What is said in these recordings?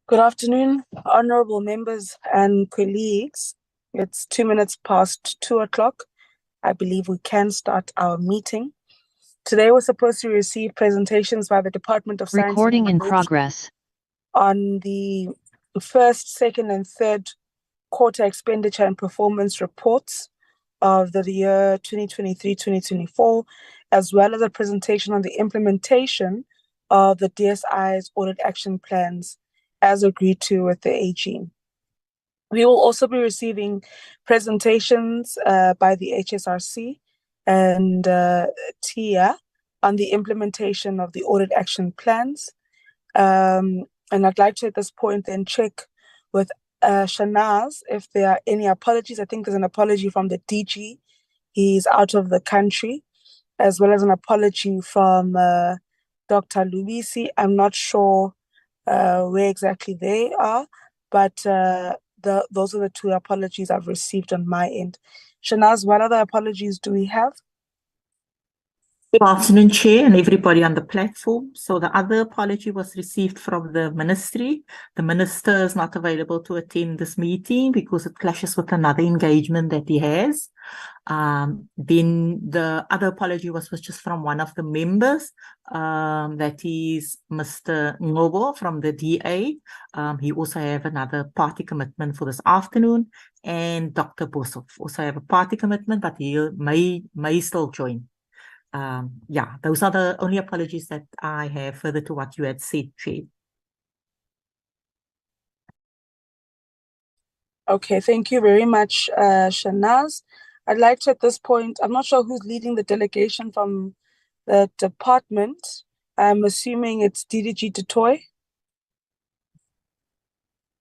Good afternoon, honorable members and colleagues. It's 2 minutes past 2 o'clock. I believe we can start our meeting. Today we're supposed to receive presentations by the Department of Science Recording in progress. On the first, second, and third quarter expenditure and performance reports of the year 2023-2024, as well as a presentation on the implementation of the DSI's audit action plans as agreed to with the AG. We will also be receiving presentations by the HSRC and TIA on the implementation of the audit action plans. And I'd like to at this point then check with Shanaz if there are any apologies. I think there's an apology from the DG. He's out of the country, as well as an apology from Dr. Lubisi. I'm not sure where exactly they are, but those are the two apologies I've received on my end. Shanaz, what other apologies do we have? Good afternoon, Chair, and everybody on the platform. So the other apology was received from the Ministry. The Minister is not available to attend this meeting because it clashes with another engagement that he has. Then the other apology was just from one of the members, that is Mr. Ngobo from the DA. He also have another party commitment for this afternoon, and Dr. Bosov also have a party commitment, but he may still join. Yeah, those are the only apologies that I have further to what you had said, Chair. Okay, thank you very much, Shanaz. I'd like to, at this point, I'm not sure who's leading the delegation from the department. I'm assuming it's DDG Totoy.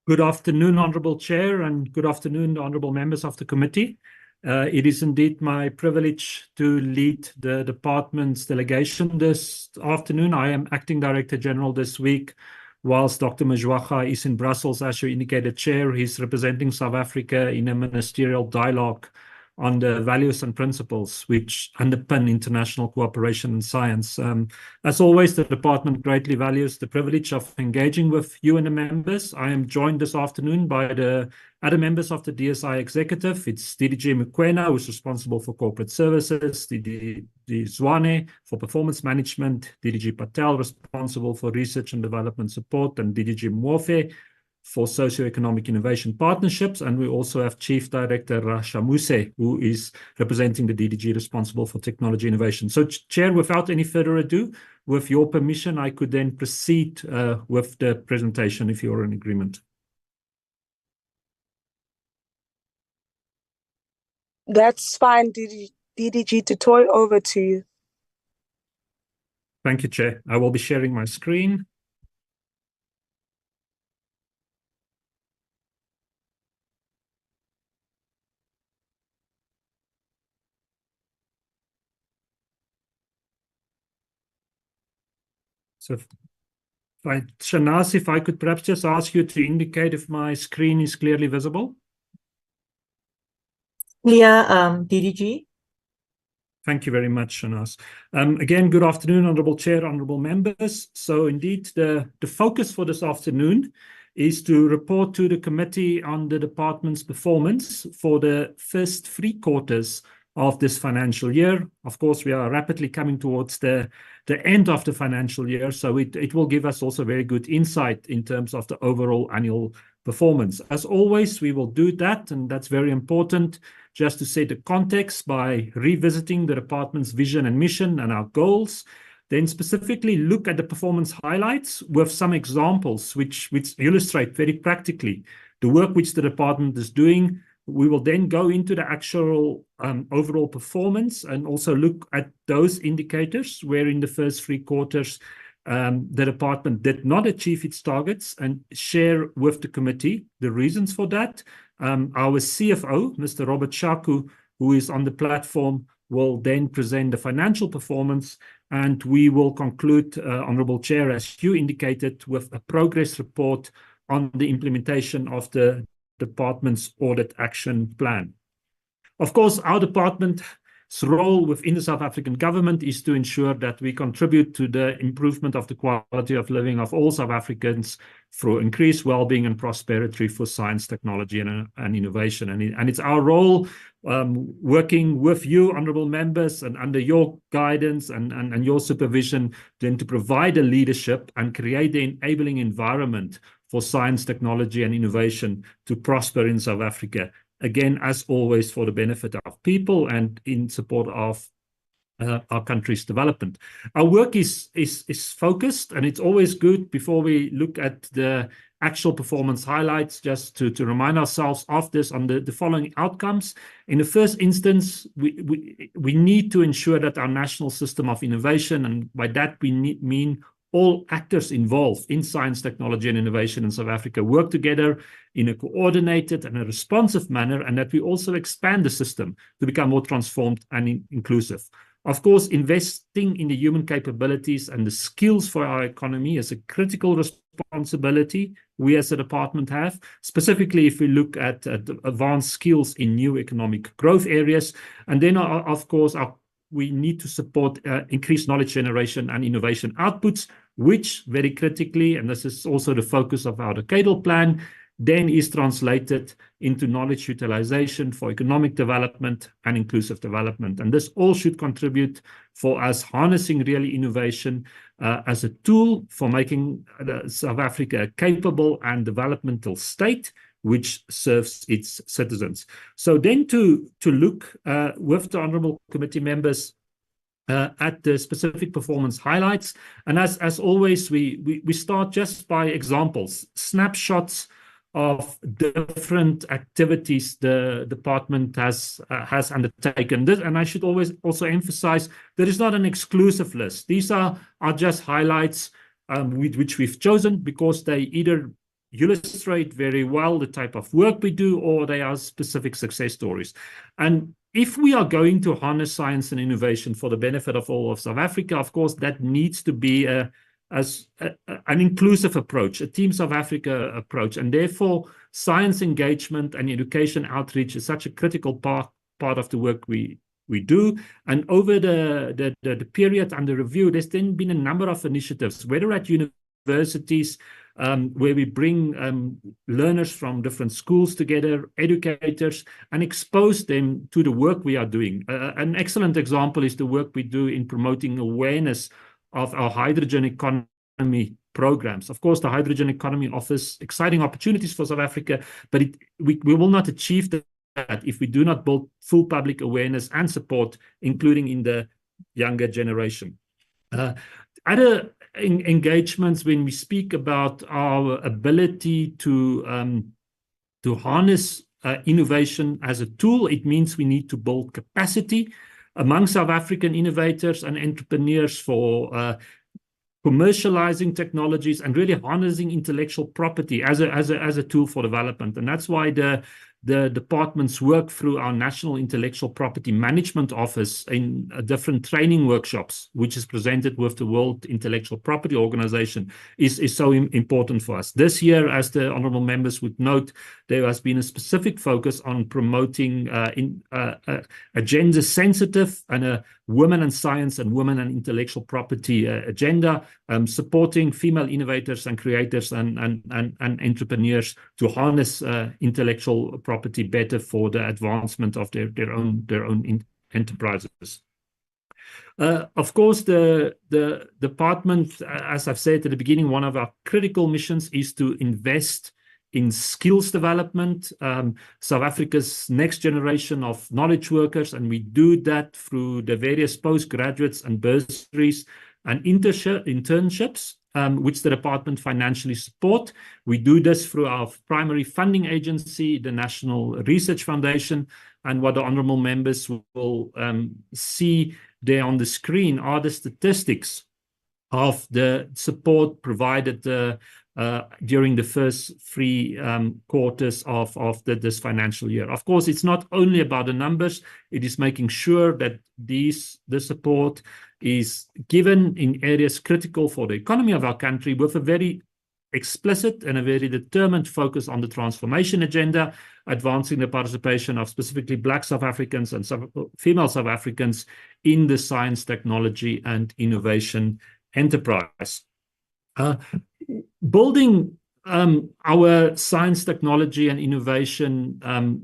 Good afternoon, Honourable Chair, and good afternoon, honourable members of the committee. It is indeed my privilege to lead the department's delegation this afternoon. I am Acting Director General this week, whilst Dr. Mjwaga is in Brussels, as you indicated, Chair. He's representing South Africa in a ministerial dialogue on the values and principles which underpin international cooperation in science. As always, the department greatly values the privilege of engaging with you and the members. I am joined this afternoon by the other members of the DSI executive. It's DDG Mukwena, who's responsible for corporate services, DDG Zwane for performance management, DDG Patel, responsible for research and development support, and DDG Mwofe for socioeconomic innovation partnerships. And we also have Chief Director Rashamuse, who is representing the DDG responsible for technology innovation. So, Chair, without any further ado, with your permission, I could then proceed with the presentation, if you're in agreement. That's fine, DDG Totoy, over to you. Thank you, Chair. I will be sharing my screen. So, Shanaz, if I could perhaps just ask you to indicate if my screen is clearly visible. Clear, DDG. Thank you very much, Shanaz. Again, good afternoon, Honourable Chair, honourable members. So indeed, the focus for this afternoon is to report to the committee on the department's performance for the first 3 quarters of this financial year. Of course, we are rapidly coming towards the end of the financial year, so it will give us also very good insight in terms of the overall annual performance. As always, we will do that, and that's very important, just to set the context by revisiting the department's vision and mission and our goals, then specifically look at the performance highlights with some examples which illustrate very practically the work which the department is doing. We will then go into the actual overall performance and also look at those indicators where in the first 3 quarters the department did not achieve its targets, and share with the committee the reasons for that. Our CFO, Mr. Robert Shaku, who is on the platform, will then present the financial performance, and we will conclude, Honourable Chair, as you indicated, with a progress report on the implementation of the department's audit action plan. Of course, our department role within the South African government is to ensure that we contribute to the improvement of the quality of living of all South Africans through increased well-being and prosperity for science, technology, and innovation. And it's our role, working with you, honourable members, and under your guidance and your supervision, then to provide a leadership and create the enabling environment for science, technology, and innovation to prosper in South Africa. Again, as always, for the benefit of people and in support of our country's development. Our work is focused, and it's always good before we look at the actual performance highlights, just to remind ourselves of this on the following outcomes. In the first instance, we need to ensure that our national system of innovation, and by that we mean all actors involved in science, technology, and innovation in South Africa, work together in a coordinated and a responsive manner, and that we also expand the system to become more transformed and inclusive. Of course, investing in the human capabilities and the skills for our economy is a critical responsibility we as a department have, specifically if we look at advanced skills in new economic growth areas. And then, of course, we need to support increased knowledge generation and innovation outputs, which very critically, and this is also the focus of our decadal plan, then is translated into knowledge utilization for economic development and inclusive development. And this all should contribute for us harnessing really innovation as a tool for making South Africa a capable and developmental state which serves its citizens. So then to look with the honourable committee members at the specific performance highlights. And as always, we start just by examples, snapshots of different activities the department has undertaken. This, and I should always also emphasize, there is not an exclusive list. These are just highlights which we've chosen because they either illustrate very well the type of work we do, or they are specific success stories. And if we are going to harness science and innovation for the benefit of all of South Africa, of course, that needs to be an inclusive approach, a Team South Africa approach. And therefore, science engagement and education outreach is such a critical part of the work we do. And over the period under review, there's then been a number of initiatives, whether at universities, where we bring learners from different schools together, educators, and expose them to the work we are doing. An excellent example is the work we do in promoting awareness of our hydrogen economy programs. Of course, the hydrogen economy offers exciting opportunities for South Africa, but we will not achieve that if we do not build full public awareness and support, including in the younger generation. Other engagements, when we speak about our ability to harness innovation as a tool, it means we need to build capacity among South African innovators and entrepreneurs for commercializing technologies and really harnessing intellectual property as a tool for development. And that's why the departments work through our National Intellectual Property Management Office in different training workshops, which is presented with the World Intellectual Property Organization, is so important for us. This year, as the honourable members would note, there has been a specific focus on promoting a gender-sensitive and a women and science and women and intellectual property agenda, supporting female innovators and creators and entrepreneurs to harness intellectual property better for the advancement of their own enterprises. Of course, the department, as I've said at the beginning, one of our critical missions is to invest in skills development, South Africa's next generation of knowledge workers, and we do that through the various postgraduates and bursaries and internships, which the department financially support. We do this through our primary funding agency, the National Research Foundation, and what the honourable members will see there on the screen are the statistics of the support provided during the first 3 quarters of this financial year. Of course, it's not only about the numbers, it is making sure that the support is given in areas critical for the economy of our country with a very explicit and a very determined focus on the transformation agenda, advancing the participation of specifically Black South Africans and female South Africans in the science, technology, and innovation enterprise. Building our science, technology, and innovation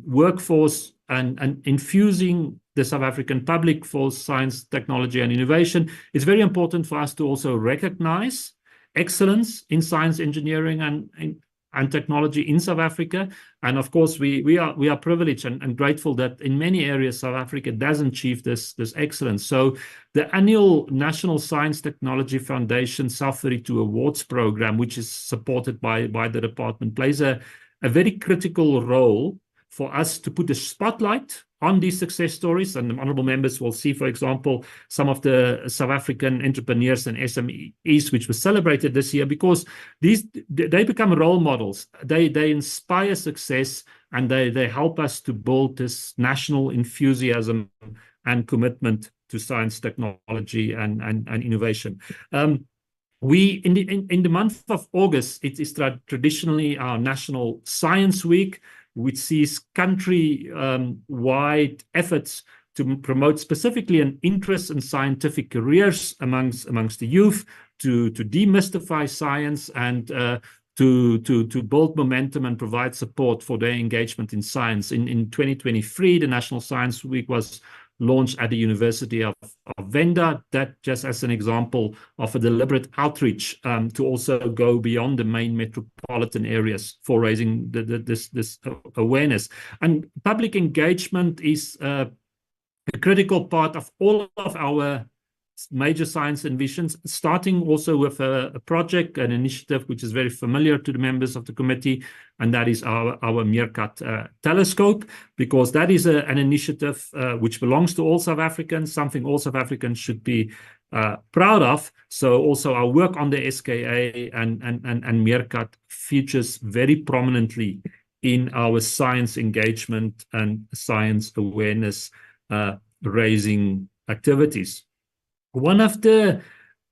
workforce and infusing the South African public for science, technology, and innovation, it's very important for us to also recognize excellence in science, engineering, and technology in South Africa. And of course, we are privileged and grateful that in many areas South Africa does achieve this excellence. So the annual National Science Technology Foundation South 32 Awards program, which is supported by the department, plays a very critical role for us to put a spotlight on these success stories. And the honorable members will see, for example, some of the South African entrepreneurs and SMEs which were celebrated this year, because they become role models. They inspire success, and they help us to build this national enthusiasm and commitment to science, technology, and innovation. We in the month of August, it is traditionally our National Science Week, which sees country-wide efforts to promote specifically an interest in scientific careers amongst the youth, to demystify science, and to build momentum and provide support for their engagement in science. In 2023, the National Science Week was launched at the University of Venda. That just as an example of a deliberate outreach to also go beyond the main metropolitan areas for raising this awareness. And public engagement is a critical part of all of our major science ambitions, starting also with a project, an initiative which is very familiar to the members of the committee, and that is our Meerkat telescope, because that is an initiative which belongs to all South Africans, something all South Africans should be proud of. So also our work on the SKA and Meerkat features very prominently in our science engagement and science awareness raising activities. One of the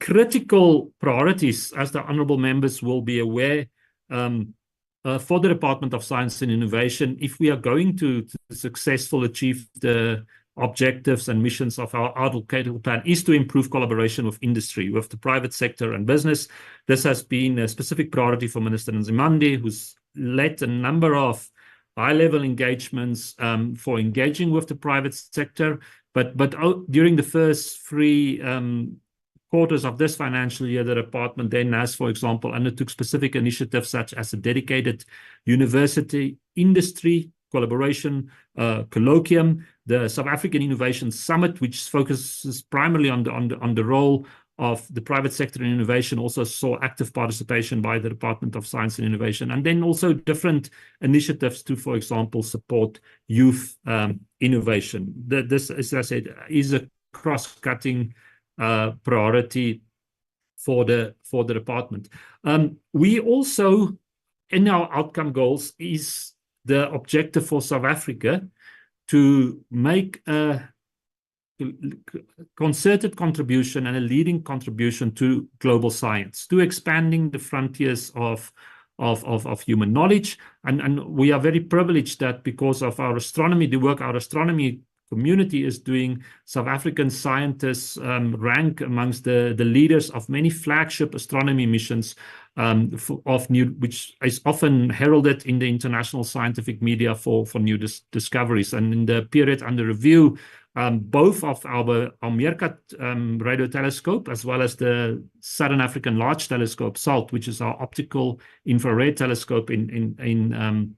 critical priorities, as the honourable members will be aware, for the Department of Science and Innovation, if we are going to successfully achieve the objectives and missions of our adult plan, is to improve collaboration with industry, with the private sector and business. This has been a specific priority for Minister Nzimande, who's led a number of high-level engagements for engaging with the private sector. But during the first 3 quarters of this financial year, the department then has, for example, undertook specific initiatives such as a dedicated university industry collaboration colloquium, the South African Innovation Summit, which focuses primarily on the role of the private sector in innovation, also saw active participation by the Department of Science and Innovation, and then also different initiatives to, for example, support youth innovation. This, as I said, is a cross-cutting priority for the department. We also, in our outcome goals, is the objective for South Africa to make a concerted contribution and a leading contribution to global science, to expanding the frontiers of human knowledge. And we are very privileged that because of our astronomy, the work our astronomy community is doing, South African scientists rank amongst the leaders of many flagship astronomy missions which is often heralded in the international scientific media for new discoveries. And in the period under review, both of our Meerkat radio telescope, as well as the Southern African Large Telescope, SALT, which is our optical infrared telescope in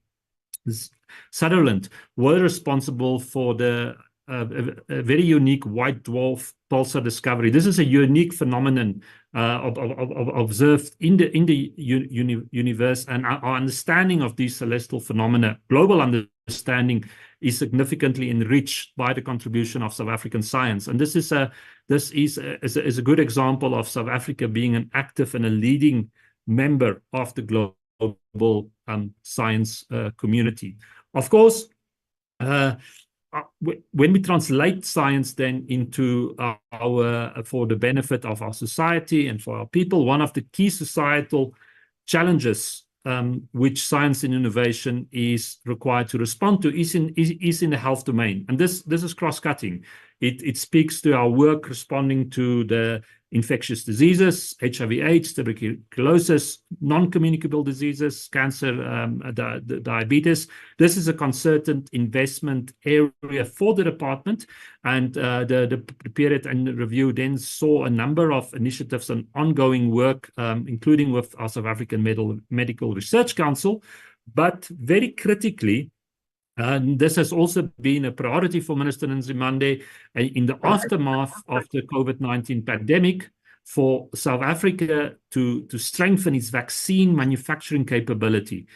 Sutherland, were responsible for the a very unique white dwarf pulsar discovery. This is a unique phenomenon observed in the universe, and our understanding of these celestial phenomena, global understanding, is significantly enriched by the contribution of South African science. And this is a good example of South Africa being an active and a leading member of the global science community. Of course, when we translate science then into for the benefit of our society and for our people, one of the key societal challenges which science and innovation is required to respond to is in the health domain. And this is cross-cutting. It speaks to our work responding to the infectious diseases, HIV/AIDS, tuberculosis, non-communicable diseases, cancer, diabetes. This is a concerted investment area for the department, and the period and review then saw a number of initiatives and ongoing work, including with our South African Medical Research Council, but very critically, this has also been a priority for Minister Nzimande in the aftermath of the COVID-19 pandemic for South Africa to strengthen its vaccine manufacturing capability,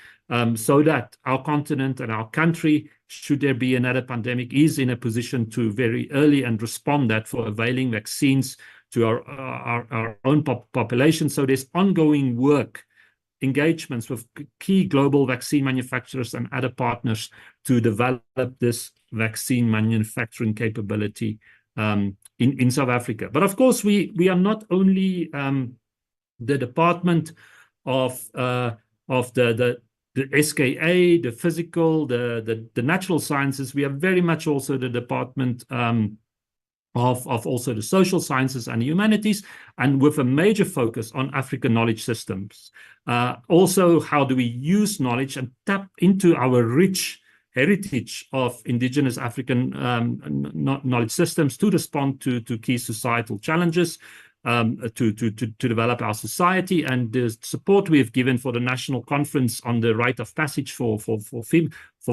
so that our continent and our country, should there be another pandemic, is in a position to very early and respond that for availing vaccines to our own population. So there's ongoing work, engagements with key global vaccine manufacturers and other partners to develop this vaccine manufacturing capability in South Africa. But of course, we are not only the department of the SKA, the physical, the natural sciences. We are very much also the department of also the social sciences and the humanities, and with a major focus on African knowledge systems. Also, how do we use knowledge and tap into our rich heritage of indigenous African knowledge systems to respond to key societal challenges, to develop our society, and the support we have given for the National Conference on the Rite of Passage for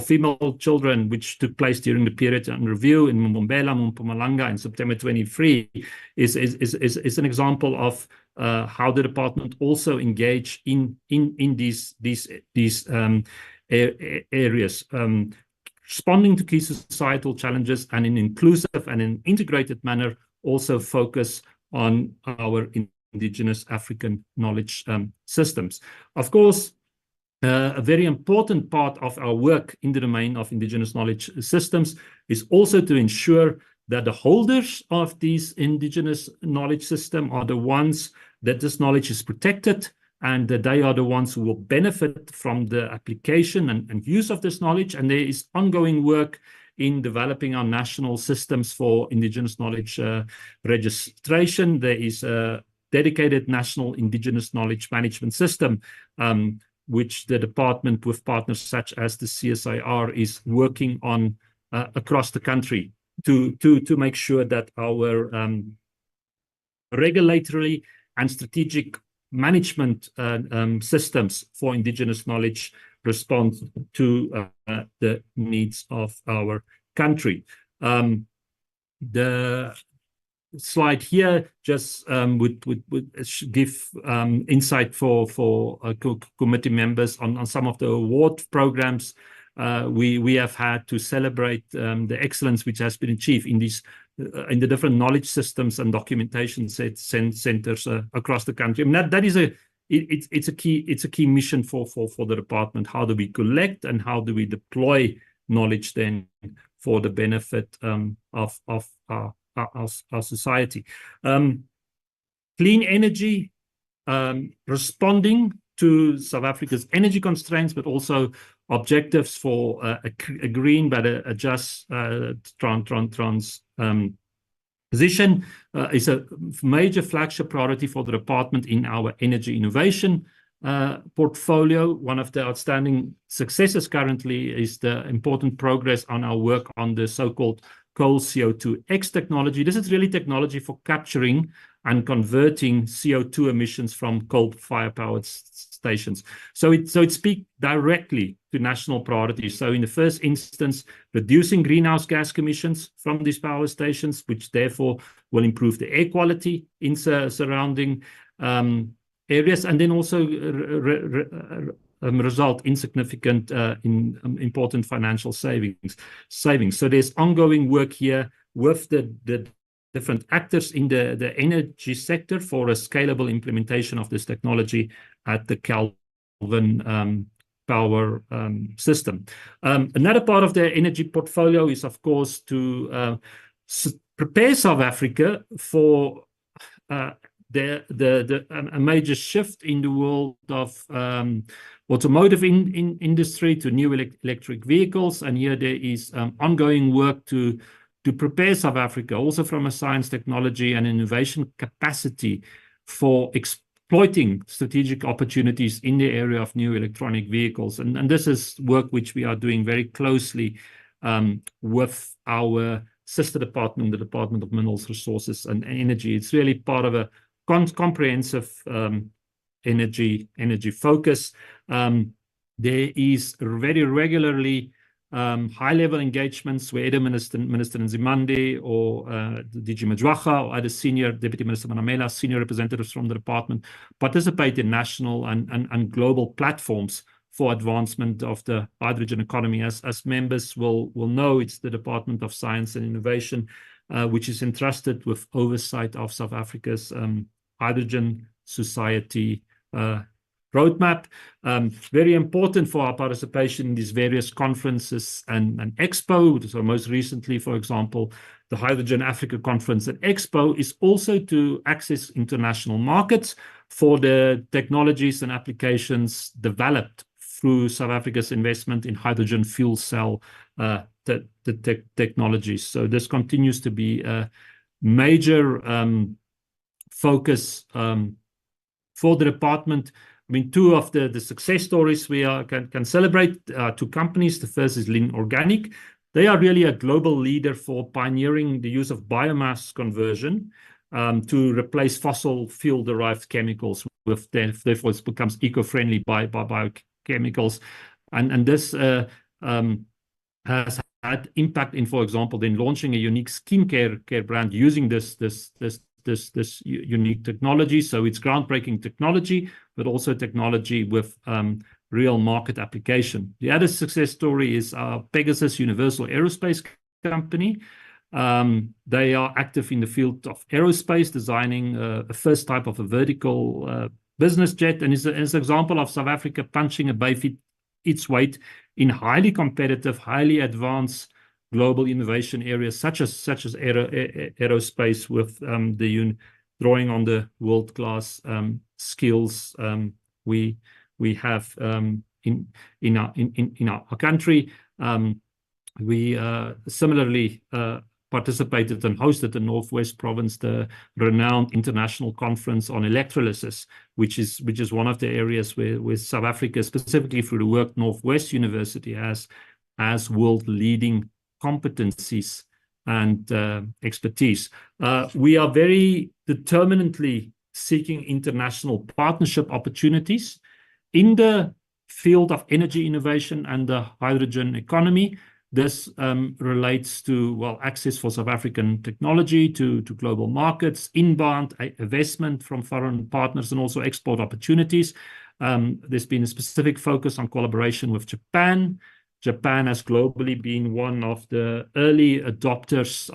female children, which took place during the period under review in Mbombela, Mpumalanga in September 23, is an example of how the department also engage in these areas, responding to key societal challenges, and in inclusive and in integrated manner also focus on our indigenous African knowledge systems. Of course, a very important part of our work in the domain of indigenous knowledge systems is also to ensure that the holders of these indigenous knowledge system are the ones that this knowledge is protected, and that they are the ones who will benefit from the application and use of this knowledge. And there is ongoing work in developing our national systems for indigenous knowledge registration. There is a dedicated national indigenous knowledge management system, which the department, with partners such as the CSIR, is working on across the country to make sure that our regulatory and strategic management systems for indigenous knowledge respond to the needs of our country. The slide here just would give insight for committee members on some of the award programs we have had to celebrate the excellence which has been achieved in these in the different knowledge systems and documentation centers across the country. I mean, that is it's a key mission for the department. How do we collect and how do we deploy knowledge then for the benefit of our society? Clean energy, responding to South Africa's energy constraints, but also objectives for a green but a just transition is a major flagship priority for the department in our energy innovation portfolio. One of the outstanding successes currently is the important progress on our work on the so-called coal CO2X technology. This is really technology for capturing and converting CO2 emissions from coal-fired power stations. So it speaks directly to national priorities. So in the first instance, reducing greenhouse gas emissions from these power stations, which therefore will improve the air quality in surrounding areas, and then also result in significant, important financial savings. So there's ongoing work here with the different actors in the energy sector for a scalable implementation of this technology at the Kelvin power system. Another part of the energy portfolio is, of course, to prepare South Africa for a major shift in the world of automotive industry to new electric vehicles. And here there is ongoing work to prepare South Africa, also from a science, technology, and innovation capacity for exploiting strategic opportunities in the area of new electronic vehicles. And this is work which we are doing very closely with our sister department, the Department of Minerals, Resources and Energy. It's really part of a comprehensive energy focus. There is very regularly high-level engagements where either Minister Nzimande or DG Majwacha or other senior Deputy Minister Manamela, senior representatives from the department participate in national and global platforms for advancement of the hydrogen economy. As members will know, it's the Department of Science and Innovation which is entrusted with oversight of South Africa's hydrogen society roadmap. Very important for our participation in these various conferences and Expo. So most recently, for example, the Hydrogen Africa Conference and Expo is also to access international markets for the technologies and applications developed through South Africa's investment in hydrogen fuel cell technologies. So this continues to be a major focus for the department. I mean, two of the success stories we can celebrate, two companies. The first is Lean Organic. They are really a global leader for pioneering the use of biomass conversion to replace fossil fuel-derived chemicals with therefore it becomes eco-friendly by biochemicals. And this has had impact in, for example, then launching a unique skincare brand using this unique technology. So it's groundbreaking technology, but also technology with real market application. The other success story is Pegasus Universal Aerospace Company. They are active in the field of aerospace, designing a first type of a vertical business jet, and is an example of South Africa punching above its weight in highly competitive, highly advanced global innovation areas such as aerospace, with drawing on the world-class skills we have in our country. We similarly participated and hosted in Northwest Province the renowned international conference on electrolysis, which is one of the areas where South Africa, specifically through the work Northwest University has world-leading competencies and expertise. We are very determinedly seeking international partnership opportunities in the field of energy innovation and the hydrogen economy. This relates to, well, access for South African technology to global markets, inbound investment from foreign partners, and also export opportunities. There's been a specific focus on collaboration with Japan. Japan has globally been one of the early adopters,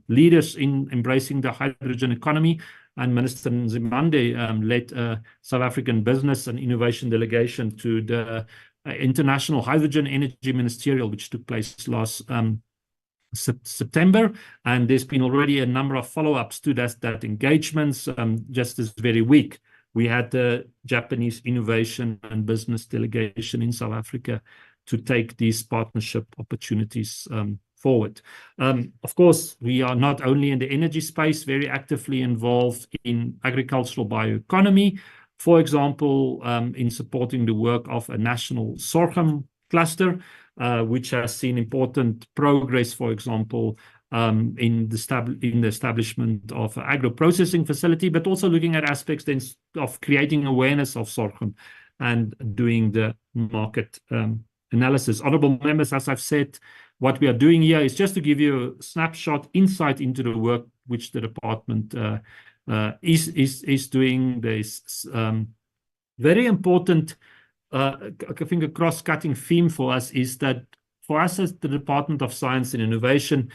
leaders in embracing the hydrogen economy. And Minister Nzimande led a South African business and innovation delegation to the International Hydrogen Energy Ministerial, which took place last September. And there's been already a number of follow-ups to that engagements. Just this very week, we had the Japanese innovation and business delegation in South Africa to take these partnership opportunities forward. Of course, we are not only in the energy space, very actively involved in agricultural bioeconomy. For example, in supporting the work of a national sorghum cluster, which has seen important progress, for example, in the establishment of an agro-processing facility, but also looking at aspects then of creating awareness of sorghum and doing the market analysis. Honorable members, as I've said, what we are doing here is just to give you a snapshot, insight into the work which the department is doing. There's very important, I think a cross-cutting theme for us is that for us as the Department of Science and Innovation,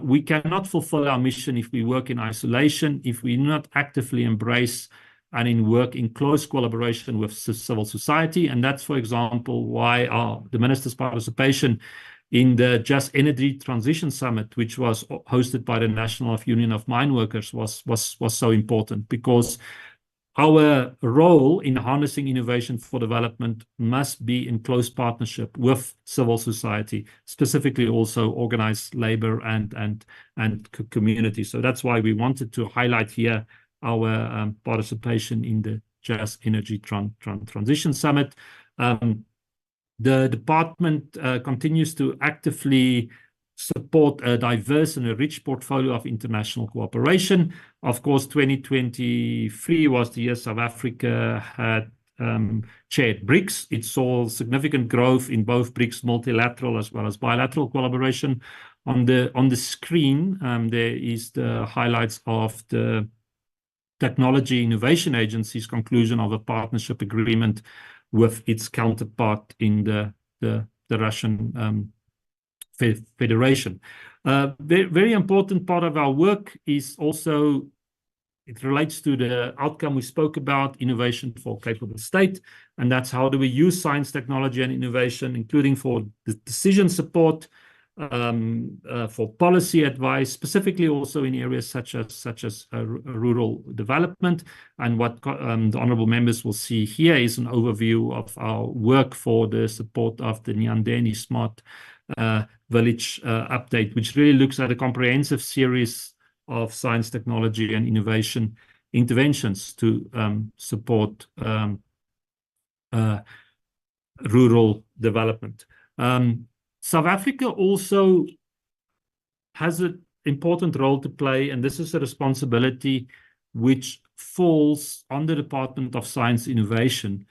we cannot fulfill our mission if we work in isolation, if we not actively embrace and work in close collaboration with civil society. And that's, for example, why the Minister's participation in the Just Energy Transition Summit, which was hosted by the National Union of Mine Workers, was so important, because our role in harnessing innovation for development must be in close partnership with civil society, specifically also organized labor and community. So that's why we wanted to highlight here our participation in the Just Energy Transition Summit. The department continues to actively support a diverse and a rich portfolio of international cooperation. Of course, 2023 was the year South Africa had chaired BRICS. It saw significant growth in both BRICS multilateral as well as bilateral collaboration. On the screen, there is the highlights of the Technology Innovation Agency's conclusion of a partnership agreement with its counterpart in the Russian Federation. Very important part of our work is also, it relates to the outcome we spoke about, innovation for capable state, and that's how do we use science, technology, and innovation, including for the decision support, for policy advice, specifically also in areas such as rural development. And what the honourable members will see here is an overview of our work for the support of the Nyandeni Smart Village update, which really looks at a comprehensive series of science, technology, and innovation interventions to support rural development. South Africa also has an important role to play, and this is a responsibility which falls on the Department of Science Innovation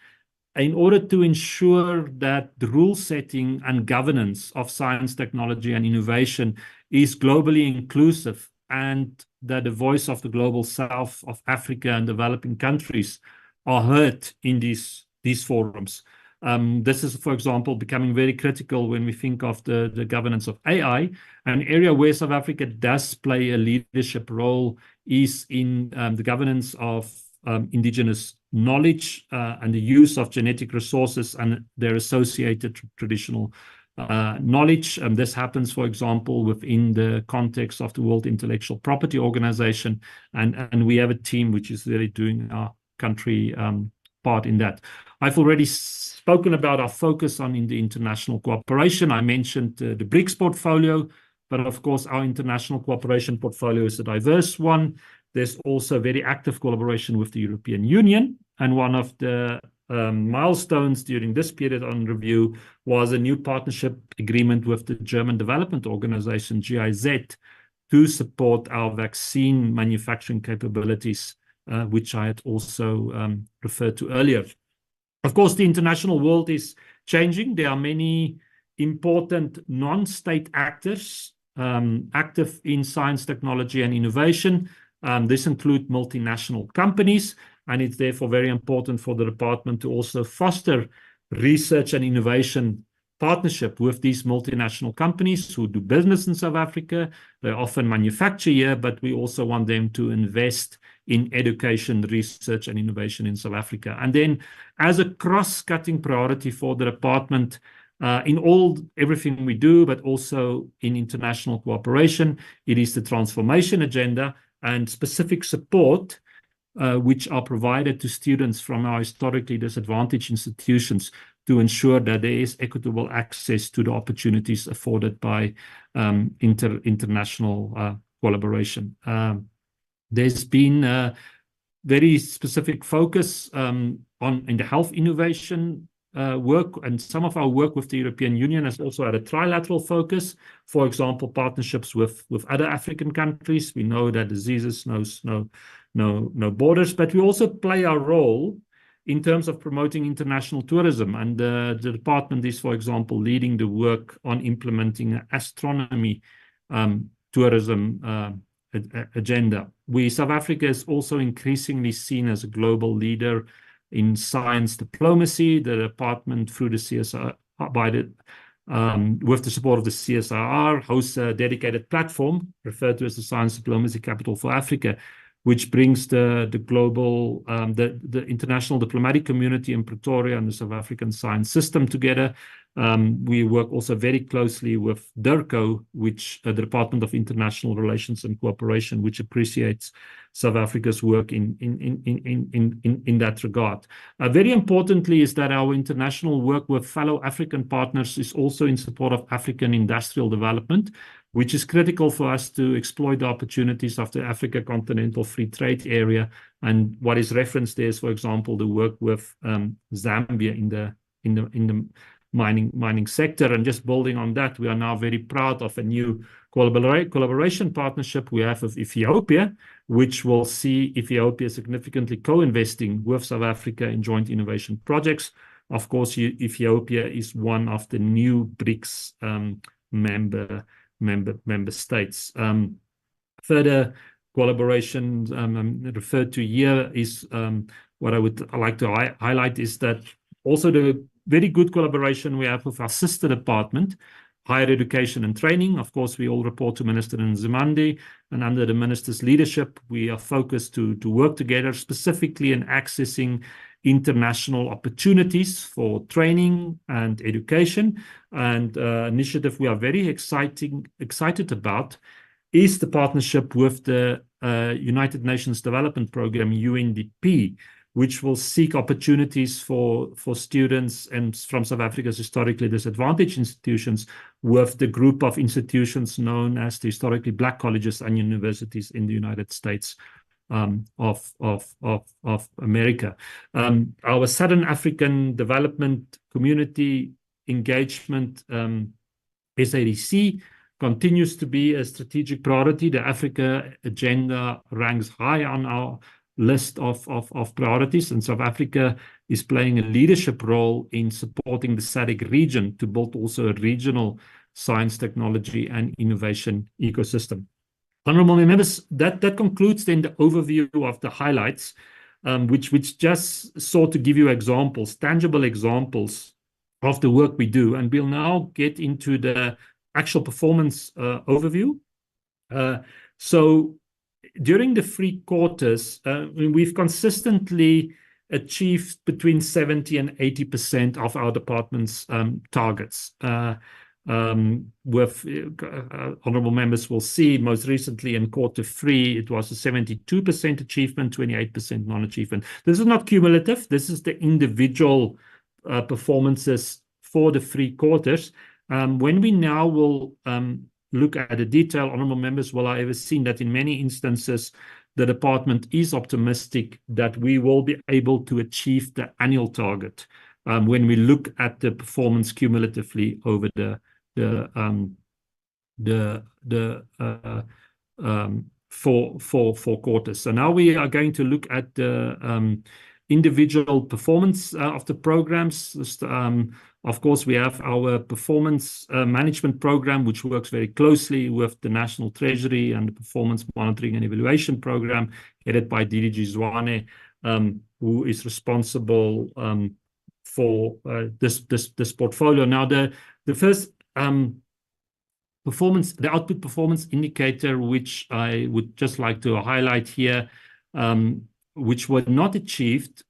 in order to ensure that the rule setting and governance of science, technology, and innovation is globally inclusive, and that the voice of the global south of Africa and developing countries are heard in these forums. This is, for example, becoming very critical when we think of the governance of AI. An area where South Africa does play a leadership role is in the governance of indigenous knowledge and the use of genetic resources and their associated traditional knowledge. This happens, for example, within the context of the World Intellectual Property Organization, and we have a team which is really doing our country part in that. I've already spoken about our focus on the international cooperation. I mentioned the BRICS portfolio, but of course our international cooperation portfolio is a diverse one. There's also very active collaboration with the European Union, and one of the milestones during this period on review was a new partnership agreement with the German Development Organization, GIZ, to support our vaccine manufacturing capabilities, which I had also referred to earlier. Of course, the international world is changing. There are many important non-state actors active in science, technology, and innovation. This includes multinational companies, and it's therefore very important for the department to also foster research and innovation partnership with these multinational companies who do business in South Africa. They often manufacture here, but we also want them to invest in education, research, and innovation in South Africa. And then, as a cross-cutting priority for the department, in everything we do, but also in international cooperation, it is the transformation agenda and specific support which are provided to students from our historically disadvantaged institutions to ensure that there is equitable access to the opportunities afforded by international collaboration. There's been a very specific focus in the health innovation work, and some of our work with the European Union has also had a trilateral focus. For example, partnerships with other African countries. We know that diseases knows no borders, but we also play our role in terms of promoting international tourism. And the department is, for example, leading the work on implementing astronomy tourism agenda. South Africa is also increasingly seen as a global leader in science diplomacy. The department, through the CSR, with the support of the CSRR, hosts a dedicated platform referred to as the Science Diplomacy Capital for Africa, which brings the global, the international diplomatic community in Pretoria and the South African science system together. We work also very closely with DIRCO, which the Department of International Relations and Cooperation, which appreciates South Africa's work in that regard. Very importantly is that our international work with fellow African partners is also in support of African industrial development, which is critical for us to exploit the opportunities of the Africa Continental Free Trade Area. And what is referenced there is, for example, the work with Zambia in the mining sector. And just building on that, we are now very proud of a new collaboration partnership we have with Ethiopia, which will see Ethiopia significantly co-investing with South Africa in joint innovation projects. Of course, Ethiopia is one of the new BRICS member states. Further collaboration referred to here is what I would like to highlight is that also the very good collaboration we have with our sister department, Higher Education and Training. Of course, we all report to Minister Nzimande, and under the minister's leadership, we are focused to work together specifically in accessing international opportunities for training and education. And initiative we are very excited about is the partnership with the United Nations Development Programme, UNDP, which will seek opportunities for students and from South Africa's historically disadvantaged institutions with the group of institutions known as the historically Black colleges and universities in the United States of America. Our Southern African Development Community Engagement, SADC, continues to be a strategic priority. The Africa agenda ranks high on our list of priorities, and South Africa is playing a leadership role in supporting the SADC region to build also a regional science, technology, and innovation ecosystem. Honourable members, that concludes then the overview of the highlights, which just sought to give you examples, tangible examples of the work we do. And we'll now get into the actual performance overview. So during the 3 quarters, we've consistently achieved between 70 and 80% of our department's targets. With honourable members will see most recently in Q3, it was a 72% achievement, 28% non-achievement. This is not cumulative. This is the individual performances for the 3 quarters. When we now will look at the detail, honourable members will have seen that in many instances, the department is optimistic that we will be able to achieve the annual target when we look at the performance cumulatively over the 4 quarters. So now we are going to look at the individual performance of the programs. Of course, we have our performance management program, which works very closely with the National Treasury and the Performance Monitoring and Evaluation Program, headed by DDG Zwane, who is responsible for this portfolio. Now, the first performance, the output performance indicator, which I would just like to highlight here, which were not achieved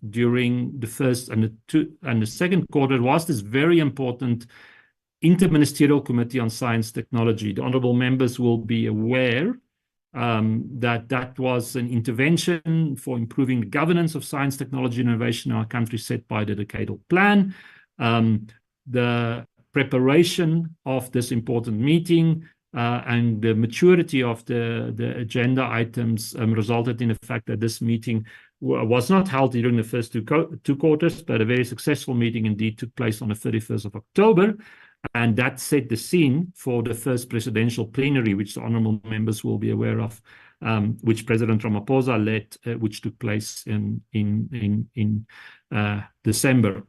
during the first and the second quarter, was this very important Interministerial Committee on Science Technology. The honourable members will be aware that was an intervention for improving the governance of science, technology, and innovation in our country set by the decadal plan. The preparation of this important meeting and the maturity of the agenda items resulted in the fact that this meeting was not held during the first two quarters, but a very successful meeting indeed took place on the 31st of October. And that set the scene for the first presidential plenary, which the honourable members will be aware of, which President Ramaphosa led, which took place in December.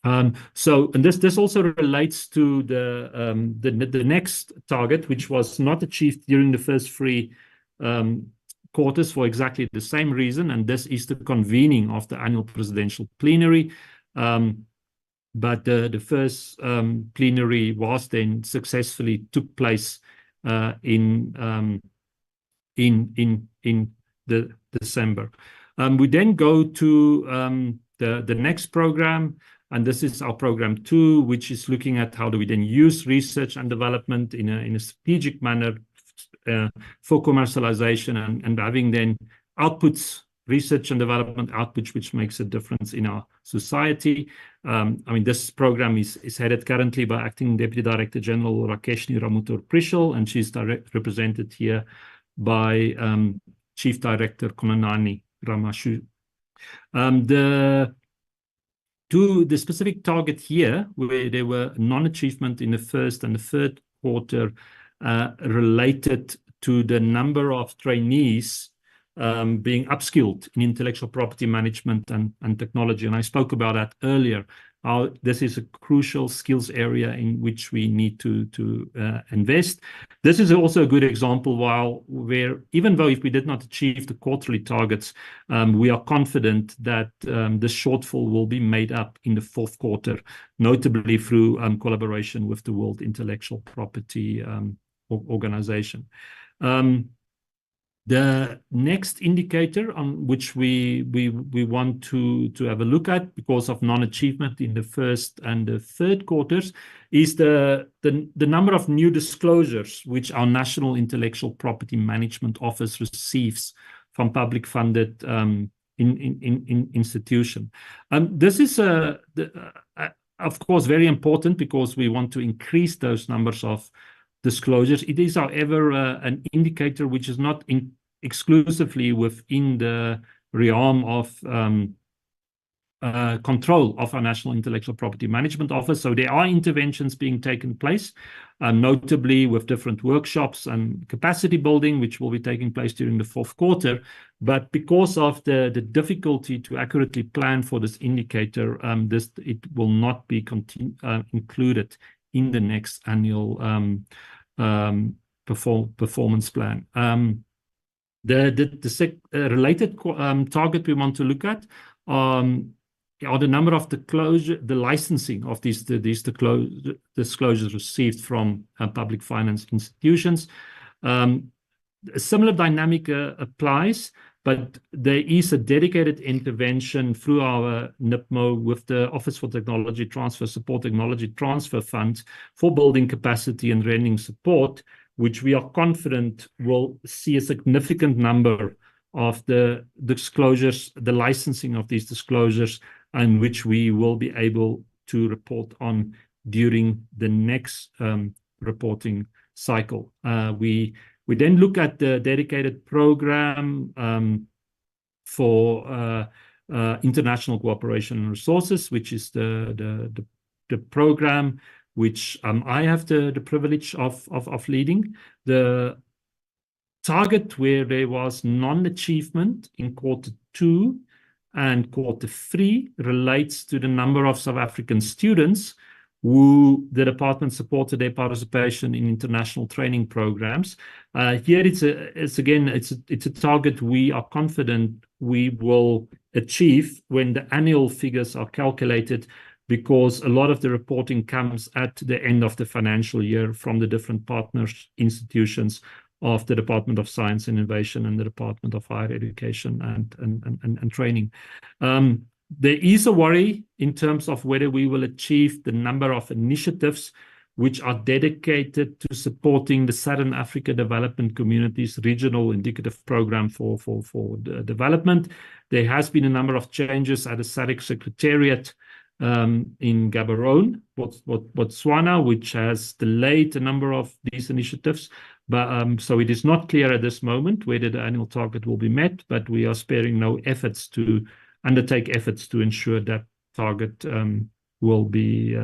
And this also relates to the next target, which was not achieved during the first 3 quarters for exactly the same reason, and this is the convening of the annual presidential plenary. But the first plenary was then successfully took place in December. We then go to the next program, and this is our program 2, which is looking at how do we then use research and development in a strategic manner for commercialization and having then outputs, research and development outputs, which makes a difference in our society. I mean, this program is headed currently by Acting Deputy Director General Rakeshni Ramutor-Prishal, and she's represented here by Chief Director Konanani Ramashu. The specific target here, where there were non-achievement in the first and the third quarter, related to the number of trainees being upskilled in intellectual property management and technology. And I spoke about that earlier. This is a crucial skills area in which we need to invest. This is also a good example where even though if we did not achieve the quarterly targets, we are confident that the shortfall will be made up in the fourth quarter, notably through collaboration with the World Intellectual Property Organization. The next indicator on which we want to have a look at because of non-achievement in the first and the third quarters is the number of new disclosures which our National Intellectual Property Management Office receives from public funded institution. This is of course very important because we want to increase those numbers of disclosures. It is, however, an indicator which is not exclusively within the realm of control of our National Intellectual Property Management Office. So there are interventions being taken place, notably with different workshops and capacity building, which will be taking place during the fourth quarter. But because of the difficulty to accurately plan for this indicator, it will not be included in the next annual performance plan. The related target we want to look at are the number of the licensing of these disclosures received from public finance institutions. A similar dynamic applies, but there is a dedicated intervention through our NIPMO with the Office for Technology Transfer Support Technology Transfer Fund for building capacity and rendering support, which we are confident will see a significant number of the disclosures, the licensing of these disclosures, and which we will be able to report on during the next reporting cycle. We then look at the dedicated program for international cooperation and resources, which is the program which I have the privilege of leading. The target where there was non-achievement in quarter 2 and quarter 3 relates to the number of South African students who the department supported their participation in international training programs. Here it's a target we are confident we will achieve when the annual figures are calculated, because a lot of the reporting comes at the end of the financial year from the different partners institutions of the Department of Science and Innovation and the Department of Higher Education and Training. There is a worry in terms of whether we will achieve the number of initiatives which are dedicated to supporting the Southern Africa Development Community's regional indicative program for development. There has been a number of changes at the SADC Secretariat in Gaborone, Botswana, which has delayed a number of these initiatives. But so it is not clear at this moment whether the annual target will be met, but we are sparing no efforts to undertake efforts to ensure that target will be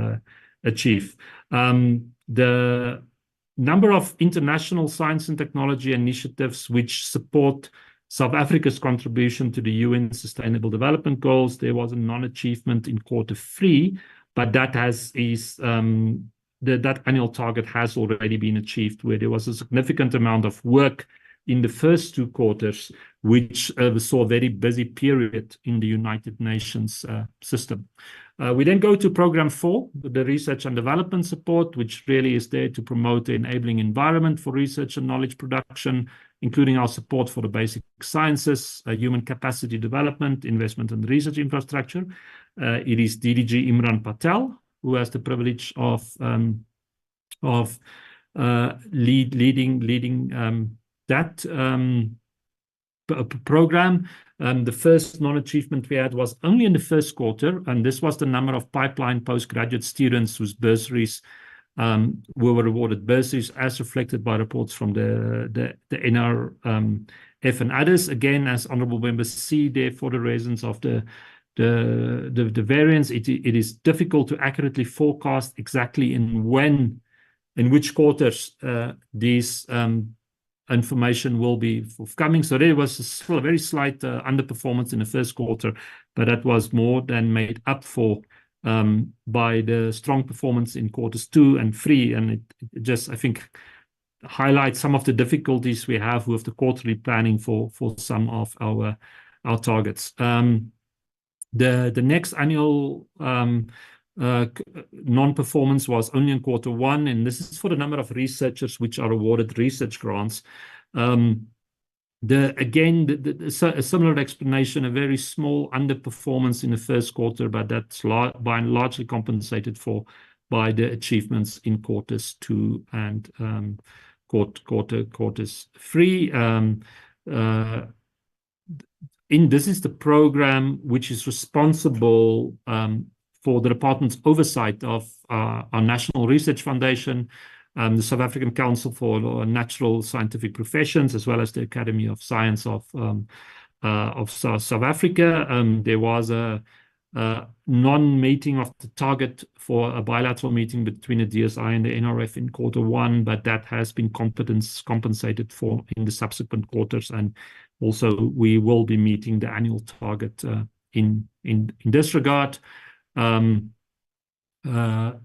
achieved. The number of international science and technology initiatives which support South Africa's contribution to the UN Sustainable Development Goals, there was a non-achievement in quarter 3, but that that annual target has already been achieved, where there was a significant amount of work in the first 2 quarters, which saw a very busy period in the United Nations system. We then go to program 4, the research and development support, which really is there to promote the enabling environment for research and knowledge production, including our support for the basic sciences, human capacity development, investment and research infrastructure. It is DDG Imran Patel who has the privilege of leading that program. The first non-achievement we had was only in the first quarter, and this was the number of pipeline postgraduate students whose bursaries were awarded bursaries, as reflected by reports from the NRF and others. Again, as honourable members see there, for the reasons of the variance, it is difficult to accurately forecast exactly in which quarters these information will be forthcoming. So there was still a very slight underperformance in the first quarter, but that was more than made up for by the strong performance in quarters 2 and 3. And it just, I think, highlights some of the difficulties we have with the quarterly planning for some of our targets. The next annual non-performance was only in quarter 1, and this is for the number of researchers which are awarded research grants. A similar explanation, a very small underperformance in the first quarter, but that's by and largely compensated for by the achievements in quarters 2 and quarters 3. This is the program which is responsible for the department's oversight of our National Research Foundation, the South African Council for Natural Scientific Professions, as well as the Academy of Science of South Africa. There was a non-meeting of the target for a bilateral meeting between the DSI and the NRF in quarter 1, but that has been compensated for in the subsequent quarters, and also we will be meeting the annual target in this regard. One of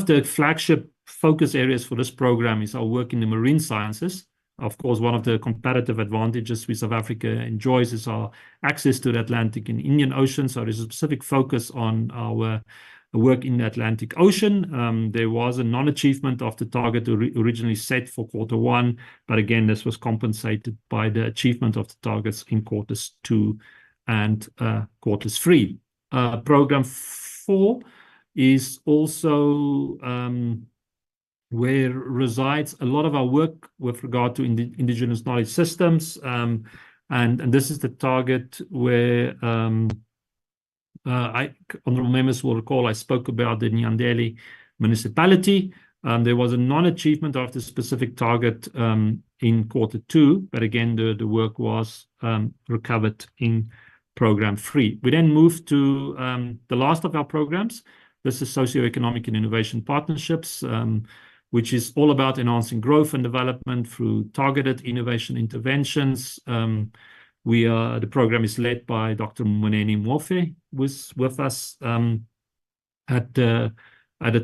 the flagship focus areas for this program is our work in the marine sciences. Of course, one of the comparative advantages which South Africa enjoys is our access to the Atlantic and Indian Ocean. So there's a specific focus on our work in the Atlantic Ocean. There was a non-achievement of the target originally set for quarter 1, but again, this was compensated by the achievement of the targets in quarters 2 and quarters 3. Program 4 is also where resides a lot of our work with regard to indigenous knowledge systems, and this is the target where honourable members will recall I spoke about the Nyandeli municipality. There was a non-achievement of the specific target in quarter 2, but again the work was recovered in program 3. We then moved to the last of our programs. This is socioeconomic and innovation partnerships, which is all about enhancing growth and development through targeted innovation interventions. The program is led by Dr. Moneni Mofe, who is with us at the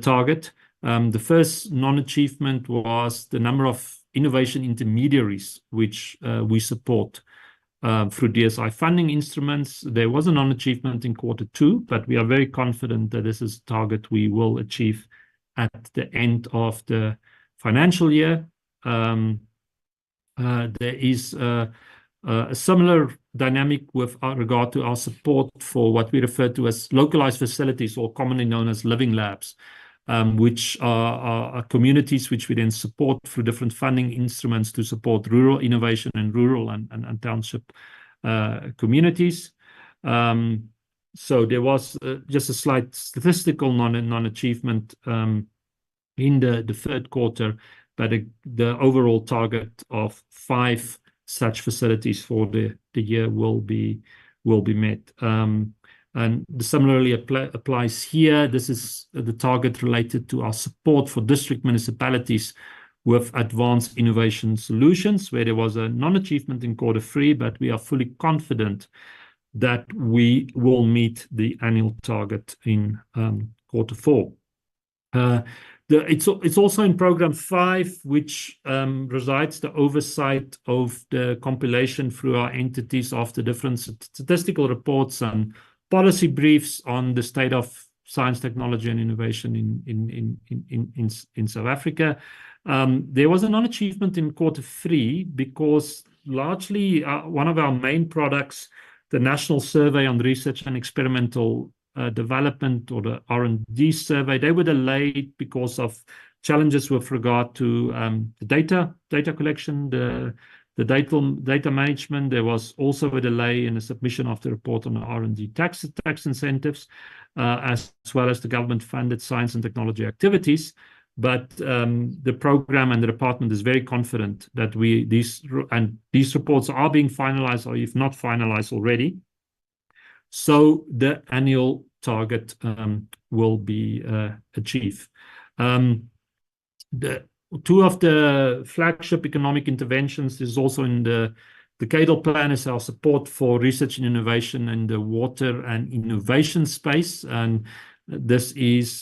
target. The first non-achievement was the number of innovation intermediaries which we support through DSI funding instruments. There was a non-achievement in quarter 2, but we are very confident that this is a target we will achieve at the end of the financial year. There is a similar dynamic with regard to our support for what we refer to as localized facilities, or commonly known as living labs, which are communities which we then support through different funding instruments to support rural innovation and rural and township communities. So there was just a slight statistical non-achievement in the third quarter, but the overall target of 5 such facilities for the year will be met. And similarly applies here. This is the target related to our support for district municipalities with advanced innovation solutions, where there was a non-achievement in quarter 3, but we are fully confident that we will meet the annual target in quarter 4. It's also in Program 5, which resides the oversight of the compilation through our entities of the different statistical reports and policy briefs on the state of science, technology, and innovation in South Africa. There was a non-achievement in Q3 because largely one of our main products, the National Survey on Research and Experimental Development, or the R&D survey, they were delayed because of challenges with regard to the data collection, the data management. There was also a delay in the submission of the report on the R&D tax incentives, as well as the government-funded science and technology activities. But the program and the department is very confident that these reports are being finalized, or if not finalized already. So the annual target will be achieved. Two of the flagship economic interventions is also in the decadal plan, is our support for research and innovation in the water and innovation space. And this is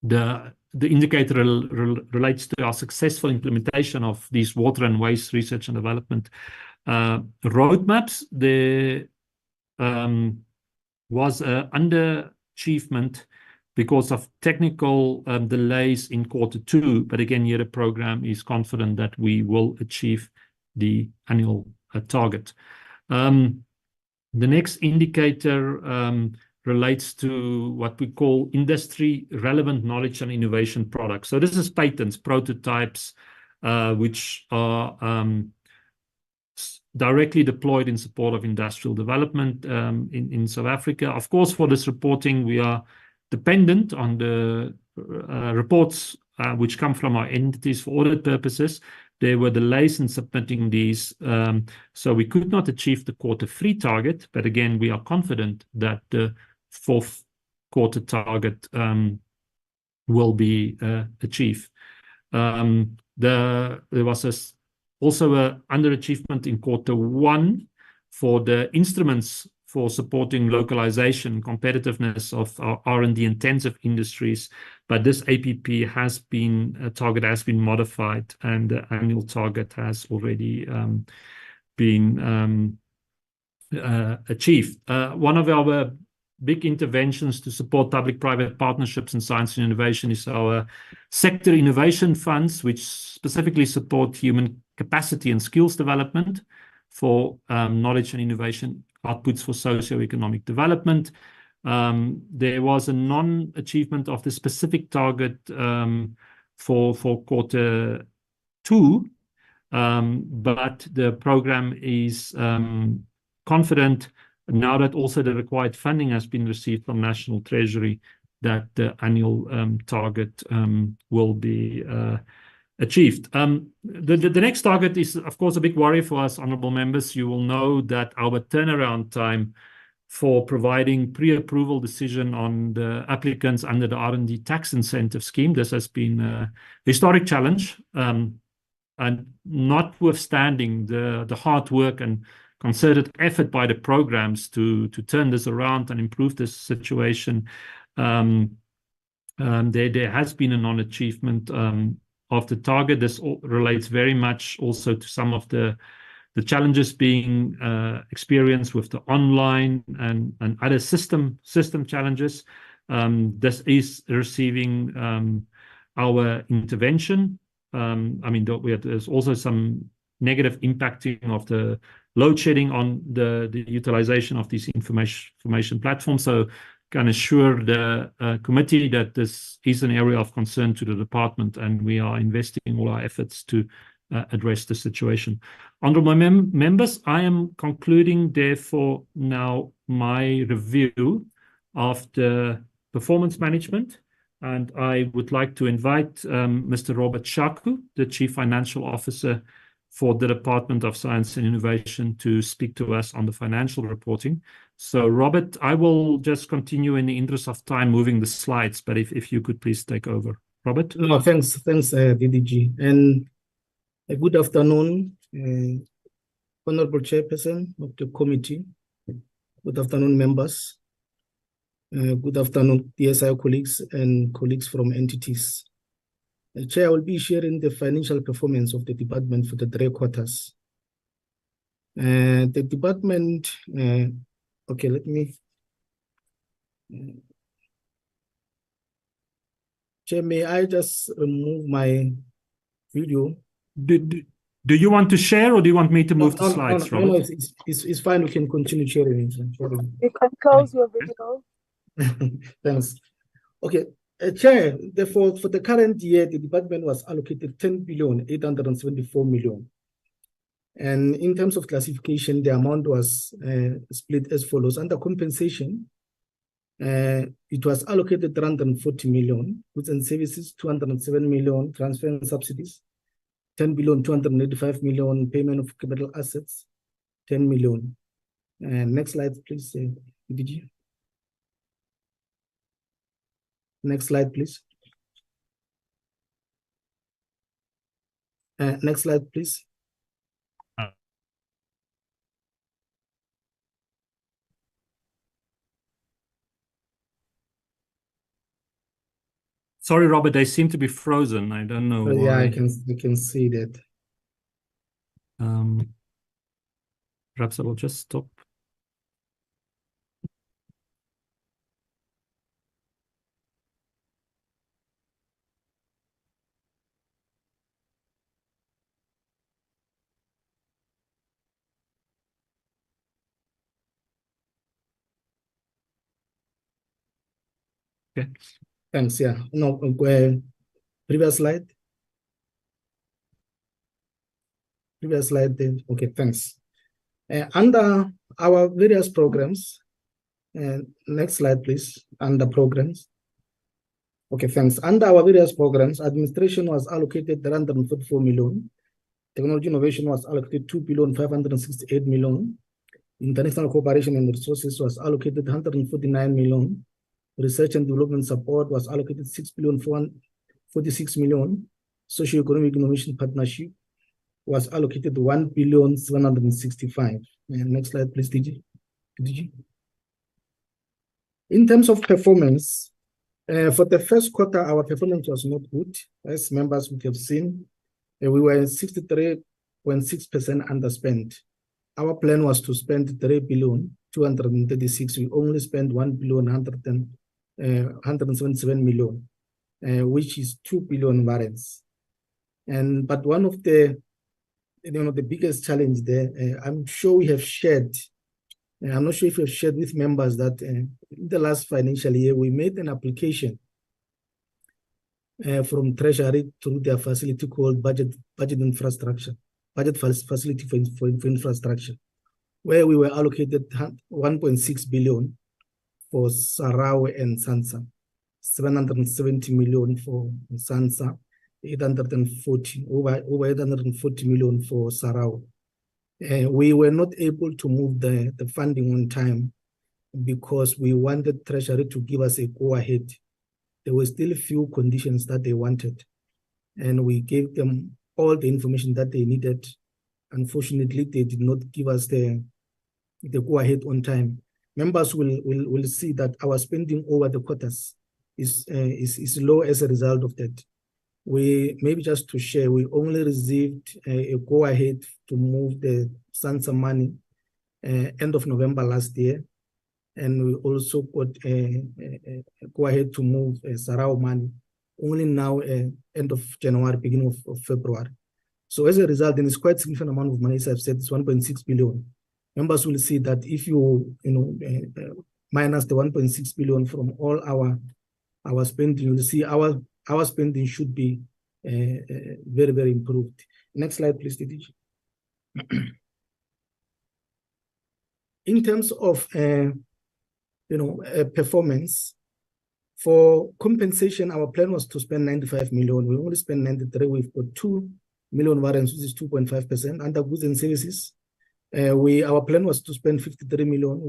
the indicator relates to our successful implementation of these water and waste research and development roadmaps. There was an underachievement because of technical delays in Q2. But again, here the program is confident that we will achieve the annual target. The next indicator relates to what we call industry relevant knowledge and innovation products. So this is patents, prototypes, which are directly deployed in support of industrial development in South Africa. Of course, for this reporting, we are dependent on the reports which come from our entities for audit purposes. There were delays in submitting these, so we could not achieve the Q3 target. But again, we are confident that the fourth quarter target will be achieved. There was also an underachievement in Q1 for the instruments for supporting localization, competitiveness of our R&D intensive industries. But this APP target has been modified, and the annual target has already been achieved. One of our big interventions to support public-private partnerships in science and innovation is our sector innovation funds, which specifically support human capacity and skills development for knowledge and innovation outputs for socio-economic development. There was a non-achievement of the specific target for Q2, but the program is confident now that also the required funding has been received from National Treasury, that the annual target will be achieved. The next target is, of course, a big worry for us, honorable members. You will know that our turnaround time for providing pre-approval decision on the applicants under the R&D tax incentive scheme, this has been a historic challenge. And notwithstanding the hard work and concerted effort by the programs to turn this around and improve this situation, there has been a non-achievement of the target. This relates very much also to some of the challenges being experienced with the online and other system challenges. This is receiving our intervention. I mean, there's also some negative impacting of the load shedding on the utilization of these information platforms. So can assure the committee that this is an area of concern to the department, and we are investing all our efforts to address the situation. Honourable members, I am concluding therefore now my review of the performance management, and I would like to invite Mr. Robert Shaku, the Chief Financial Officer for the Department of Science and Innovation, to speak to us on the financial reporting. So, Robert, I will just continue in the interest of time moving the slides, but if you could please take over. Robert? No, thanks, DDG. And good afternoon, Honorable Chairperson of the committee. Good afternoon, members. Good afternoon, DSI colleagues and colleagues from entities. Chair, I will be sharing the financial performance of the department for the 3 quarters. The department, okay, let me. Chair, may I just remove my video? Do you want to share or do you want me to move the slides, Robert? No, it's fine. We can continue sharing. You can close your video. Thanks. Okay. Chair, therefore, for the current year, the department was allocated 10,874 million. And in terms of classification, the amount was split as follows. Under compensation, it was allocated 340 million, goods and services, 207 million, transfer and subsidies, 10,285 million, payment of capital assets, 10 million. Next slide, please, DG. Next slide, please. Next slide, please. Sorry, Robert, they seem to be frozen. I don't know why. Yeah, I can see that. Perhaps I will just stop. Okay. Thanks. Yeah. No, previous slide. Previous slide. Then. Okay. Thanks. Under our various programs, next slide, please. Under programs. Okay. Thanks. Under our various programs, administration was allocated 344 million. Technology innovation was allocated 2,568 million. International cooperation and resources was allocated 149 million. Research and development support was allocated 6,446 million. Socio-economic innovation partnership was allocated 1,765. Next slide, please, DG. In terms of performance, for the first quarter, our performance was not good. As members would have seen, we were 63.6% underspent. Our plan was to spend 3,236. We only spent 1,177 million, which is 2 billion variance. But one of the the biggest challenge there, I'm sure we have shared. I'm not sure if we have shared with members that in the last financial year we made an application from Treasury through their facility called budget infrastructure, budget facility for infrastructure, where we were allocated 1.6 billion for Sarawe and Sansa, 770 million for Sansa, over 840 million for Sarawe. We were not able to move the funding on time because we wanted Treasury to give us a go-ahead. There were still a few conditions that they wanted, and we gave them all the information that they needed. Unfortunately, they did not give us the go-ahead on time. Members will see that our spending over the quarters is low as a result of that. We, maybe just to share, we only received a go-ahead to move the Sansa money end of November last year. And we also got a go-ahead to move Sarawe money only now, end of January, beginning of February. So as a result, and it's quite a significant amount of money, as I've said, it's 1.6 billion. Members will see that if you minus the 1.6 billion from all our spending, you'll see our spending should be very, very improved. Next slide, please, DG. In terms of performance, for compensation, our plan was to spend 95 million. We only spent 93. We've got 2 million variance, which is 2.5%. Under goods and services, our plan was to spend 53 million.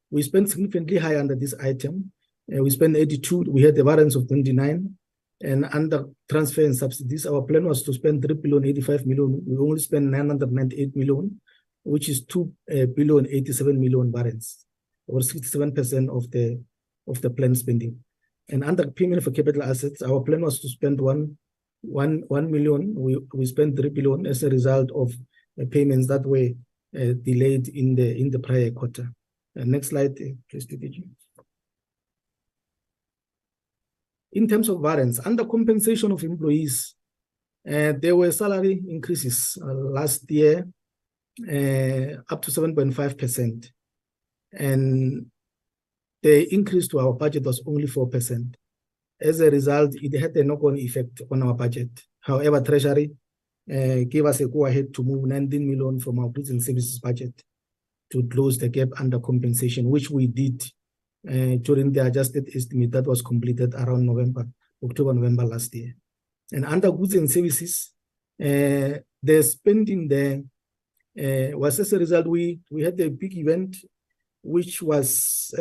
We spent significantly high under this item. We spent 82. We had a variance of 29. And under transfer and subsidies, our plan was to spend 3,085 million. We only spent 998 million, which is 2,087 million variance, or 67% of the of the planned spending. And under payment for capital assets, our plan was to spend 1 million. We spent 3 billion as a result of payments that were delayed in the prior quarter. Next slide, please, DDG. In terms of variance, under compensation of employees, there were salary increases last year up to 7.5%. And the increase to our budget was only 4%. As a result, it had a knock-on effect on our budget. However, Treasury gave us a go-ahead to move 19 million from our goods and services budget to close the gap under compensation, which we did during the adjusted estimate that was completed around October, November last year. And under goods and services, the spending there was as a result, we had a big event which was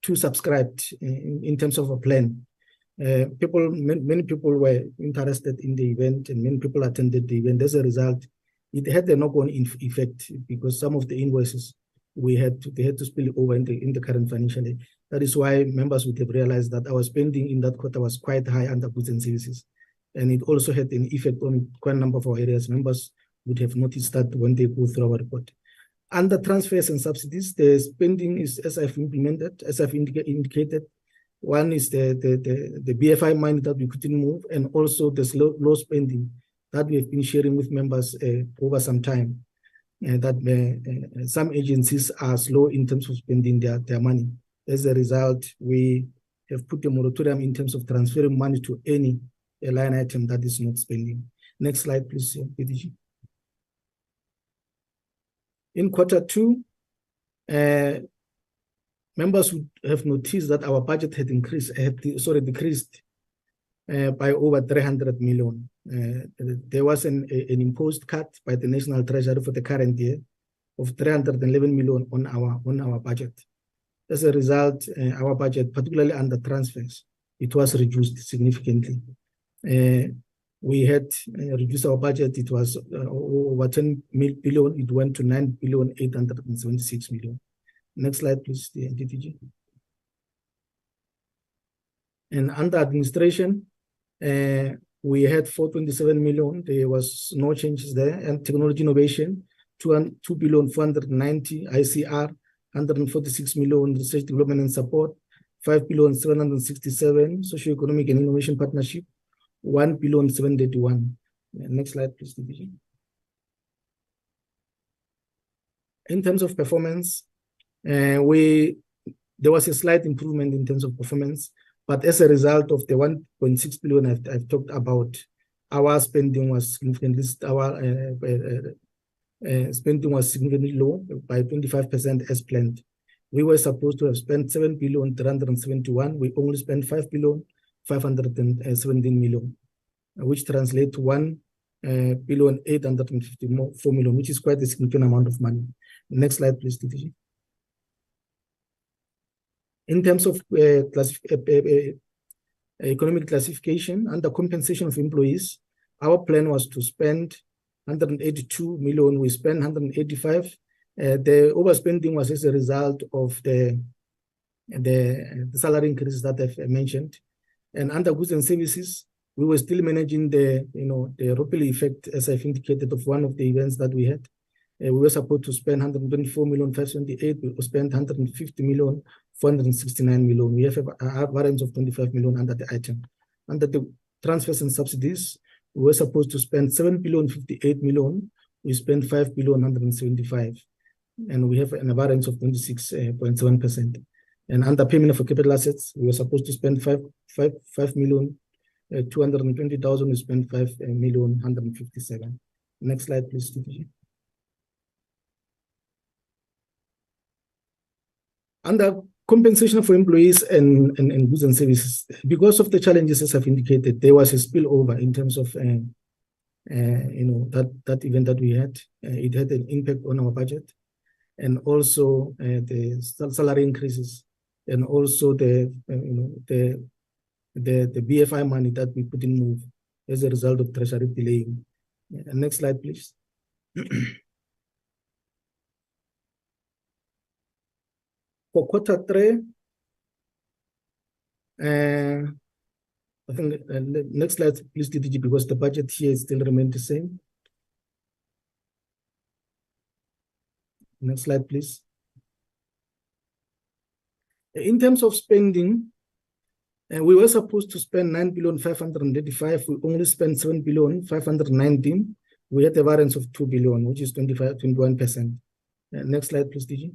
too subscribed in terms of a plan. Many people were interested in the event and many people attended the event. As a result, it had a knock-on effect because some of the invoices they had to spill over in the current financial year. That is why members would have realized that our spending in that quarter was quite high under goods and services. And it also had an effect on quite a number of our areas. Members would have noticed that when they go through our report. Under transfers and subsidies, the spending is, as I've indicated, one is the BFI money that we couldn't move, and also the low spending that we have been sharing with members over some time. That some agencies are slow in terms of spending their money. As a result, we have put a moratorium in terms of transferring money to any line item that is not spending. Next slide, please, PDG. In quarter two, members would have noticed that our budget had decreased by over 300 million. There was an imposed cut by the National Treasury for the current year of 311 million on our budget. As a result, our budget, particularly under transfers, it was reduced significantly. We had reduced our budget. It was over 10 billion. It went to 9,876 million. Next slide, please, the DTG. And under administration, we had 427 million. There was no changes there. And technology innovation, 2,490 ICR, 146 million research development and support, 5,767 socio-economic and innovation partnership, 1,781. Next slide, please, DTG. In terms of performance, there was a slight improvement in terms of performance, but as a result of the 1.6 billion I've talked about, our spending was significantly low by 25% as planned. We were supposed to have spent 7,371. We only spent 5,517 million, which translates to 1,854 million, which is quite a significant amount of money. Next slide, please, DTG. In terms of economic classification, under compensation of employees, our plan was to spend 182 million. We spent 185. The overspending was as a result of the salary increases that I've mentioned. And under goods and services, we were still managing the ripple effect, as I've indicated, of one of the events that we had. We were supposed to spend 124 million, 578. We spent 150 million, 469 million. We have a variance of 25 million under the item. Under the transfers and subsidies, we were supposed to spend 7,058 million. We spent 5,175. And we have a variance of 26.7%. And under payment for capital assets, we were supposed to spend 5,220,000. We spent 5,157,000. Next slide, please, DTG. Under compensation for employees and goods and services, because of the challenges as I've indicated, there was a spillover in terms of that event that we had. It had an impact on our budget, and also the salary increases, and also the BFI money that we couldn't move as a result of Treasury delaying. Next slide, please. For quarter 3, I think next slide, please, DDG, because the budget here still remains the same. Next slide, please. In terms of spending, we were supposed to spend 9,585,000,000. We only spent 7,519,000,000. We had a variance of 2 billion, which is 21%. Next slide, please, DG.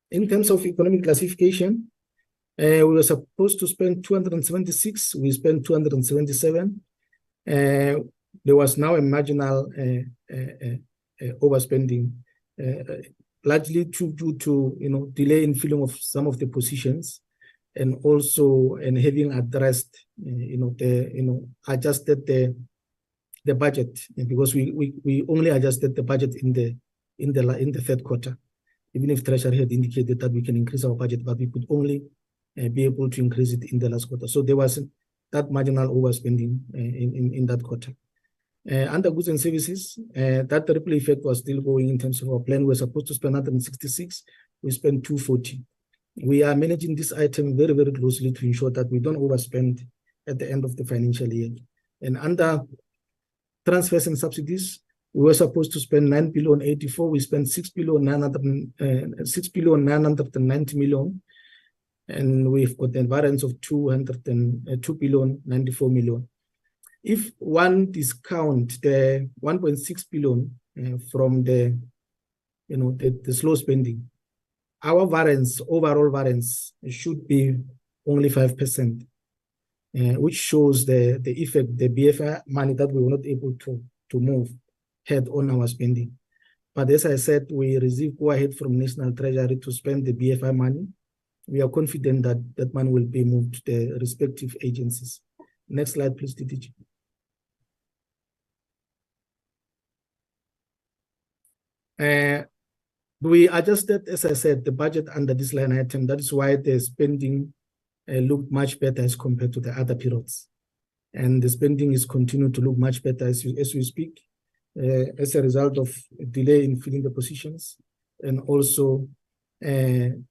In terms of economic classification, we were supposed to spend 276. We spent 277. There was now a marginal overspending, largely due to delay in filling of some of the positions, and also having addressed adjusted the budget, because we only adjusted the budget in the third quarter, even if Treasury had indicated that we can increase our budget, but we could only be able to increase it in the last quarter. So there was that marginal overspending in that quarter. Under goods and services, that ripple effect was still going in terms of our plan. We were supposed to spend 166, we spent 240. We are managing this item very, very closely to ensure that we don't overspend at the end of the financial year. And under transfers and subsidies, we were supposed to spend 9,084,000,000. We spent 6,990,000,000, and we've got a variance of 2,094,000,000. If one discount the 1.6 billion from the slow spending, our overall variance should be only 5%, which shows the effect the BFI money that we were not able to move had on our spending. But as I said, we received go-ahead from National Treasury to spend the BFI money. We are confident that that money will be moved to the respective agencies. Next slide, please, DDG. We adjusted, as I said, the budget under this line item. That is why the spending looked much better as compared to the other periods. And the spending is continuing to look much better as we speak, as a result of a delay in filling the positions, and also having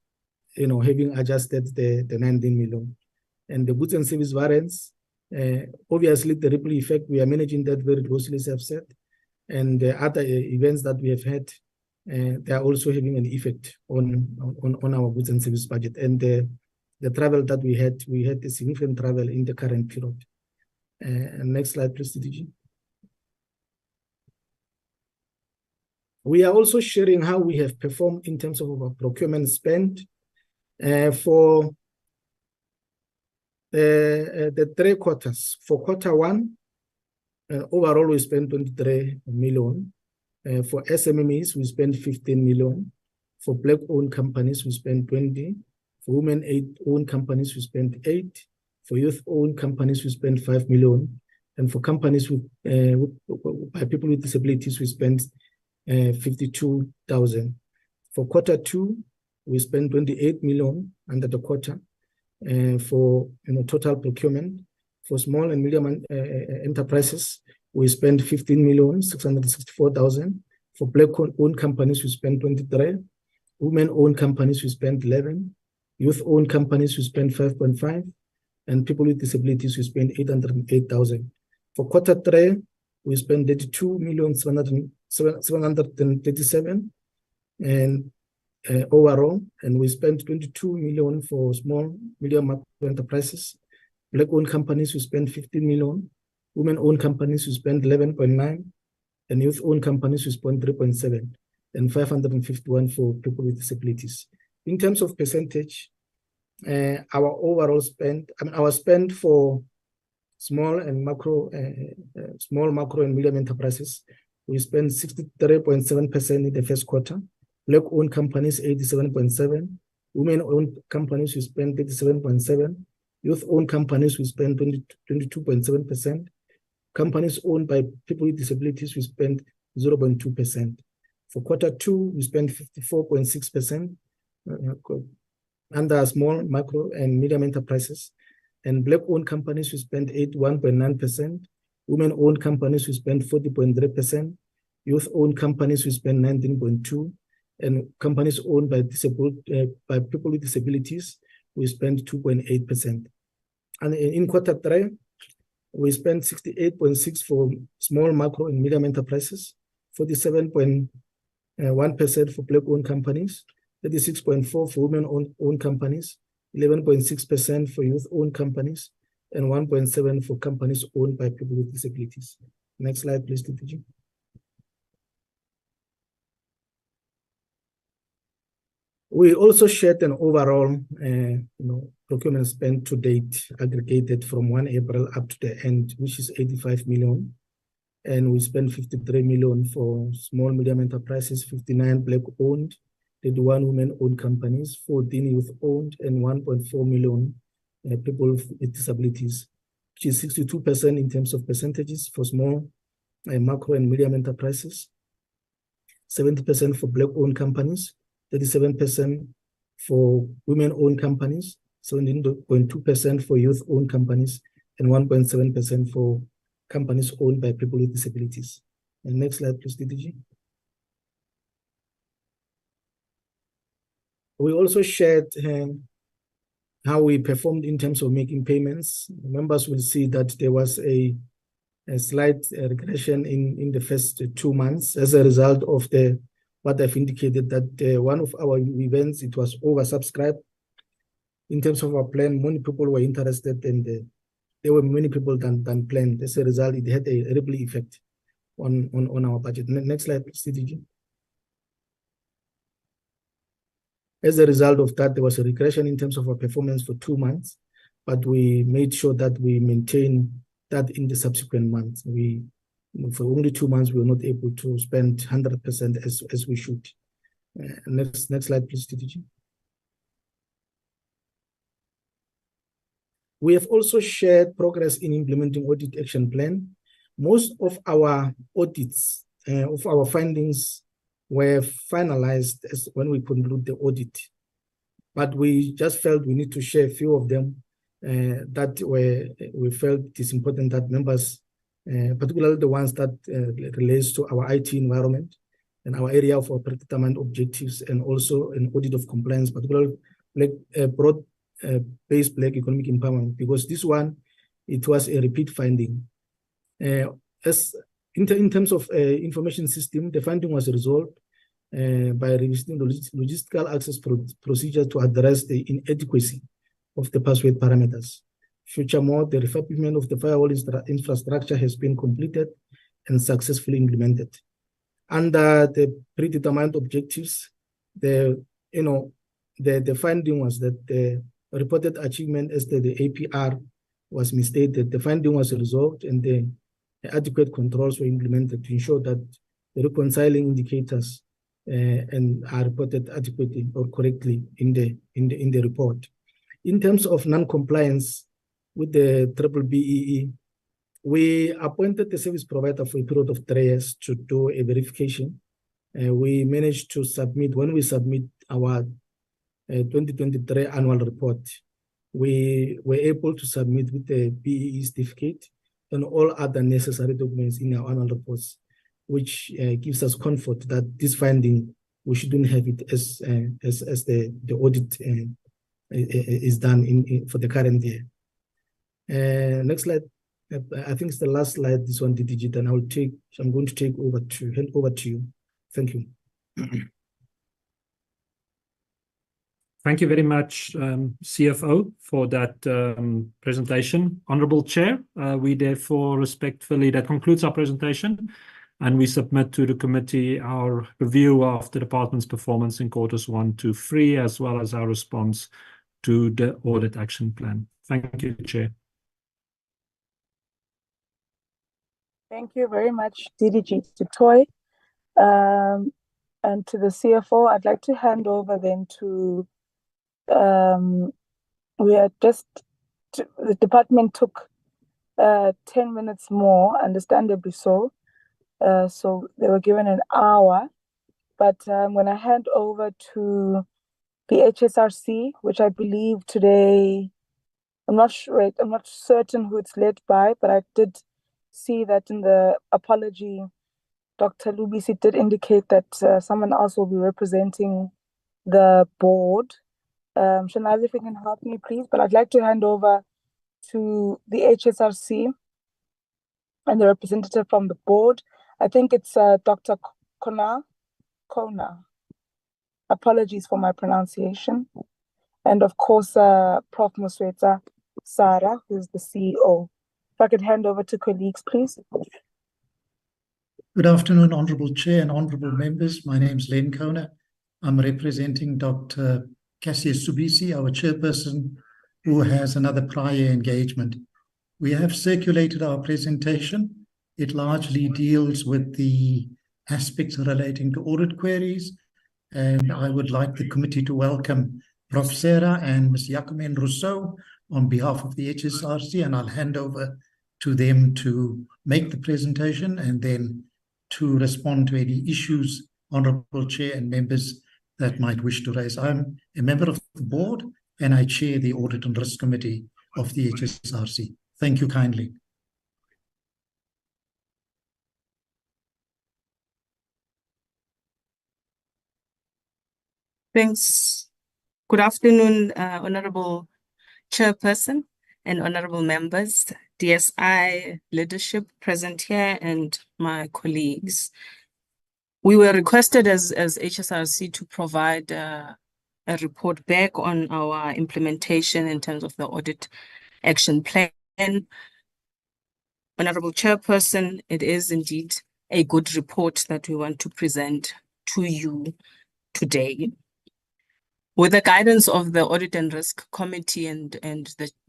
adjusted the 19 million. And the goods and service variance, obviously the ripple effect, we are managing that very closely, as I've said. And the other events that we have had, they are also having an effect on our goods and service budget. And the travel that we had a significant travel in the current period. And next slide, please, DG. We are also sharing how we have performed in terms of our procurement spend. For the 3 quarters. For quarter 1, overall we spent 23 million. For SMMEs, we spent 15 million. For Black-owned companies, we spent 20. For women-owned companies, we spent 8. For youth-owned companies, we spent 5 million. And for companies by people with disabilities, we spent 52,000. For quarter 2, we spent 28 million under the quarter for total procurement. For small and medium enterprises, we spent 15,664,000. For Black-owned companies, we spent 23. Women-owned companies, we spent 11. Youth-owned companies, we spent 5.5. And people with disabilities, we spent 808,000. For quarter 3, we spent 32,737,000 and overall, and we spent 22 million for small, medium enterprises. Black-owned companies, we spent 15 million. Women-owned companies, we spent 11.9. And youth-owned companies, we spent 3.7. And 551 for people with disabilities. In terms of percentage, our overall spend, our spend for small, macro, and medium enterprises, we spent 63.7% in the first quarter. Black-owned companies, 87.7%. Women-owned companies, we spent 37.7%. Youth-owned companies, we spent 22.7%. Companies owned by people with disabilities, we spent 0.2%. For quarter 2, we spent 54.6% under small, macro, and medium enterprises. And Black-owned companies, we spent 81.9%. Women-owned companies, we spent 40.3%. Youth-owned companies, we spent 19.2%. and companies owned by people with disabilities, we spent 2.8%. And in quarter 3, we spent 68.6 for small, macro, and medium enterprises, 47.1% for Black-owned companies, 36.4% for women-owned companies, 11.6% for youth-owned companies, and 1.7% for companies owned by people with disabilities. Next slide, please, TPG. We also shared an overall, procurement spend to date aggregated from 1 April up to the end, which is 85 million. And we spent 53 million for small, medium enterprises, 59 Black-owned, 31 women-owned companies, 14 youth-owned, and 1.4 million people with disabilities, which is 62% in terms of percentages for small, macro, and medium enterprises, 70% for Black-owned companies, 37% for women-owned companies, 17.2% for youth-owned companies, and 1.7% for companies owned by people with disabilities. And next slide, please, DDG. We also shared how we performed in terms of making payments. Members will see that there was a slight regression in the first 2 months as a result of what I've indicated, that one of our events, it was oversubscribed. In terms of our plan, many people were interested, and there were many people than planned. As a result, it had a ripple effect on our budget. Next slide, please, CDG. As a result of that, there was a regression in terms of our performance for 2 months, but we made sure that we maintain that in the subsequent months. For only 2 months, we were not able to spend 100% as we should. Next slide, please, TTG. We have also shared progress in implementing audit action plan. Most of our audits, of our findings were finalized when we conclude the audit, but we just felt we need to share a few of them that we felt it is important that members, particularly the ones that relates to our IT environment and our area of predetermined objectives, and also an audit of compliance, particularly broad-based Black economic empowerment, because this one, it was a repeat finding. In terms of information system, the finding was resolved by revisiting the logistical access procedure to address the inadequacy of the password parameters. Furthermore, the refurbishment of the firewall infrastructure has been completed and successfully implemented. Under the predetermined objectives, the finding was that the reported achievement as the APR was misstated. The finding was resolved, and the adequate controls were implemented to ensure that the reconciling indicators and are reported adequately or correctly in the report. In terms of non-compliance with the BBEE, we appointed the service provider for a period of 3 years to do a verification. We managed to submit, when we submit our 2023 annual report, we were able to submit with the BEE certificate and all other necessary documents in our annual reports, which gives us comfort that this finding, we shouldn't have it as the audit is done for the current year. Next slide. I think it's the last slide, this one, DDG, and I'm going to hand over to you. Thank you. Thank you very much, CFO, for that presentation. Honourable Chair, we therefore respectfully, that concludes our presentation, and we submit to the committee our review of the department's performance in quarters 1 to 3, as well as our response to the audit action plan. Thank you, Chair. Thank you very much, DDG Toy. And to the CFO, I'd like to hand over then to, the department took 10 minutes more, understandably so. So they were given an hour, but when I hand over to the HSRC, which I believe today, I'm not certain who it's led by, but I did see that in the apology Dr. Lubisi did indicate that someone else will be representing the board. Shanazi, if you can help me, please. But I'd like to hand over to the HSRC and the representative from the board. I think it's Dr. Kona. Apologies for my pronunciation. And of course, Prof. Musweta Sarah, who's the CEO. If I could hand over to colleagues, please. Good afternoon, Honourable Chair and Honourable Members. My name is Len Kona. I'm representing Dr. Cassius Subisi, our chairperson, who has another prior engagement. We have circulated our presentation. It largely deals with the aspects relating to audit queries, and I would like the committee to welcome Prof. Sarah and Ms. Jacomine Rousseau on behalf of the HSRC, and I'll hand over to them to make the presentation and then to respond to any issues, Honourable Chair and members that might wish to raise. I'm a member of the board and I chair the Audit and Risk Committee of the HSRC. Thank you kindly. Thanks. Good afternoon, Honourable Chairperson and Honourable members, DSI leadership present here, and my colleagues. We were requested as HSRC to provide a report back on our implementation in terms of the audit action plan. Honourable Chairperson, it is indeed a good report that we want to present to you today. With the guidance of the Audit and Risk Committee and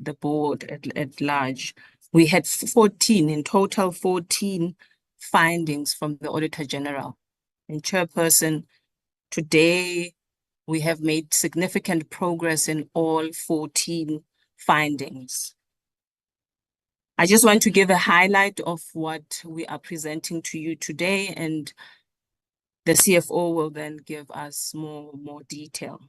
the board at large, we had 14 findings from the Auditor General. And Chairperson, today we have made significant progress in all 14 findings. I just want to give a highlight of what we are presenting to you today, and the CFO will then give us more detail.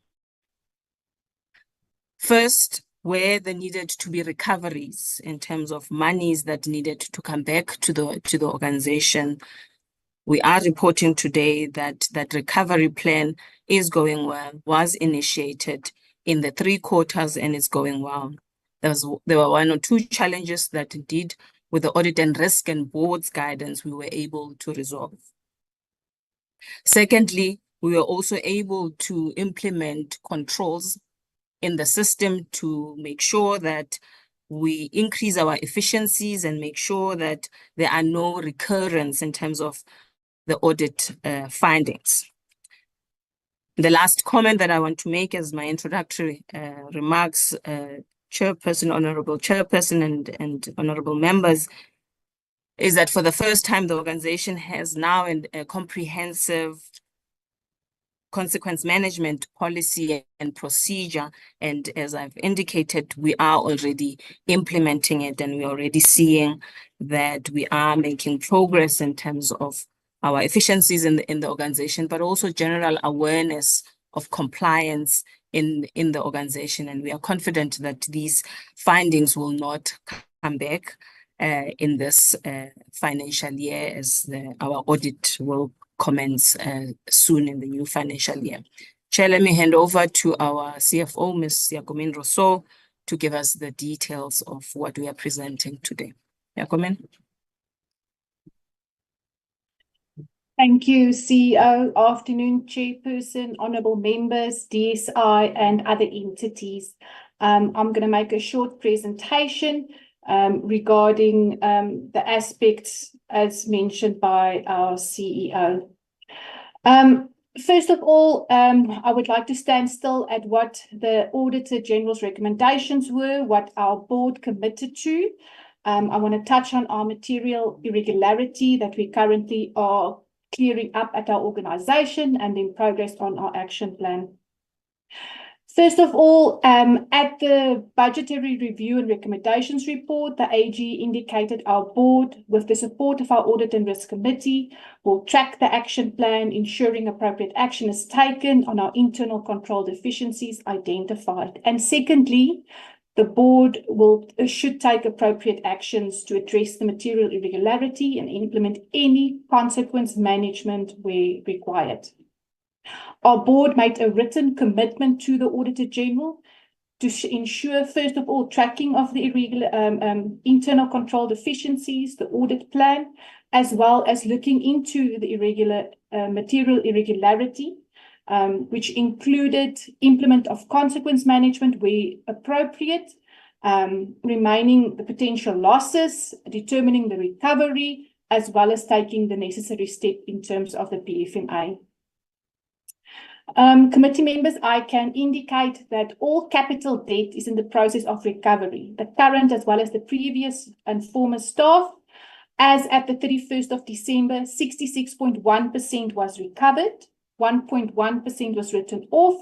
First, where there needed to be recoveries in terms of monies that needed to come back to the organization, we are reporting today that that recovery plan is going well, was initiated in the 3 quarters and is going well. There were 1 or 2 challenges that indeed, with the Audit and Risk and board's guidance, we were able to resolve. Secondly, we were also able to implement controls in the system to make sure that we increase our efficiencies and make sure that there are no recurrence in terms of the audit findings. The last comment that I want to make as my introductory remarks, Chairperson, Honourable Chairperson and Honourable members, is that for the first time the organization has now a comprehensive consequence management policy and procedure, and as I've indicated, we are already implementing it, and we're already seeing that we are making progress in terms of our efficiencies in the organization, but also general awareness of compliance in the organization, and we are confident that these findings will not come back in this financial year, as our audit will commence soon in the new financial year. Chair, let me hand over to our CFO, Ms. Jacomine Rousseau, to give us the details of what we are presenting today. Jacomine. Thank you, CEO. Afternoon, Chairperson, Honourable members, DSI and other entities. I'm going to make a short presentation regarding the aspects as mentioned by our CEO. First of all, I would like to stand still at what the Auditor General's recommendations were, what our board committed to. I want to touch on our material irregularity that we currently are clearing up at our organisation, and then progress on our action plan. First of all, at the budgetary review and recommendations report, the AG indicated our board, with the support of our Audit and Risk Committee, will track the action plan, ensuring appropriate action is taken on our internal control deficiencies identified. And secondly, The board should take appropriate actions to address the material irregularity and implement any consequence management where required. Our board made a written commitment to the Auditor General to ensure, first of all, tracking of the internal control deficiencies, the audit plan, as well as looking into the material irregularity, which included implement of consequence management where appropriate, remaining the potential losses, determining the recovery, as well as taking the necessary step in terms of the PFMA. Committee members, I can indicate that all capital debt is in the process of recovery, the current as well as the previous and former staff. As at the 31st of December, 66.1% was recovered, 1.1% was written off,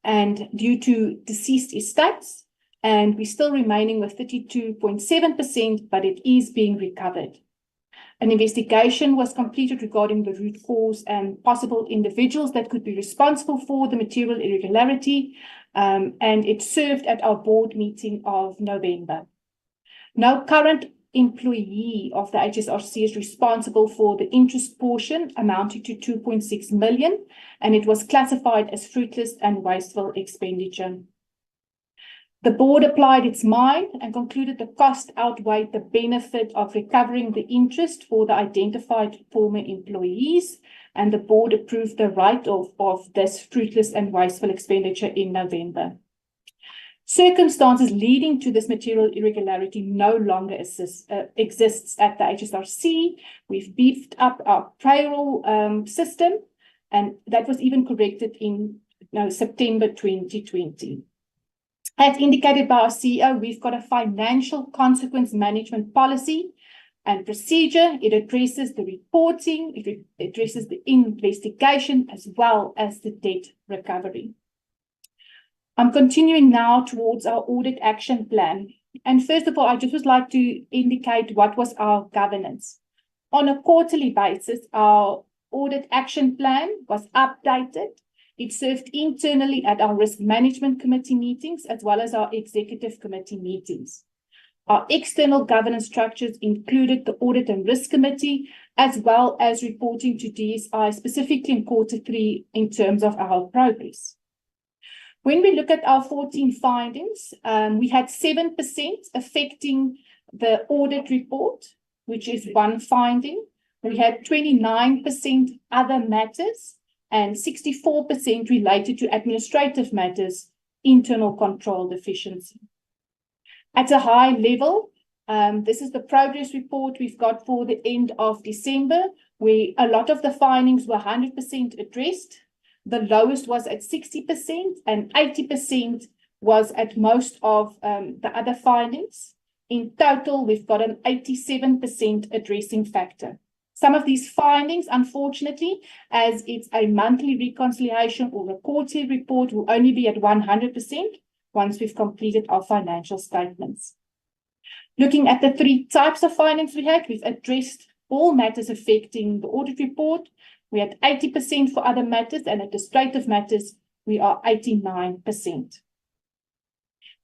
and due to deceased estates, and we're still remaining with 32.7%, but it is being recovered. An investigation was completed regarding the root cause and possible individuals that could be responsible for the material irregularity, and it served at our board meeting of November. No current employee of the HSRC is responsible for the interest portion amounting to 2.6 million, and it was classified as fruitless and wasteful expenditure. The board applied its mind and concluded the cost outweighed the benefit of recovering the interest for the identified former employees, and the board approved the write-off of this fruitless and wasteful expenditure in November. Circumstances leading to this material irregularity no longer exists at the HSRC. We've beefed up our payroll system, and that was even corrected in September 2020. As indicated by our CEO, we've got a financial consequence management policy and procedure. It addresses the reporting, it addresses the investigation, as well as the debt recovery. I'm continuing now towards our audit action plan. And first of all, I just would like to indicate what was our governance. On a quarterly basis, our audit action plan was updated. It served internally at our risk management committee meetings, as well as our executive committee meetings. Our external governance structures included the audit and risk committee, as well as reporting to DSI, specifically in Q3 in terms of our progress. When we look at our 14 findings, we had 7% affecting the audit report, which is one finding. We had 29% other matters, and 64% related to administrative matters, internal control deficiency. At a high level, this is the progress report we've got for the end of December, where a lot of the findings were 100% addressed. The lowest was at 60%, and 80% was at most of the other findings. In total, we've got an 87% addressing factor. Some of these findings, unfortunately, as it's a monthly reconciliation or a quarterly report, will only be at 100% once we've completed our financial statements. Looking at the three types of findings we had, we've addressed all matters affecting the audit report. We had 80% for other matters, and administrative matters, we are 89%.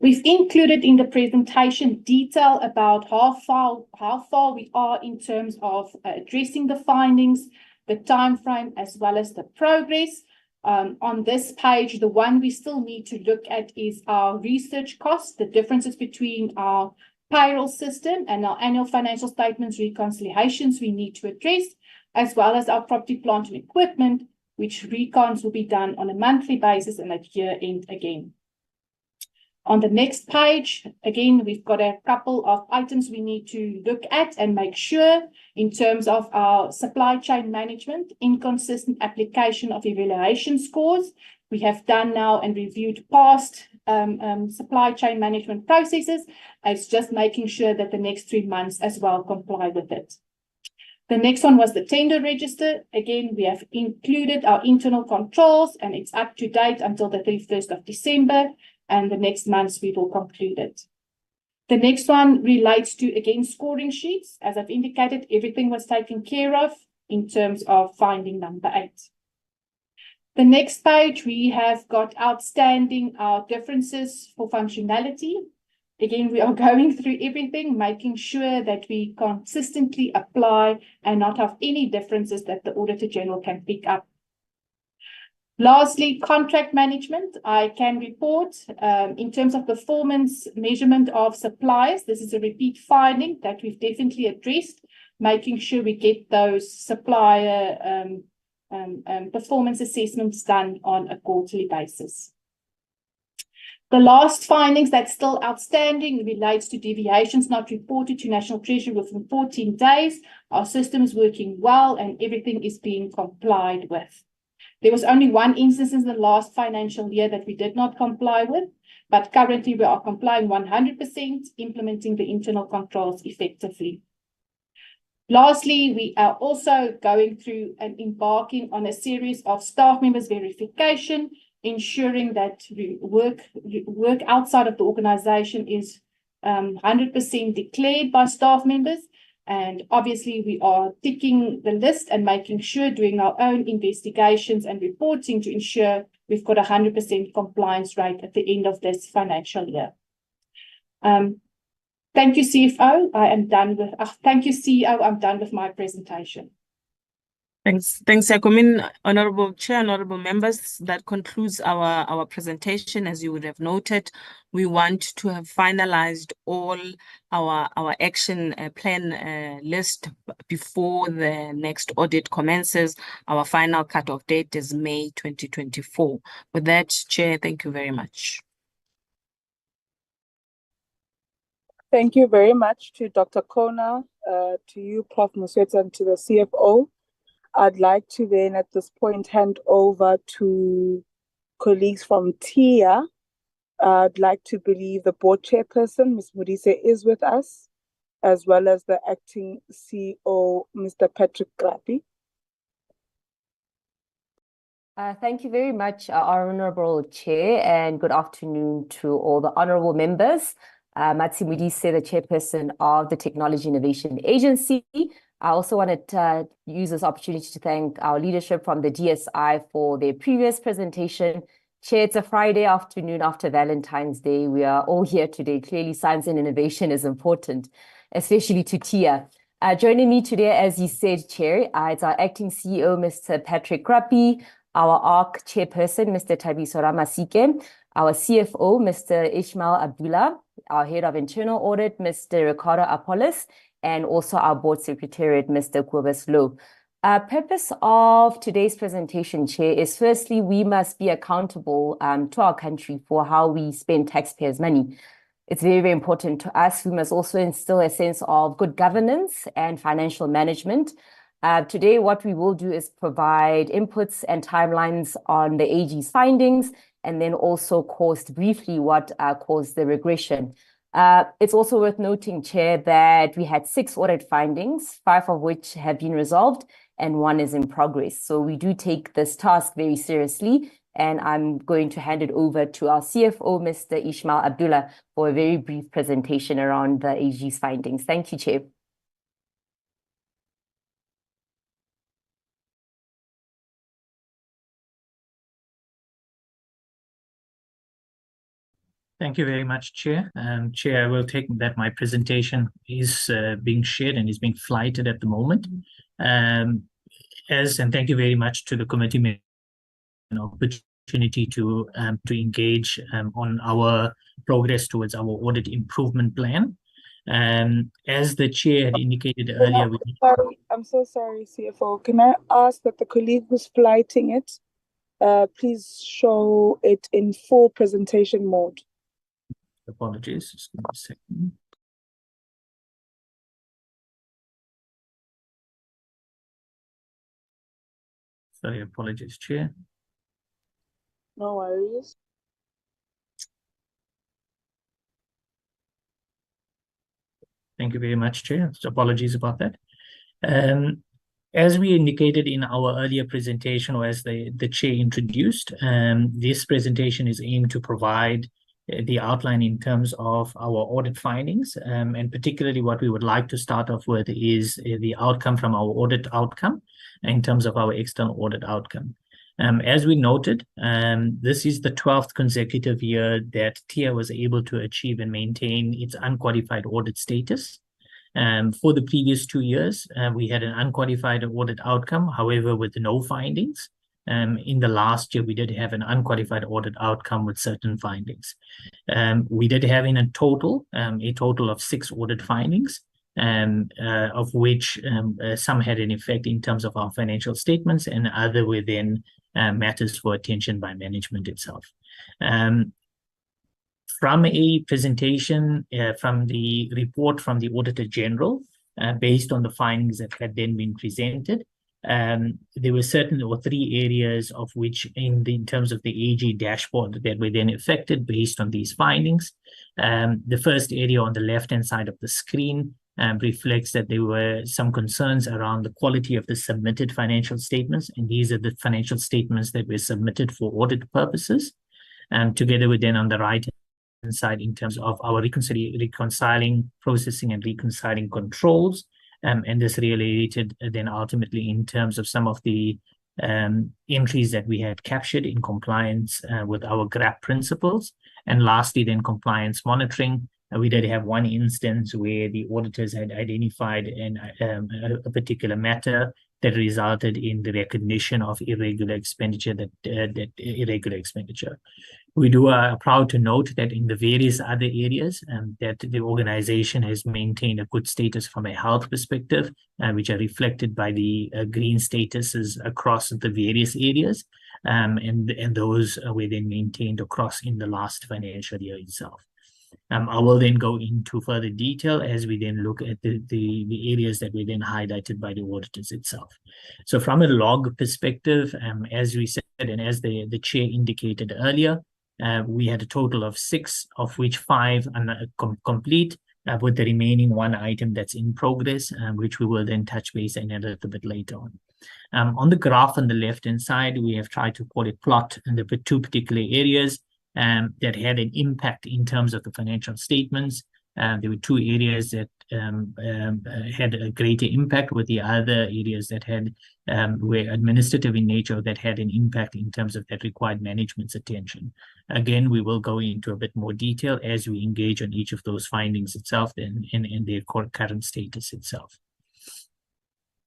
We've included in the presentation detail about how far we are in terms of addressing the findings, the time frame, as well as the progress. On this page, the one we still need to look at is our research costs, the differences between our payroll system and our annual financial statements reconciliations we need to address, as well as our property, plant, and equipment, which recons will be done on a monthly basis and at year end again. On the next page, again, we've got a couple of items we need to look at and make sure in terms of our supply chain management, inconsistent application of evaluation scores. We have done now and reviewed past supply chain management processes. It's just making sure that the next 3 months as well comply with it. The next one was the tender register. Again, we have included our internal controls, and it's up to date until the 31st of December. And the next months we will conclude it. The next one relates to, again, scoring sheets. As I've indicated, everything was taken care of in terms of finding number 8. The next page, we have got outstanding our differences for functionality. Again, we are going through everything, making sure that we consistently apply and not have any differences that the Auditor General can pick up. Lastly, contract management. I can report in terms of performance measurement of suppliers. This is a repeat finding that we've definitely addressed, making sure we get those supplier performance assessments done on a quarterly basis. The last findings that's still outstanding relates to deviations not reported to National Treasury within 14 days. Our system is working well and everything is being complied with. There was only one instance in the last financial year that we did not comply with, but currently we are complying 100%, implementing the internal controls effectively. Lastly, we are also going through and embarking on a series of staff members verification, ensuring that work outside of the organization is 100% declared by staff members. And obviously, we are ticking the list and making sure, doing our own investigations and reporting to ensure we've got 100% compliance rate at the end of this financial year. Thank you, CFO. I am done with. Thank you, CEO. I'm done with my presentation. Thanks, Yakomin. Honorable Chair, honorable members, that concludes our presentation. As you would have noted, we want to have finalized all our action plan list before the next audit commences. Our final cutoff date is May 2024. With that, Chair, thank you very much. Thank you very much to Dr. Kona, to you, Prof. Moswetsa, and to the CFO. I'd like to then at this point hand over to colleagues from TIA. I'd like to believe the board chairperson, Ms. Modise, is with us, as well as the acting CEO, Mr. Patrick Krapi. Thank you very much, Honorable Chair, and good afternoon to all the honorable members. Matsi Modise, the chairperson of the Technology Innovation Agency. I also wanted to use this opportunity to thank our leadership from the DSI for their previous presentation. Chair, it's a Friday afternoon after Valentine's Day. We are all here today. Clearly, science and innovation is important, especially to TIA. Joining me today, as you said, Chair, it's our acting CEO, Mr. Patrick Krapi, our ARC chairperson, Mr. Thabiso Ramasike, our CFO, Mr. Ishmael Abdullah, our head of internal audit, Mr. Ricardo Apollos, and also our board secretariat, Mr. Kobus Low. Purpose of today's presentation, Chair, is firstly, we must be accountable to our country for how we spend taxpayers' money. It's very, very important to us. We must also instill a sense of good governance and financial management. Today, what we will do is provide inputs and timelines on the AG's findings, and then also cost briefly what caused the regression. It's also worth noting, Chair, that we had 6 audit findings, 5 of which have been resolved and 1 is in progress. So we do take this task very seriously, and I'm going to hand it over to our CFO, Mr. Ishmael Abdullah, for a very brief presentation around the AG's findings. Thank you, Chair. Thank you very much, Chair. Chair, I will take that my presentation is being shared and is being flighted at the moment. And thank you very much to the committee an opportunity to engage on our progress towards our audit improvement plan. As the Chair had indicated earlier, I'm so sorry, CFO. Can I ask that the colleague who's flighting it, please show it in full presentation mode? Apologies, just give me a second. Sorry, apologies, Chair. No worries. Thank you very much, Chair. So apologies about that. As we indicated in our earlier presentation, or as the Chair introduced, this presentation is aimed to provide the outline in terms of our audit findings, and particularly what we would like to start off with is the outcome from our audit outcome in terms of our external audit outcome. As we noted, this is the 12th consecutive year that TIA was able to achieve and maintain its unqualified audit status. For the previous 2 years, we had an unqualified audit outcome, however, with no findings. In the last year, we did have an unqualified audit outcome with certain findings. We did have in a total of 6 audit findings, of which some had an effect in terms of our financial statements and other within matters for attention by management itself. From a presentation from the report from the Auditor General, based on the findings that had then been presented, there were certain or 3 areas of which in terms of the AG dashboard that were then affected based on these findings. The first area on the left-hand side of the screen reflects that there were some concerns around the quality of the submitted financial statements, and these are the financial statements that were submitted for audit purposes. Together with then on the right side in terms of our reconciling, processing and reconciling controls, and this related then ultimately in terms of some of the entries that we had captured in compliance with our GRAP principles. And lastly, then compliance monitoring. We did have one instance where the auditors had identified a particular matter that resulted in the recognition of irregular expenditure, irregular expenditure. We are proud to note that in the various other areas that the organization has maintained a good status from a health perspective, which are reflected by the green statuses across the various areas, and those were then maintained across in the last financial year itself. I will then go into further detail as we then look at the areas that were then highlighted by the auditors itself. So from a log perspective, as we said, and as the chair indicated earlier, we had a total of 6, of which 5 are complete, with the remaining 1 item that's in progress, which we will then touch base on a little bit later on. On the graph on the left-hand side, we have tried to call it plot in the 2 particular areas that had an impact in terms of the financial statements. There were 2 areas that had a greater impact, with the other areas that were administrative in nature that had an impact in terms of that required management's attention. Again, we will go into a bit more detail as we engage on each of those findings itself and their current status itself.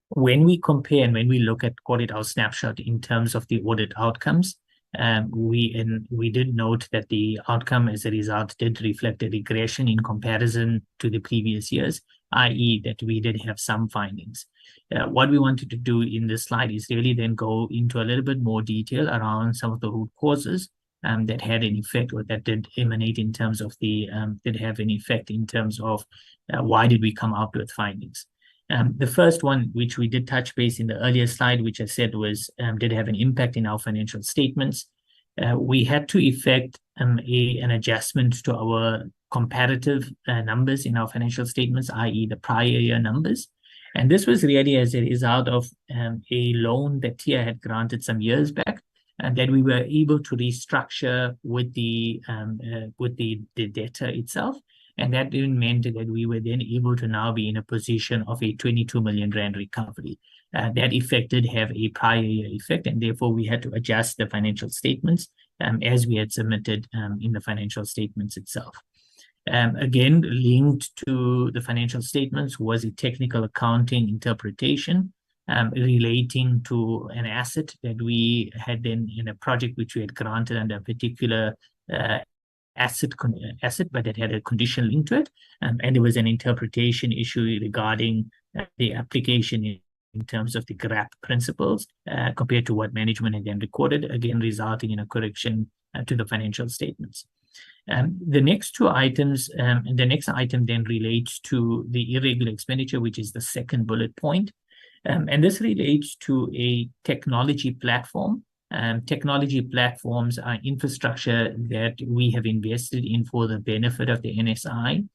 When we compare and when we look at, call it our snapshot in terms of the audit outcomes, we did note that the outcome as a result did reflect a regression in comparison to the previous years, i.e. that we did have some findings. What we wanted to do in this slide is really then go into a little bit more detail around some of the root causes that had an effect, or that did emanate in terms of did have an effect in terms of why did we come out with findings. The first one, which we did touch base in the earlier slide, which I said was did have an impact in our financial statements. We had to effect an adjustment to our comparative numbers in our financial statements, i.e. the prior year numbers. And this was really as a result of a loan that TIA had granted some years back, and that we were able to restructure with the debtor itself. And that then meant that we were then able to now be in a position of a 22 million rand recovery. That effect did have a prior year effect, and therefore we had to adjust the financial statements as we had submitted in the financial statements itself. Again, linked to the financial statements was a technical accounting interpretation relating to an asset that we had then in a project which we had granted under a particular asset, but it had a condition linked to it, and there was an interpretation issue regarding the application in terms of the GRAP principles compared to what management had then recorded, again resulting in a correction to the financial statements. The next 2 items, the next item then relates to the irregular expenditure, which is the second bullet point, and this relates to a technology platform. Technology platforms are infrastructure that we have invested in for the benefit of the NSI.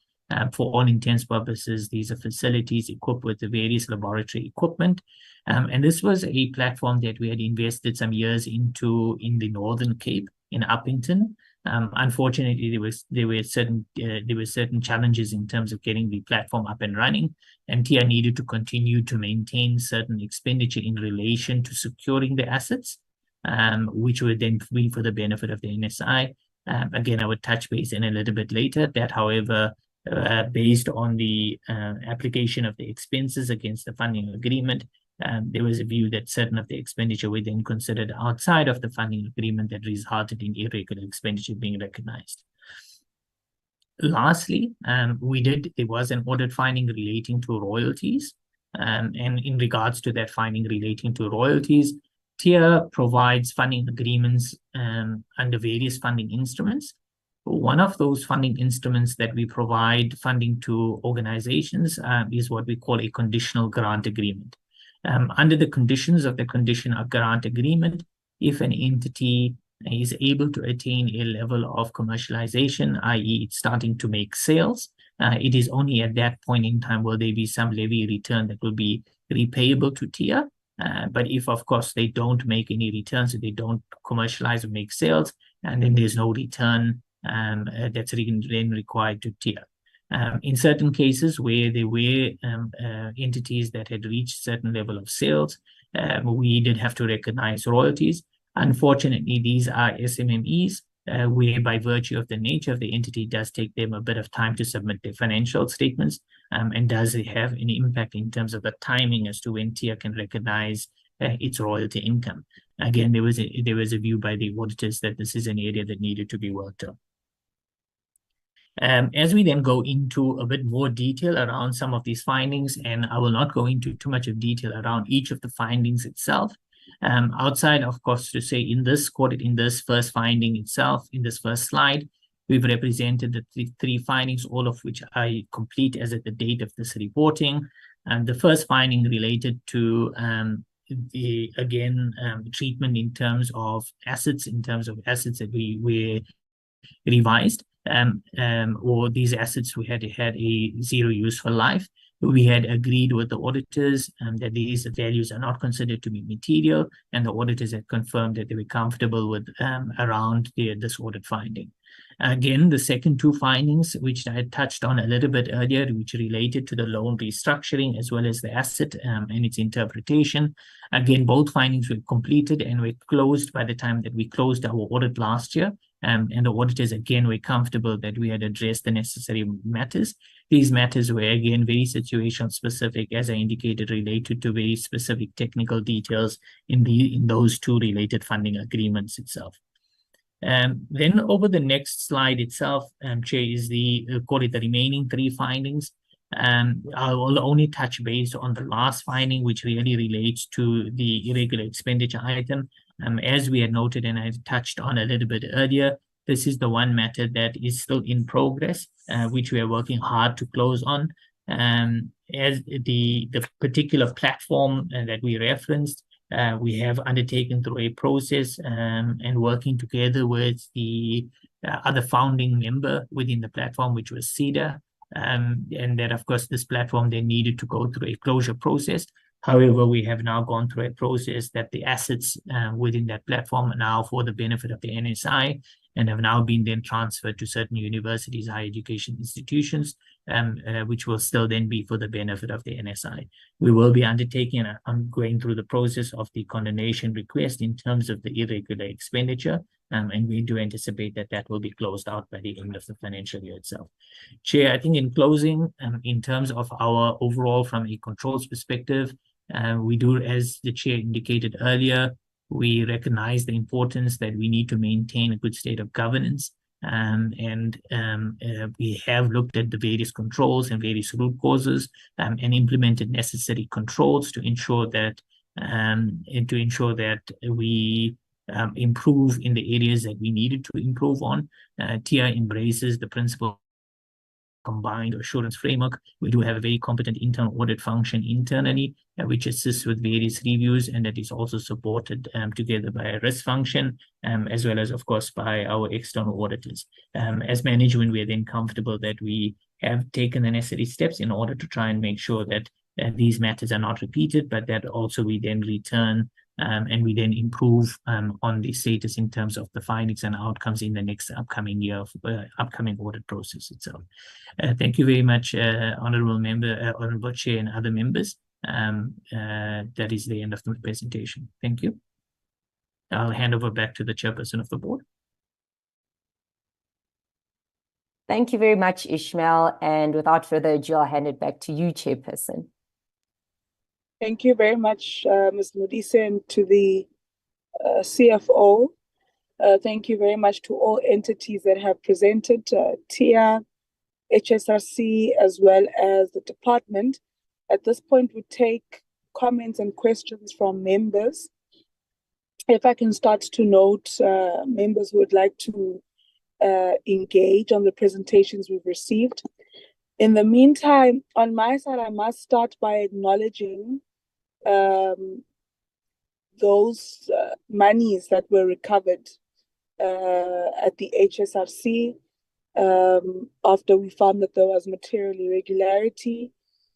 For all intents purposes, these are facilities equipped with the various laboratory equipment. And this was a platform that we had invested some years into in the Northern Cape, in Uppington. Unfortunately, there were certain challenges in terms of getting the platform up and running, and TIA needed to continue to maintain certain expenditure in relation to securing the assets. which would then be for the benefit of the NSI. Again, I would touch base in a little bit later that, however, based on the application of the expenses against the funding agreement, there was a view that certain of the expenditure were then considered outside of the funding agreement that resulted in irregular expenditure being recognized. Lastly, there was an audit finding relating to royalties. And in regards to that finding relating to royalties, TIA provides funding agreements under various funding instruments. One of those funding instruments that we provide funding to organizations is what we call a conditional grant agreement. Under the conditions of the conditional grant agreement, if an entity is able to attain a level of commercialization, i.e. it's starting to make sales, it is only at that point in time will there be some levy return that will be repayable to TIA. But if, of course, they don't make any returns, so they don't commercialize or make sales, and then there's no return that's then required to TIA. In certain cases where there were entities that had reached certain level of sales, we did have to recognize royalties. Unfortunately, these are SMMEs, where by virtue of the nature of the entity, it does take them a bit of time to submit their financial statements, and does have an impact in terms of the timing as to when TIA can recognize its royalty income. Again, there was a view by the auditors that this is an area that needed to be worked on. As we then go into a bit more detail around some of these findings, and I will not go into too much of detail around each of the findings itself, outside, of course, to say in this first finding itself, in this first slide, we've represented the three findings, all of which are complete as at the date of this reporting. And the first finding related to treatment in terms of assets, that we were revised, or these assets we had a zero useful life. We had agreed with the auditors that these values are not considered to be material, and the auditors had confirmed that they were comfortable with around this audit finding. Again, the second two findings, which I touched on a little bit earlier, which related to the loan restructuring as well as the asset and its interpretation. Again, both findings were completed and were closed by the time that we closed our audit last year. And the auditors, again, were comfortable that we had addressed the necessary matters. These matters were, again, very situation specific, as I indicated, related to very specific technical details in those two related funding agreements itself. Then over the next slide itself, Chair, is call it the remaining three findings. I will only touch base on the last finding, which really relates to the irregular expenditure item. As we had noted and I touched on a little bit earlier, this is the one matter that is still in progress, which we are working hard to close on. As the particular platform that we referenced, we have undertaken through a process and working together with the other founding member within the platform, which was CEDA, and that, of course, this platform then needed to go through a closure process. However, we have now gone through a process that the assets within that platform are now for the benefit of the NSI and have now been then transferred to certain universities, higher education institutions, which will still then be for the benefit of the NSI. We will be undertaking and going through the process of the condonation request in terms of the irregular expenditure, and we do anticipate that that will be closed out by the end of the financial year itself. Chair, I think in closing, in terms of our overall from a controls perspective, we do, as the Chair indicated earlier, we recognize the importance that we need to maintain a good state of governance. We have looked at the various controls and various root causes and implemented necessary controls to ensure that we improve in the areas that we needed to improve on. TIA embraces the principle combined assurance framework. We do have a very competent internal audit function internally, which assists with various reviews, and that is also supported together by a risk function, as well as, of course, by our external auditors. As management, we are then comfortable that we have taken the necessary steps in order to try and make sure that these matters are not repeated, but that also we then return and we then improve on the status in terms of the findings and outcomes in the next upcoming year of upcoming audit process itself. Thank you very much, Honourable Member, Honourable Chair and other members. That is the end of the presentation. Thank you. I'll hand over back to the chairperson of the board. Thank you very much, Ishmael. And without further ado, I'll hand it back to you, Chairperson. Thank you very much, Ms. Modise, and to the CFO. Thank you very much to all entities that have presented, TIA, HSRC, as well as the department. At this point, we take comments and questions from members. If I can start to note members who would like to engage on the presentations we've received. In the meantime, on my side, I must start by acknowledging those monies that were recovered at the HSRC after we found that there was material irregularity,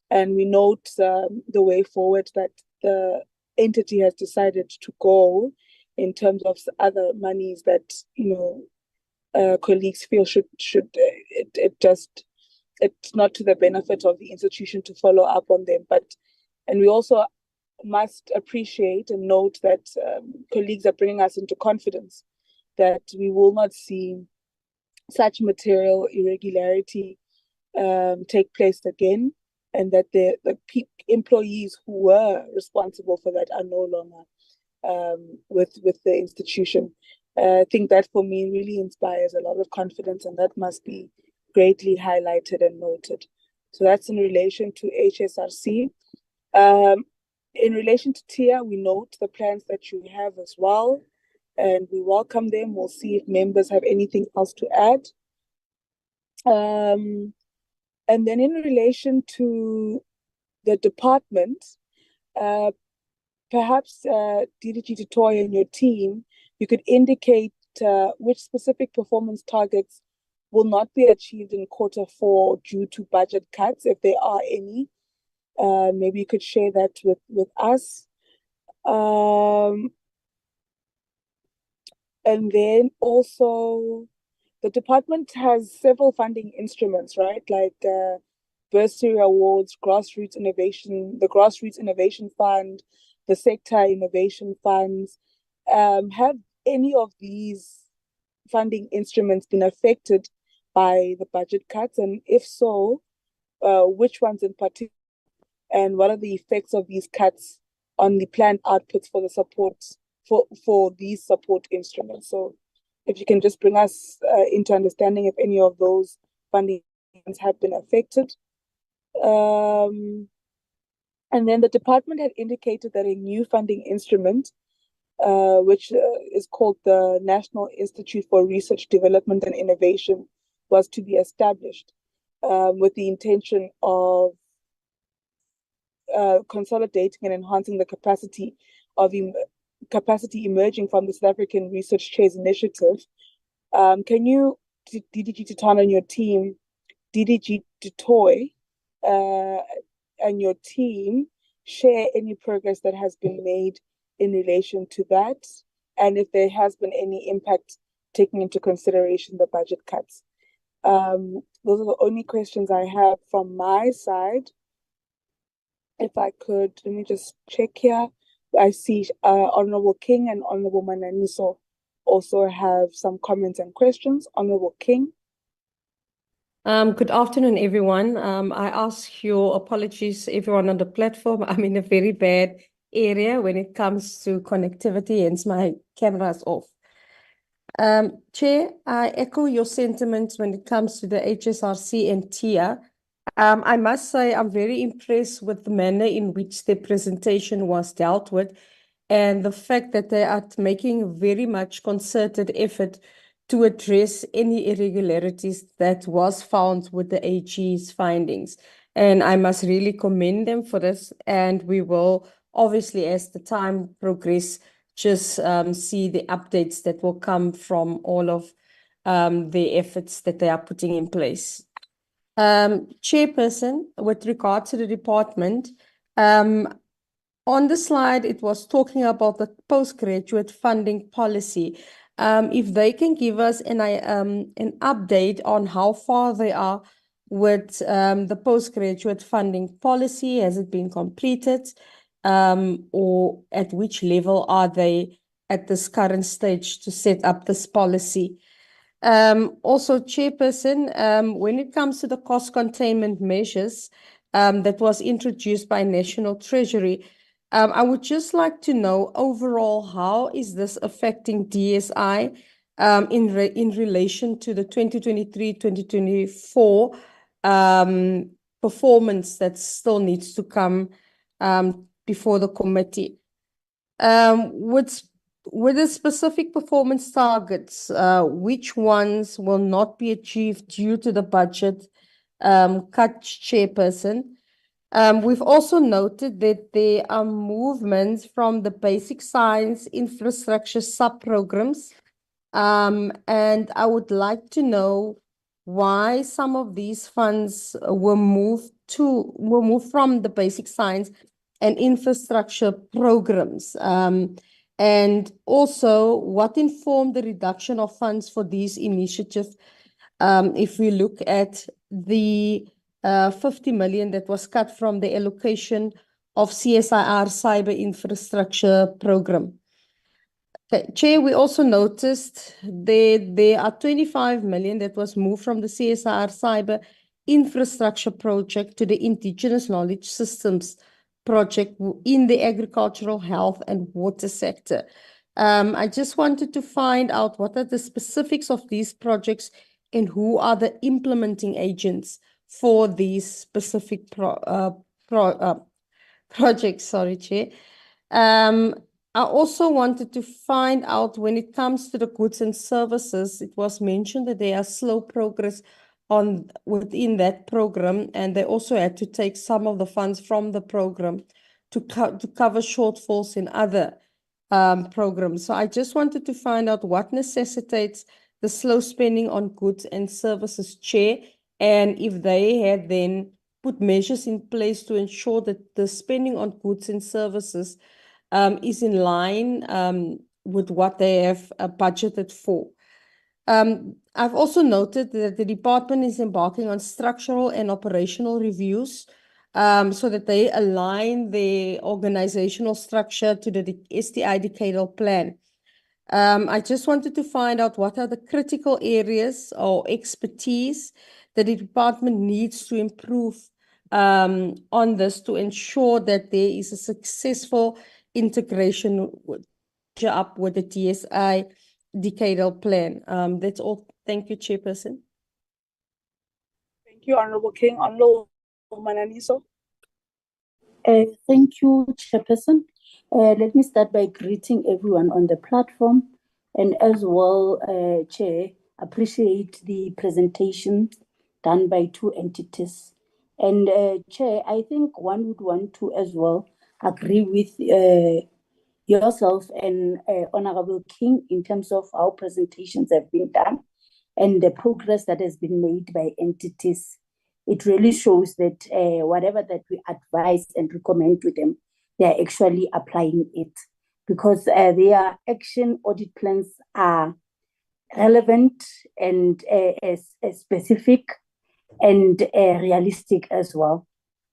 and we note the way forward that the entity has decided to go in terms of other monies that colleagues feel it's not to the benefit of the institution to follow up on them. And we also must appreciate and note that colleagues are bringing us into confidence that we will not see such material irregularity take place again, and that the employees who were responsible for that are no longer with the institution. I think that for me really inspires a lot of confidence, and that must be greatly highlighted and noted. So that's in relation to HSRC. In relation to TIA, we note the plans that you have as well, and we welcome them. We'll see if members have anything else to add. And then in relation to the department, perhaps DDG Tutoy and your team, you could indicate which specific performance targets will not be achieved in Q4 due to budget cuts, if there are any. Maybe you could share that with us. And then also, the department has several funding instruments, right? Like bursary awards, grassroots innovation, the Grassroots Innovation Fund, the Sector Innovation Funds. Have any of these funding instruments been affected by the budget cuts? And if so, which ones in particular? And what are the effects of these cuts on the planned outputs for the support for these support instruments? So if you can just bring us into understanding if any of those funding have been affected. And then the department had indicated that a new funding instrument, which is called the National Institute for Research, Development and Innovation, was to be established with the intention of consolidating and enhancing the capacity emerging from the South African Research Chairs Initiative. Can you, DDG Tutan and your team, DDG Tutoy and your team, share any progress that has been made in relation to that, and if there has been any impact taking into consideration the budget cuts? Those are the only questions I have from my side. If I could, let me just check here. I see Honorable King and Honorable Mananiso also have some comments and questions. Honorable King. Good afternoon, everyone. I ask your apologies, everyone on the platform. I'm in a very bad area when it comes to connectivity, hence my camera is off. Chair, I echo your sentiments when it comes to the HSRC and TIA. I must say I'm very impressed with the manner in which the presentation was dealt with, and the fact that they are making very much concerted effort to address any irregularities that was found with the AG's findings. And I must really commend them for this, and we will obviously, as the time progresses, just see the updates that will come from all of the efforts that they are putting in place. Chairperson, with regard to the department, on the slide, it was talking about the postgraduate funding policy. If they can give us an update on how far they are with the postgraduate funding policy, has it been completed, or at which level are they at this current stage to set up this policy. Also, Chairperson, when it comes to the cost containment measures that was introduced by National Treasury, I would just like to know overall, how is this affecting DSI in relation to the 2023-2024 performance that still needs to come before the committee? With the specific performance targets, which ones will not be achieved due to the budget cut, Chairperson? We've also noted that there are movements from the basic science infrastructure sub-programs, and I would like to know why some of these funds were moved from the basic science and infrastructure programs. And also, what informed the reduction of funds for these initiatives? If we look at the 50 million that was cut from the allocation of CSIR cyber infrastructure program. Okay, Chair, we also noticed there are 25 million that was moved from the CSIR cyber infrastructure project to the Indigenous Knowledge Systems project in the agricultural, health and water sector. I just wanted to find out what are the specifics of these projects and who are the implementing agents for these specific projects. Sorry, Chair. I also wanted to find out, when it comes to the goods and services, it was mentioned that there are slow progress within that program, and they also had to take some of the funds from the program to cover shortfalls in other programs. So I just wanted to find out what necessitates the slow spending on goods and services, Chair, and if they had then put measures in place to ensure that the spending on goods and services is in line with what they have budgeted for. I've also noted that the department is embarking on structural and operational reviews so that they align their organizational structure to the STI decadal plan. I just wanted to find out what are the critical areas or expertise that the department needs to improve on this to ensure that there is a successful integration with the TSI decadal plan. That's all. Thank you, Chairperson. Thank you, Honorable King. Honorable Mananiso. Thank you, Chairperson. Let me start by greeting everyone on the platform, and as well, Chair, appreciate the presentation done by two entities. And Chair, I think one would want to as well agree with yourself and Honorable King in terms of how presentations have been done and the progress that has been made by entities. It really shows that whatever that we advise and recommend to them, they are actually applying it, because their action audit plans are relevant and specific and realistic as well.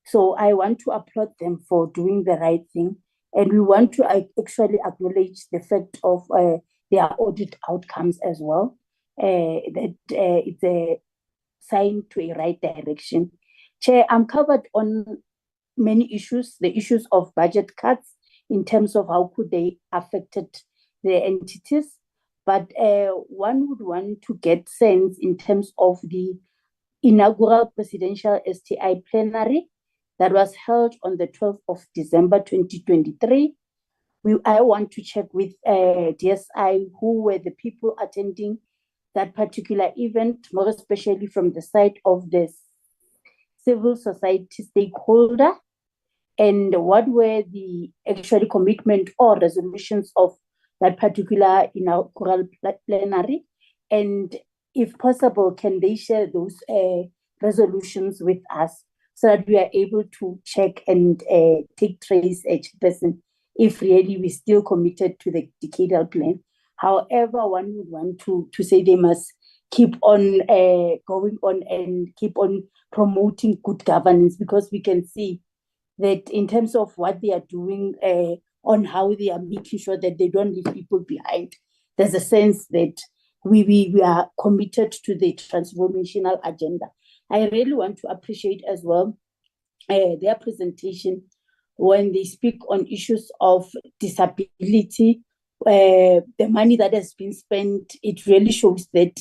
So I want to applaud them for doing the right thing. And we want to actually acknowledge the fact of their audit outcomes as well, that it's a sign to a right direction. Chair, I'm covered on many issues, the issues of budget cuts in terms of how could they affected the entities. But one would want to get sense in terms of the inaugural presidential STI plenary that was held on the 12th of December 2023. I want to check with DSI who were the people attending that particular event, more especially from the side of the civil society stakeholder, and what were the actual commitment or resolutions of that particular inaugural plenary, and if possible, can they share those resolutions with us so that we are able to check and take trace each person if really we still committed to the decadal plan. However, one would want to say they must keep on going on and keep on promoting good governance, because we can see that in terms of what they are doing on how they are making sure that they don't leave people behind. There's a sense that we are committed to the transformational agenda. I really want to appreciate as well their presentation when they speak on issues of disability. The money that has been spent, it really shows that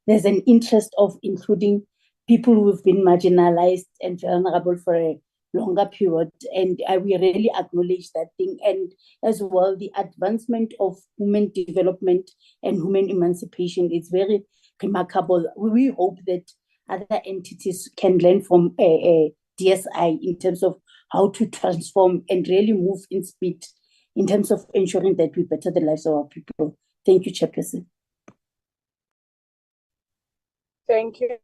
there's an interest of including people who've been marginalized and vulnerable for a longer period. And we really acknowledge that thing. And as well, the advancement of women development and women emancipation is very remarkable. We hope that other entities can learn from DSI in terms of how to transform and really move in speed in terms of ensuring that we better the lives of our people. Thank you, Chairperson. Thank you.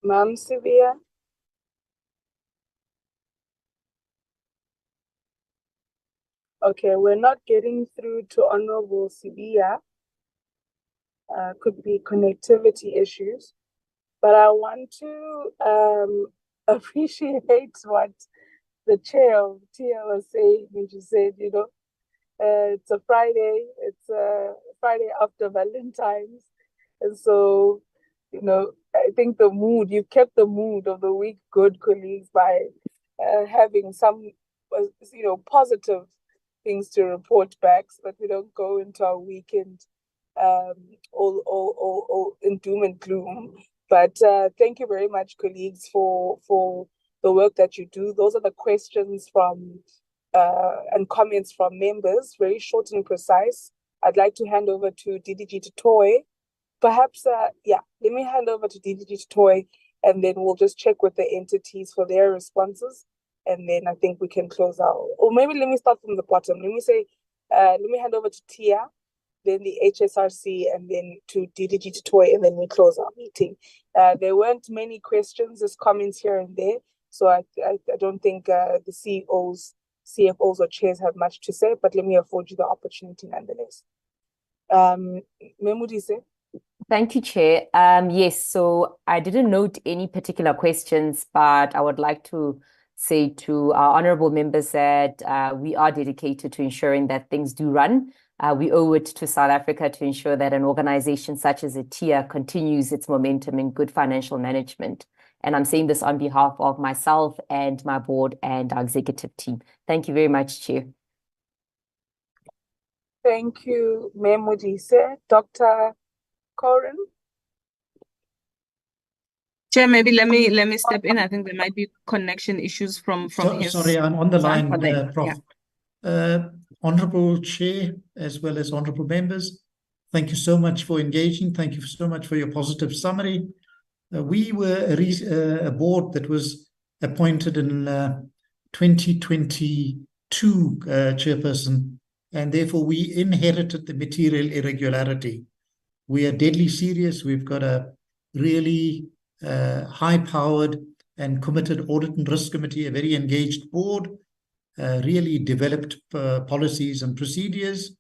Ma'am Sivia. Okay, we're not getting through to Honorable Sibia. Could be connectivity issues, but I want to appreciate what the chair of TIA was saying when she said, you know, it's a Friday, it's a Friday after Valentine's. And so, you know, I think the mood, you've kept the mood of the week good, colleagues, by having some, you know, positive things to report back so that we don't go into our weekend all in doom and gloom. But thank you very much, colleagues, for the work that you do. Those are the questions from and comments from members, very short and precise. I'd like to hand over to DDG Toy. Perhaps, let me hand over to DDG Toy, and then we'll just check with the entities for their responses. And then I think we can close out. Or maybe let me start from the bottom. Let me hand over to Tia, then the HSRC, and then to DDG Toy, and then we close our meeting. There weren't many questions, just comments here and there. So I don't think the CEOs, CFOs, or chairs have much to say, but let me afford you the opportunity nonetheless. Memudise? Thank you, Chair. Yes, so I didn't note any particular questions, but I would like to say to our honorable members that we are dedicated to ensuring that things do run. We owe it to South Africa to ensure that an organization such as TIA continues its momentum in good financial management. And I'm saying this on behalf of myself and my board and our executive team. Thank you very much, Chair. Thank you, Memudise. Dr. Corin? Chair, maybe let me step in. I think there might be connection issues from his. Sorry, I'm on the line, Prof. Yeah. Honorable Chair, as well as honorable members, thank you so much for engaging. Thank you so much for your positive summary. We were a board that was appointed in 2022, Chairperson, and therefore we inherited the material irregularity. We are deadly serious. We've got a really high-powered and committed Audit and Risk Committee, a very engaged board, really developed policies and procedures,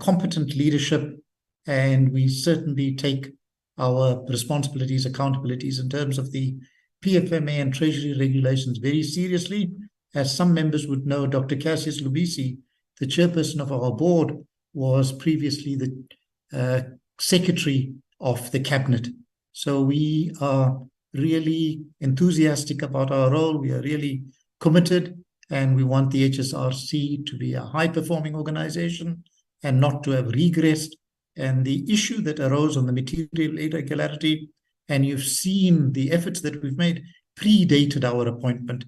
competent leadership, and we certainly take our responsibilities, accountabilities in terms of the PFMA and Treasury regulations very seriously. As some members would know, Dr. Cassius Lubisi, the chairperson of our board, was previously the Secretary of the Cabinet. So we are really enthusiastic about our role. We are really committed, and we want the HSRC to be a high-performing organization and not to have regressed. And the issue that arose on the material irregularity, and you've seen the efforts that we've made, predated our appointment.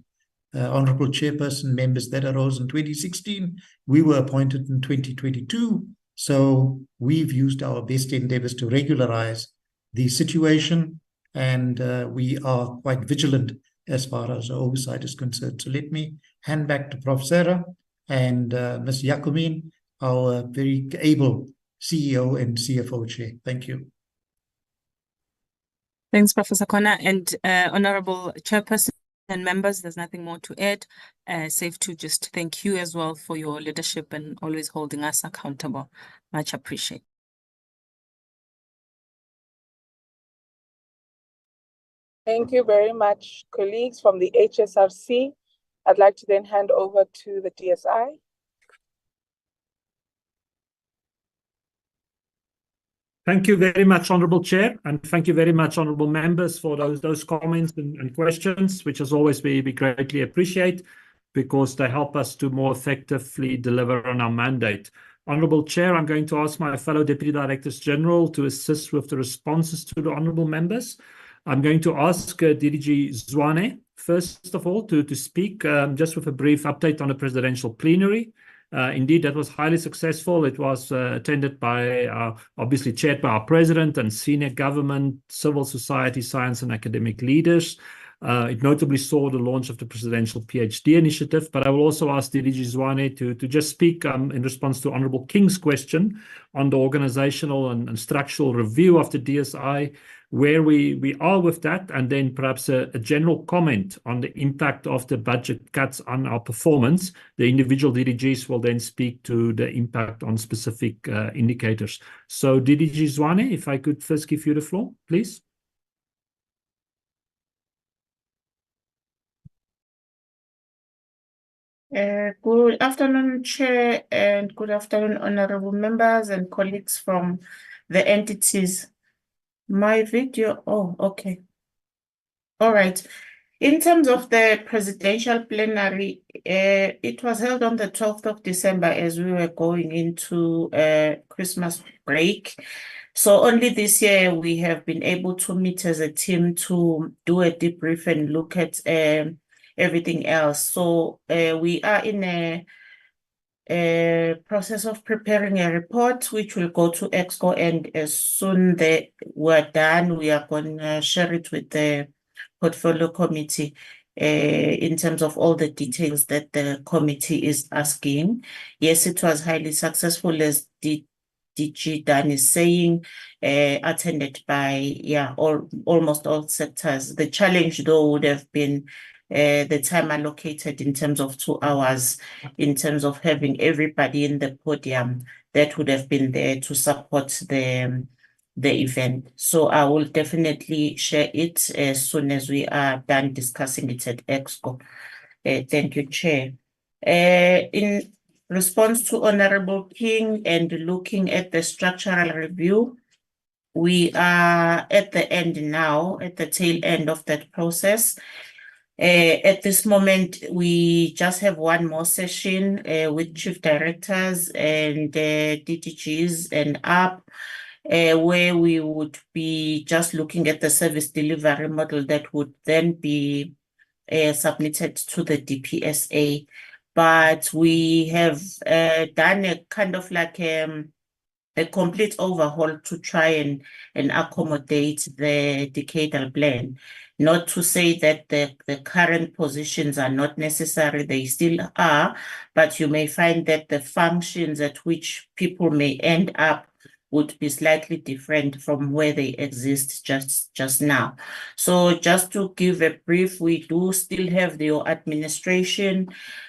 Honorable Chairperson, members, that arose in 2016. We were appointed in 2022. So we've used our best endeavors to regularize the situation, and we are quite vigilant as far as oversight is concerned. So let me hand back to Prof. Sarah and Ms. Yakumin, our very able CEO and CFO chair. Thank you. Thanks, Professor Kona, and Honorable Chairperson, members, there's nothing more to add. Safe to just thank you as well for your leadership and always holding us accountable. Much appreciated. Thank you very much, colleagues from the HSRC. I'd like to then hand over to the DSI. Thank you very much, Honourable Chair, and thank you very much, honourable members, for those comments and questions, which as always we greatly appreciate, because they help us to more effectively deliver on our mandate. Honourable Chair, I'm going to ask my fellow Deputy Directors General to assist with the responses to the honourable members. I'm going to ask DDG Zwane, first of all, to speak just with a brief update on the presidential plenary. Indeed, that was highly successful. It was attended by, obviously chaired by our president and senior government, civil society, science and academic leaders. It notably saw the launch of the Presidential PhD Initiative, but I will also ask DDG Zwane to just speak in response to Honourable King's question on the organizational and structural review of the DSI, where we are with that, and then perhaps a general comment on the impact of the budget cuts on our performance. The individual DDGs will then speak to the impact on specific indicators. So DDG Zwane, if I could first give you the floor, please. Good afternoon, Chair, and good afternoon, honorable members and colleagues from the entities. My video, oh, okay. All right. In terms of the presidential plenary, it was held on the 12th of December as we were going into Christmas break. So only this year we have been able to meet as a team to do a debrief and look at everything else. So we are in a process of preparing a report which will go to EXCO, and as soon as we're done, we are going to share it with the portfolio committee in terms of all the details that the committee is asking. Yes, it was highly successful, as DG Dan is saying, attended by almost all sectors. The challenge though would have been the time allocated in terms of 2 hours, in terms of having everybody in the podium that would have been there to support the event. So I will definitely share it as soon as we are done discussing it at EXCO. Thank you, Chair. In response to Honorable King and looking at the structural review, we are at the end now, at the tail end of that process. At this moment, we just have one more session with chief directors and DTGs and up, where we would be just looking at the service delivery model that would then be submitted to the DPSA. But we have done a kind of like a complete overhaul to try and accommodate the decadal plan. Not to say that the current positions are not necessary, they still are, but you may find that the functions at which people may end up would be slightly different from where they exist just now. So just to give a brief, we do still have the administration,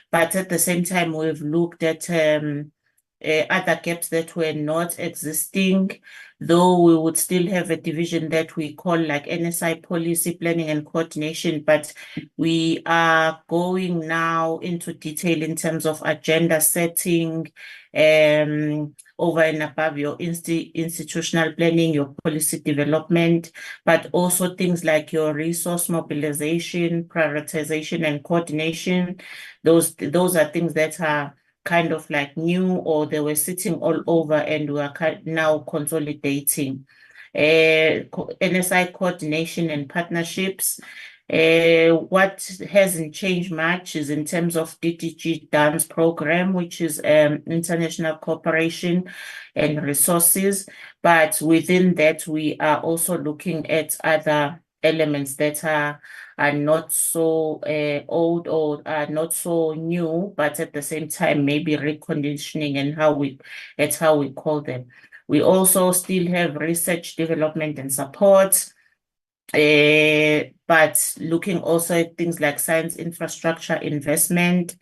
but at the same time, we've looked at other gaps that were not existing, though we would still have a division that we call like NSI policy planning and coordination, but we are going now into detail in terms of agenda setting, over and above your institutional planning, your policy development, but also things like your resource mobilization, prioritization, and coordination. Those are things that are kind of like new, or they were sitting all over and we are now consolidating. NSI coordination and partnerships. What hasn't changed much is in terms of DTG dance program, which is international cooperation and resources. But within that, we are also looking at other elements that are not so old or are not so new, but at the same time maybe reconditioning and how we call them. We also still have research, development, and support. But looking also at things like science infrastructure investment,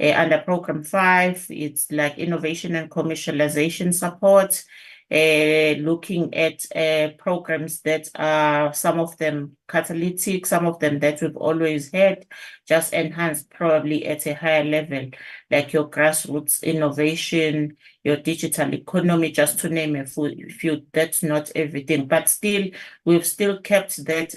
under Program 5, it's like innovation and commercialization support, looking at programs that are, some of them catalytic, some of them that we've always had, just enhanced probably at a higher level, like your grassroots innovation, your digital economy, just to name a few. That's not everything, but still, we've still kept that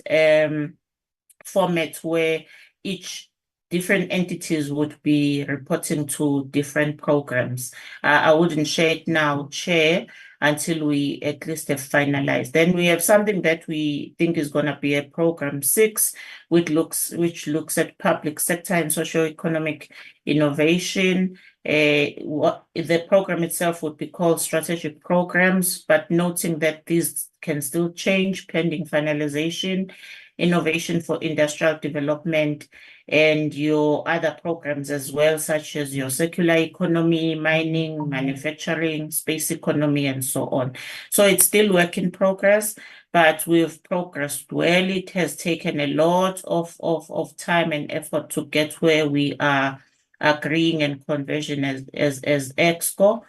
format where each different entities would be reporting to different programs. I wouldn't share it now, Chair, until we at least have finalized. Then we have something that we think is going to be a Program 6, which looks at public sector and socio-economic innovation. What the program itself would be called strategic programs, but noting that these can still change pending finalization. Innovation for industrial development, and your other programs as well, such as your circular economy, mining, manufacturing, space economy, and so on. So it's still work in progress, but we've progressed well. It has taken a lot of time and effort to get where we are agreeing and conversion as EXCO.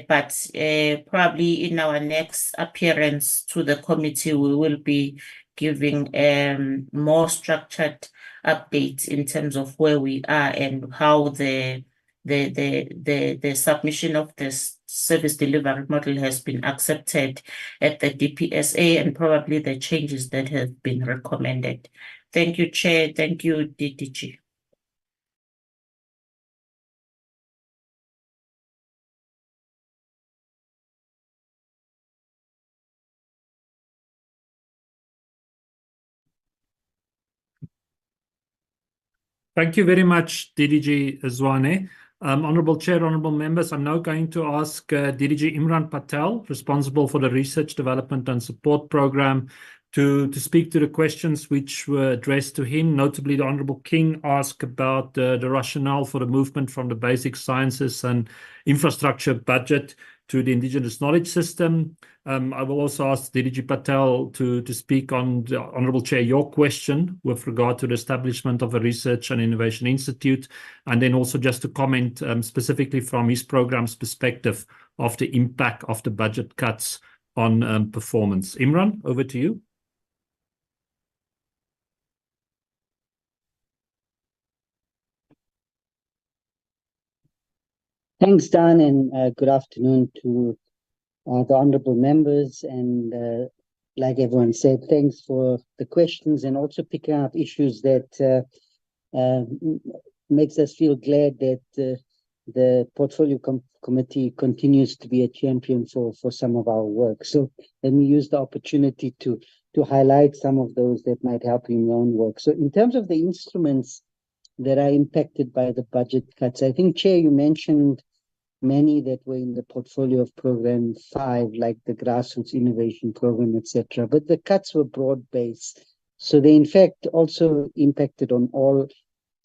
But probably in our next appearance to the committee, we will be giving more structured updates in terms of where we are and how the submission of this service delivery model has been accepted at the DPSA, and probably the changes that have been recommended. Thank you, Chair. Thank you, DDG. Thank you very much, DDG Zwane. Honourable Chair, honourable members, I'm now going to ask DDG Imran Patel, responsible for the Research, Development and Support Programme, to speak to the questions which were addressed to him. Notably, the Honourable King asked about the rationale for the movement from the basic sciences and infrastructure budget to the Indigenous Knowledge System. I will also ask DDG Patel to speak on, the Honourable Chair, your question with regard to the establishment of a Research and Innovation Institute, and then also just to comment specifically from his programme's perspective of the impact of the budget cuts on performance. Imran, over to you. Thanks, Dan, and good afternoon to the honourable members. And like everyone said, thanks for the questions and also picking up issues that makes us feel glad that the Portfolio Committee continues to be a champion for some of our work. So let me use the opportunity to highlight some of those that might help in your own work. So in terms of the instruments that are impacted by the budget cuts, I think, Chair, you mentioned many that were in the portfolio of Program 5, like the Grassroots Innovation Program, etc. But the cuts were broad-based. So they, in fact, also impacted on all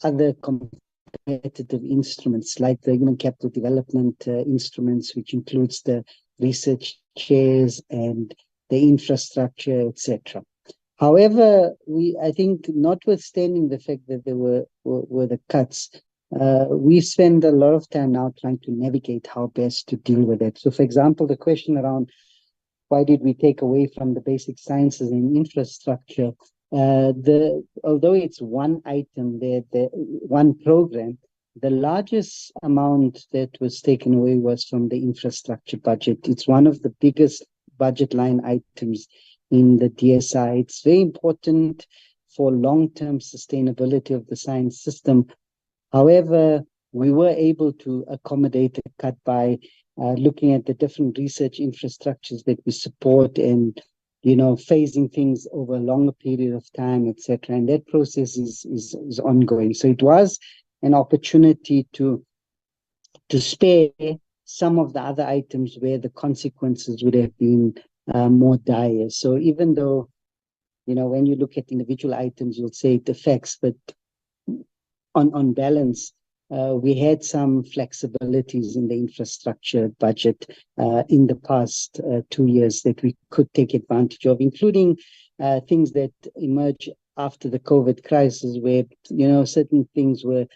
other competitive instruments, like the Human Capital Development instruments, which includes the research chairs and the infrastructure, etc. However, I think, notwithstanding the fact that there were the cuts, we spend a lot of time now trying to navigate how best to deal with it. So, for example, the question around why did we take away from the basic sciences and infrastructure, although it's one item there, one program, the largest amount that was taken away was from the infrastructure budget. It's one of the biggest budget line items in the DSI. It's very important for long-term sustainability of the science system. However, we were able to accommodate a cut by looking at the different research infrastructures that we support and, phasing things over a longer period of time, etc. And that process is ongoing. So it was an opportunity to spare some of the other items where the consequences would have been more dire. So even though, when you look at individual items, you'll say it affects, but on balance, we had some flexibilities in the infrastructure budget in the past 2 years that we could take advantage of, including things that emerged after the COVID crisis, where certain things were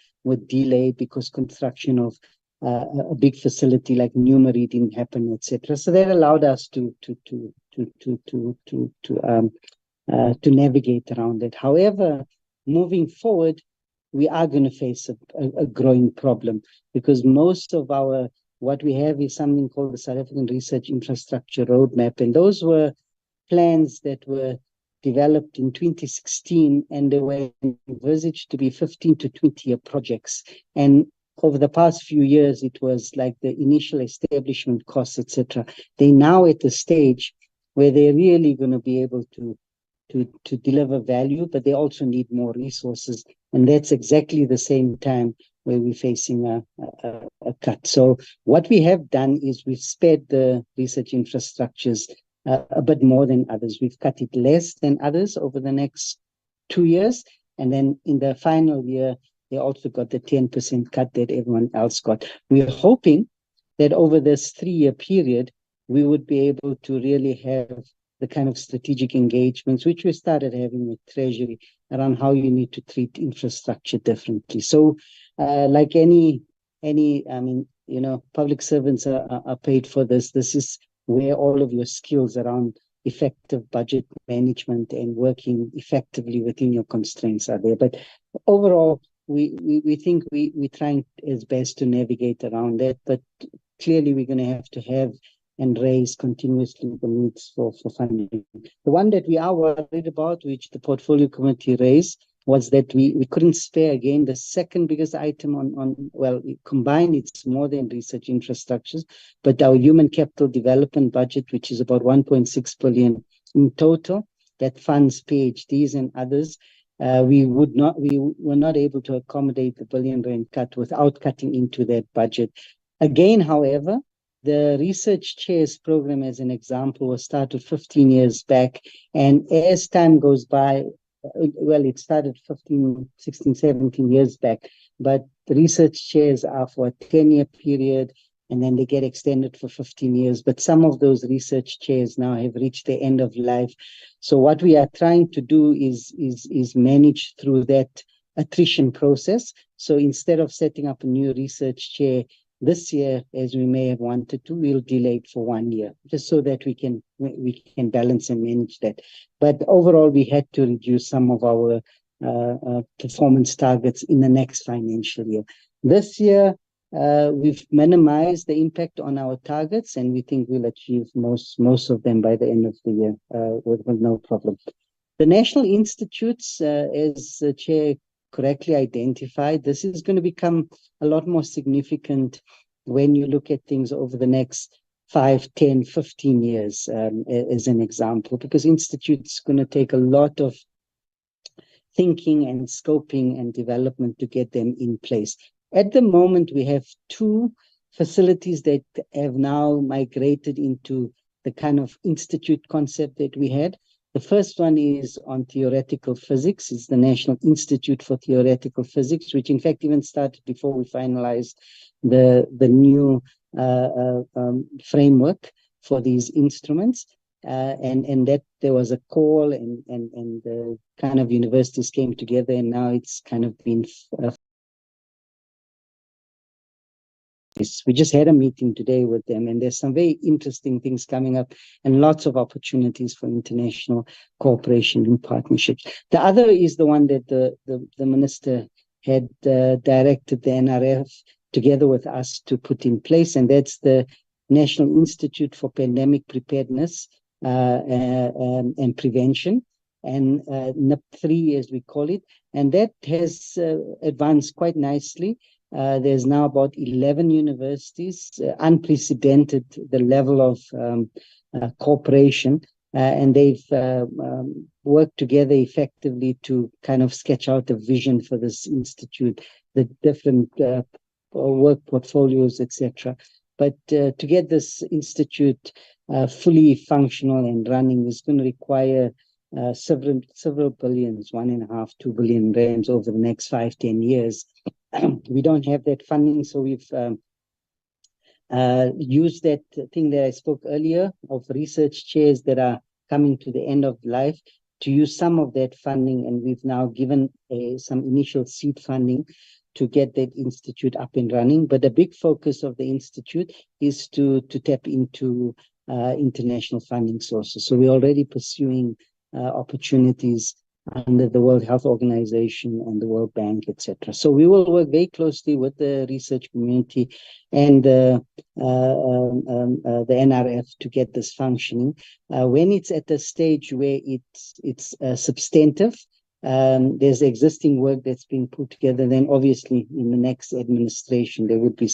delayed because construction of a big facility like Numeri didn't happen, etc. So that allowed us to navigate around it. However, moving forward, we are going to face a growing problem, because most of what we have is something called the South African Research Infrastructure Roadmap, and those were plans that were developed in 2016, and they were envisaged to be 15 to 20-year projects. And over the past few years, it was like the initial establishment costs, etc. They're now at the stage where they're really going to be able to deliver value, but they also need more resources. And that's exactly the same time where we're facing a cut. So what we have done is we've spared the research infrastructures a bit more than others. We've cut it less than others over the next 2 years. And then in the final year, they also got the 10% cut that everyone else got. We're hoping that over this 3-year period, we would be able to really have the kind of strategic engagements, which we started having with Treasury, around how you need to treat infrastructure differently. So like any, public servants are paid for this. This is where all of your skills around effective budget management and working effectively within your constraints are there. But overall, we think we're trying as best to navigate around that, but clearly we're going to have and raise continuously the needs for funding. The one that we are worried about, which the portfolio committee raised, was that we couldn't spare, again, the second biggest item combined, it's more than research infrastructures, but our human capital development budget, which is about 1.6 billion in total, that funds PhDs and others. We were not able to accommodate the R1 billion cut without cutting into that budget. Again, however, the research chairs program, as an example, was started 15 years back. And as time goes by, it started 15, 16, 17 years back, but the research chairs are for a 10-year period, and then they get extended for 15 years. But some of those research chairs now have reached the end of life. So what we are trying to do is manage through that attrition process. So instead of setting up a new research chair this year, as we may have wanted to, we'll delay it for 1 year, just so that we can balance and manage that. But overall, we had to reduce some of our performance targets in the next financial year. This year, we've minimized the impact on our targets, and we think we'll achieve most of them by the end of the year with no problem. The national institutes, as the chair correctly identified, this is going to become a lot more significant when you look at things over the next 5, 10, 15 years, as an example, because institutes are going to take a lot of thinking and scoping and development to get them in place. At the moment, we have 2 facilities that have now migrated into the kind of institute concept that we had. The first one is on theoretical physics. It's the National Institute for Theoretical Physics, which in fact even started before we finalized the new framework for these instruments. And that there was a call, and the kind of universities came together, and now it's kind of been we just had a meeting today with them, and there's some very interesting things coming up and lots of opportunities for international cooperation and partnerships. The other is the one that the minister had directed the NRF together with us to put in place, and that's the National Institute for Pandemic Preparedness and Prevention, and NIP3 as we call it, and that has advanced quite nicely. There's now about 11 universities, unprecedented the level of cooperation, and they've worked together effectively to kind of sketch out a vision for this institute, the different work portfolios, etc. But to get this institute fully functional and running is going to require several billions, 1.5, 2 billion rands over the next 5, 10 years. we don't have that funding, so we've use that thing that I spoke earlier of research chairs that are coming to the end of life to use some of that funding, and we've now given some initial seed funding to get that institute up and running. But the big focus of the institute is to tap into international funding sources. So we're already pursuing opportunities under the World Health Organization and the World Bank, etc. So we will work very closely with the research community and the NRF to get this functioning. When it's at a stage where it's substantive, there's existing work that's being put together, then obviously in the next administration there would be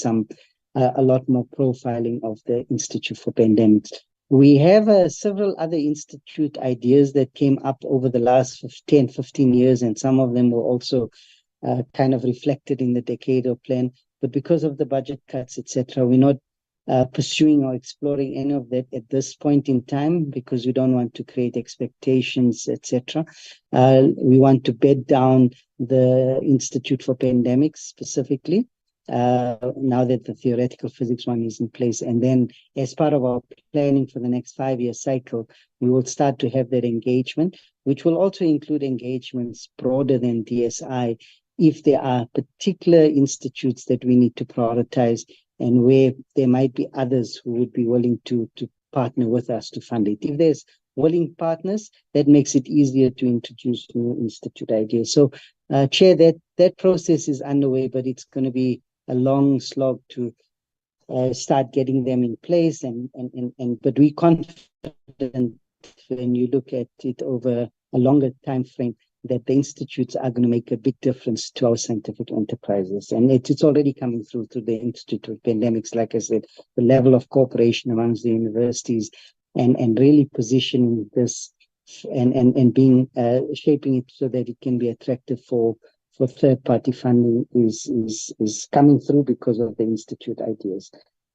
a lot more profiling of the Institute for Pandemics. We have several other institute ideas that came up over the last 10, 15 years, and some of them were also kind of reflected in the decadal plan. But because of the budget cuts, etc., we're not pursuing or exploring any of that at this point in time because we don't want to create expectations, etc. We want to bed down the Institute for Pandemics specifically. Now that the theoretical physics one is in place. And then as part of our planning for the next 5-year cycle, we will start to have that engagement, which will also include engagements broader than DSI if there are particular institutes that we need to prioritize and where there might be others who would be willing to partner with us to fund it. If there's willing partners, that makes it easier to introduce new institute ideas. So, Chair, that process is underway, but it's going to be a long slog to start getting them in place, but we're confident when you look at it over a longer time frame that the institutes are going to make a big difference to our scientific enterprises, and it's already coming through to the Institute of Pandemics. Like I said, the level of cooperation amongst the universities and really positioning this and being shaping it so that it can be attractive for third-party funding is coming through because of the institute ideas.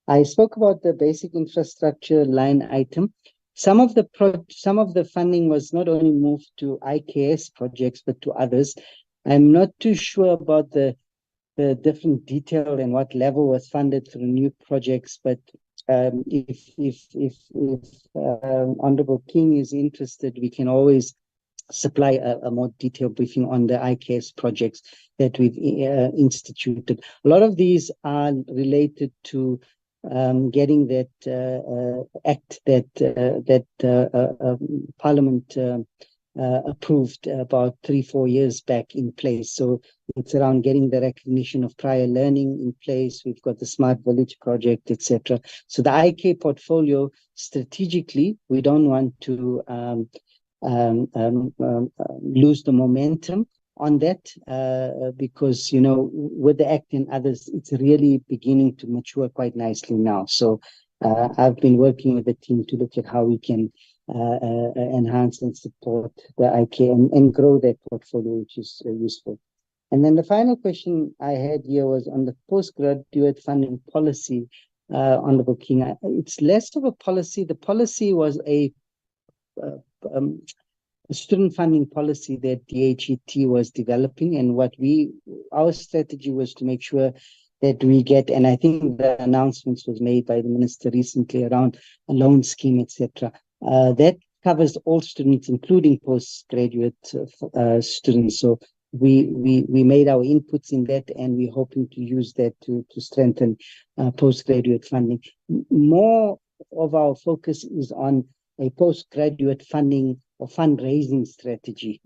I spoke about the basic infrastructure line item. Some of the funding was not only moved to IKS projects but to others. I'm not too sure about the different detail and what level was funded through new projects, but if Honorable King is interested, we can always supply a more detailed briefing on the IKS projects that we've instituted. A lot of these are related to getting that act that Parliament approved about 3-4 years back in place. So it's around getting the recognition of prior learning in place. We've got the Smart Village project, etc. So the IK portfolio, strategically, we don't want to lose the momentum on that because, you know, with the Act and others, it's really beginning to mature quite nicely now. So I've been working with the team to look at how we can enhance and support the IK and grow that portfolio, which is useful. And then the final question I had here was on the postgraduate funding policy, Honorable King. It's less of a policy. The policy was a student funding policy that DHET was developing, and our strategy was to make sure that we get, and I think the announcements was made by the minister recently around a loan scheme, etc. That covers all students, including postgraduate students. So we made our inputs in that, and we're hoping to use that to strengthen postgraduate funding. More of our focus is on a postgraduate funding or fundraising strategy.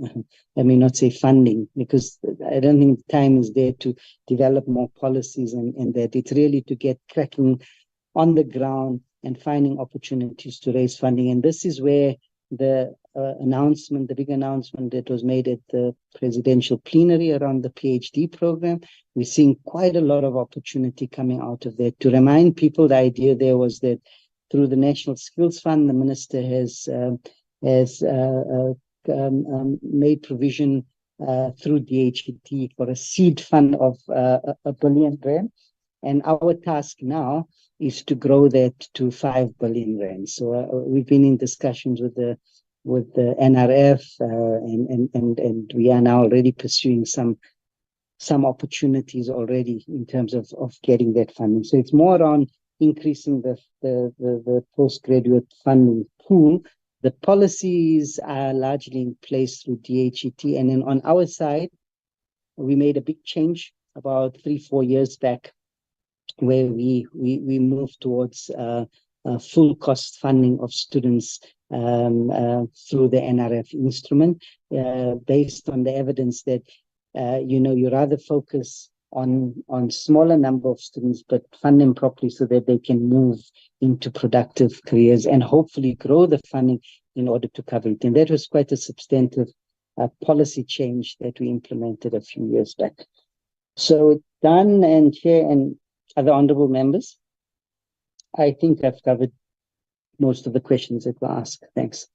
Let me not say funding, because I don't think time is there to develop more policies and that. It's really to get cracking on the ground and finding opportunities to raise funding. And this is where the announcement, the big announcement that was made at the presidential plenary around the PhD program, we're seeing quite a lot of opportunity coming out of that. To remind people, the idea there was that through the National Skills Fund, the minister has made provision through DHET for a seed fund of R1 billion. And our task now is to grow that to 5 billion rand. So we've been in discussions with the NRF, and we are now already pursuing some some opportunities already in terms of getting that funding. So it's more around increasing the postgraduate funding pool. The policies are largely in place through DHET. And then on our side, we made a big change about 3-4 years back, where we moved towards full cost funding of students through the NRF instrument, based on the evidence that you rather focus on smaller number of students, but fund them properly so that they can move into productive careers and hopefully grow the funding in order to cover it. And that was quite a substantive policy change that we implemented a few years back. So Dan and Chair and other honourable members, I think I've covered most of the questions that were asked. Thanks.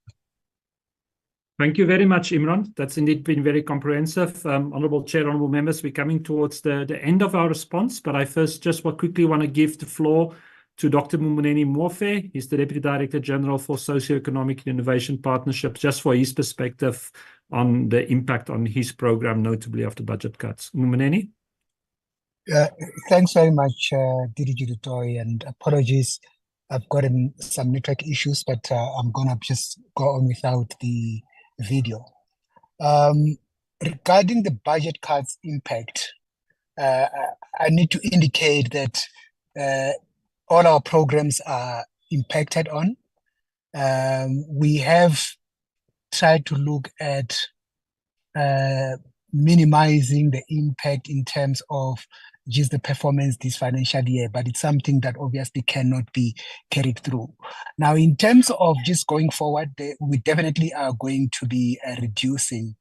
Thank you very much, Imran. That's indeed been very comprehensive. Honourable Chair, honourable members, we're coming towards the end of our response, but I first just quickly want to give the floor to Dr. Mumuneni Mofe. He's the Deputy Director General for Socioeconomic and Innovation Partnerships, just for his perspective on the impact on his program, notably after budget cuts. Mumuneni? Thanks very much, DDG Dutoy, and apologies. I've gotten some network issues, but I'm going to just go on without the video. Regarding the budget cuts impact, I need to indicate that all our programs are impacted on. We have tried to look at minimizing the impact in terms of just the performance this financial year, but it's something that obviously cannot be carried through. Now, in terms of just going forward, we definitely are going to be reducing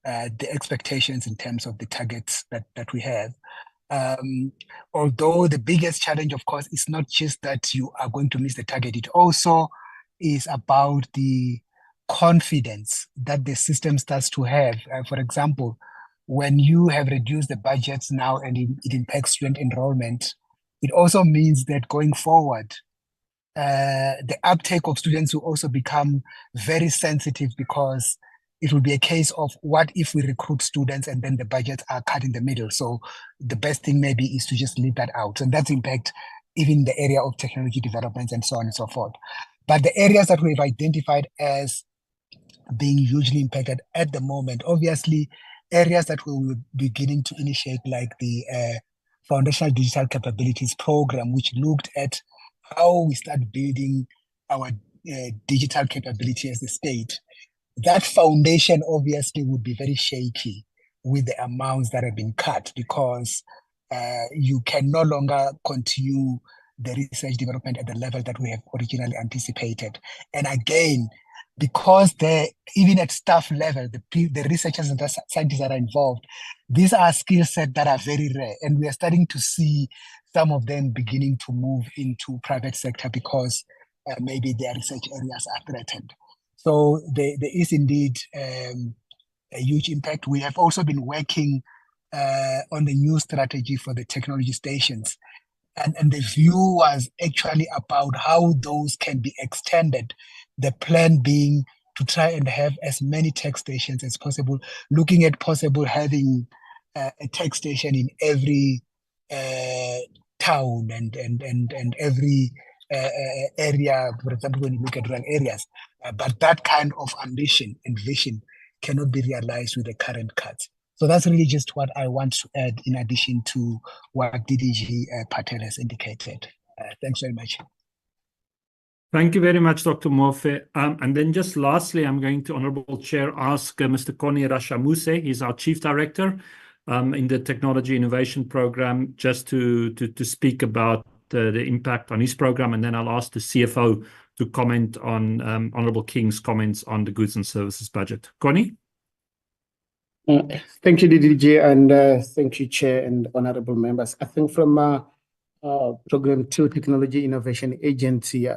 the expectations in terms of the targets that we have. Although the biggest challenge, of course, is not just that you are going to miss the target, it also is about the confidence that the system starts to have. For example, when you have reduced the budgets now and it impacts student enrollment, it also means that going forward, the uptake of students will also become very sensitive, because it will be a case of what if we recruit students and then the budgets are cut in the middle. So the best thing maybe is to just leave that out. And that's impact even the area of technology development and so on and so forth. But the areas that we've identified as being hugely impacted at the moment, obviously areas that we will be beginning to initiate, like the Foundational Digital Capabilities Program, which looked at how we start building our digital capability as the state. That foundation obviously would be very shaky with the amounts that have been cut, because you can no longer continue the research development at the level that we have originally anticipated. And again, because even at staff level, the researchers and the scientists that are involved, these are skill sets that are very rare. And we are starting to see some of them beginning to move into private sector because maybe their research areas are threatened. So there is indeed a huge impact. We have also been working on the new strategy for the technology stations. And the view was actually about how those can be extended. The plan being to try and have as many tech stations as possible, looking at possible having a tech station in every town and every area, for example, when you look at rural areas. But that kind of ambition and vision cannot be realized with the current cuts. So that's really just what I want to add in addition to what DDG Patel has indicated. Thanks very much. Thank you very much, Dr. Mofe. And then just lastly, I'm going to, Honourable Chair, ask Mr. Connie Rashamuse. He's our Chief Director in the Technology Innovation Program, just to speak about the impact on his program. And then I'll ask the CFO to comment on Honourable King's comments on the goods and services budget. Connie? Thank you, DDG, and thank you, Chair and honourable members. I think from Program 2 Technology Innovation Agency,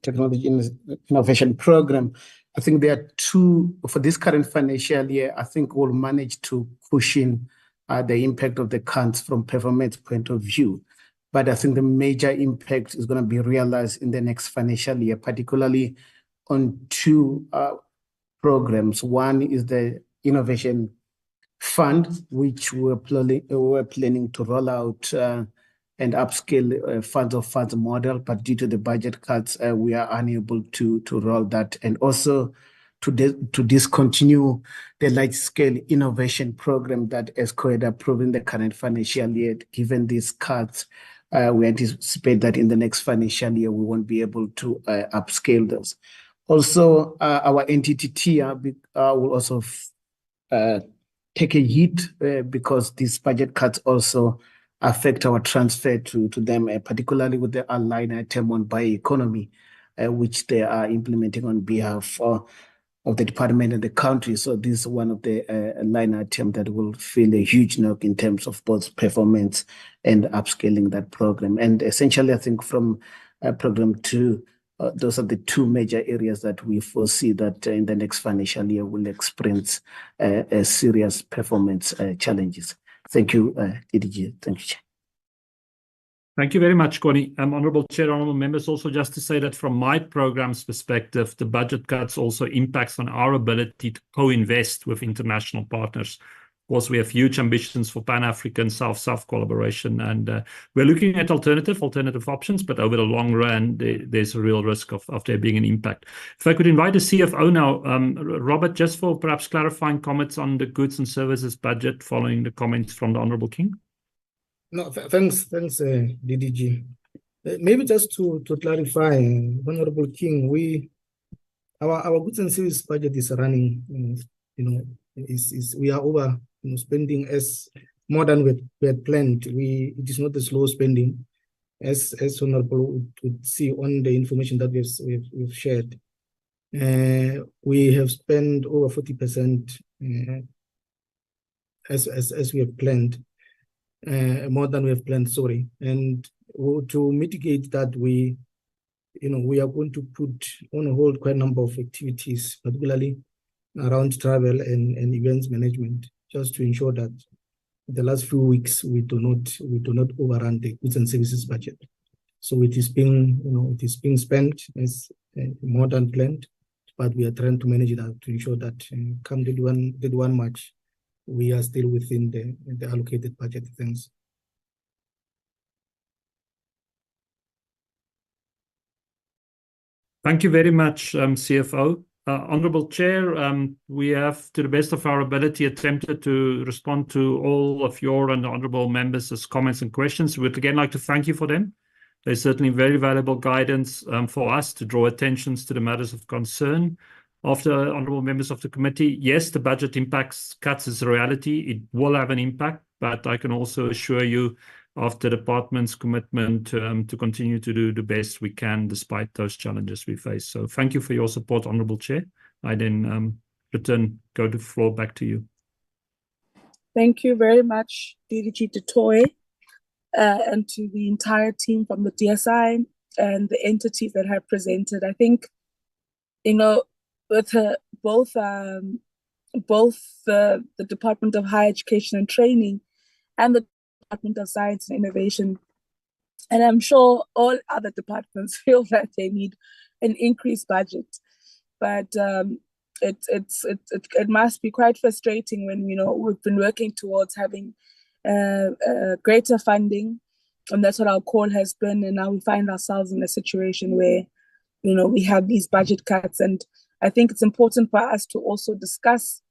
Technology Innovation Program, I think there are two, for this current financial year, I think we'll manage to cushion the impact of the cuts from performance point of view. But I think the major impact is going to be realized in the next financial year, particularly on two programs. One is the Innovation fund, which we're planning to roll out and upscale funds of funds model, but due to the budget cuts, we are unable to roll that, and also to discontinue the large-scale innovation program that EXCO had approved in the current financial year. Given these cuts, we anticipate that in the next financial year, we won't be able to upscale those. Also, our entity TIA will also take a hit because these budget cuts also affect our transfer to them, particularly with the line item on bioeconomy, which they are implementing on behalf of the department and the country. So this is one of the line items that will feel a huge knock in terms of both performance and upscaling that program. And essentially, I think from program 2, those are the two major areas that we foresee that in the next financial year will experience serious performance challenges. Thank you, DDG. Thank you, Chair. Thank you very much, Connie. Honourable Chair, honourable members, also just to say that from my program's perspective, the budget cuts also impacts on our ability to co-invest with international partners. Of course, we have huge ambitions for Pan-African South-South collaboration, and we're looking at alternative options, but over the long run, there's a real risk of there being an impact. If I could invite the CFO now, Robert, just for perhaps clarifying comments on the goods and services budget following the comments from the Honourable King. No, thanks, DDG. Maybe just to clarify, Honourable King, our goods and services budget is running, we are over spending as more than we had planned. It is not a slow spending, as Honourable would see on the information that we've shared. We have spent over 40% as we have planned. More than we have planned, sorry. And to mitigate that, we are going to put on hold quite a number of activities, particularly around travel and events management, just to ensure that the last few weeks we do not overrun the goods and services budget. So it is being spent as more than planned, but we are trying to manage that to ensure that come the 1 March, we are still within the allocated budget. Thanks. Thank you very much, CFO. Honourable Chair, we have, to the best of our ability, attempted to respond to all of your and the honourable members' comments and questions. We'd again like to thank you for them. They're certainly very valuable guidance for us to draw attentions to the matters of concern of the honourable members of the committee. Yes, the budget cuts is a reality. It will have an impact, but I can also assure you of the department's commitment to continue to do the best we can despite those challenges we face. So thank you for your support, Honourable Chair. I then go the floor back to you. Thank you very much, DDG Tutoy, and to the entire team from the DSI and the entities that have presented. I think, with both the Department of Higher Education and Training and the Department of Science and Innovation, and I'm sure all other departments feel that they need an increased budget. But it must be quite frustrating when we've been working towards having greater funding, and that's what our call has been. And now we find ourselves in a situation where we have these budget cuts, and I think it's important for us to also discuss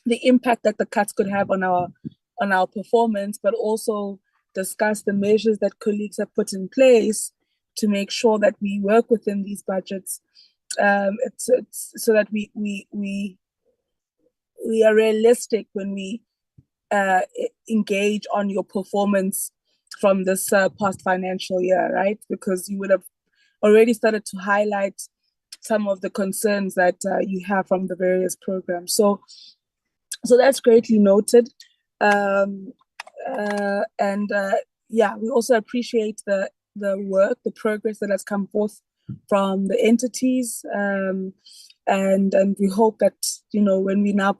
the impact that the cuts could have on our performance, but also discuss the measures that colleagues have put in place to make sure that we work within these budgets, so that we are realistic when we engage on your performance from this past financial year, right? Because you would have already started to highlight some of the concerns that you have from the various programs. So that's greatly noted. We also appreciate the work, the progress that has come forth from the entities, and we hope that when we now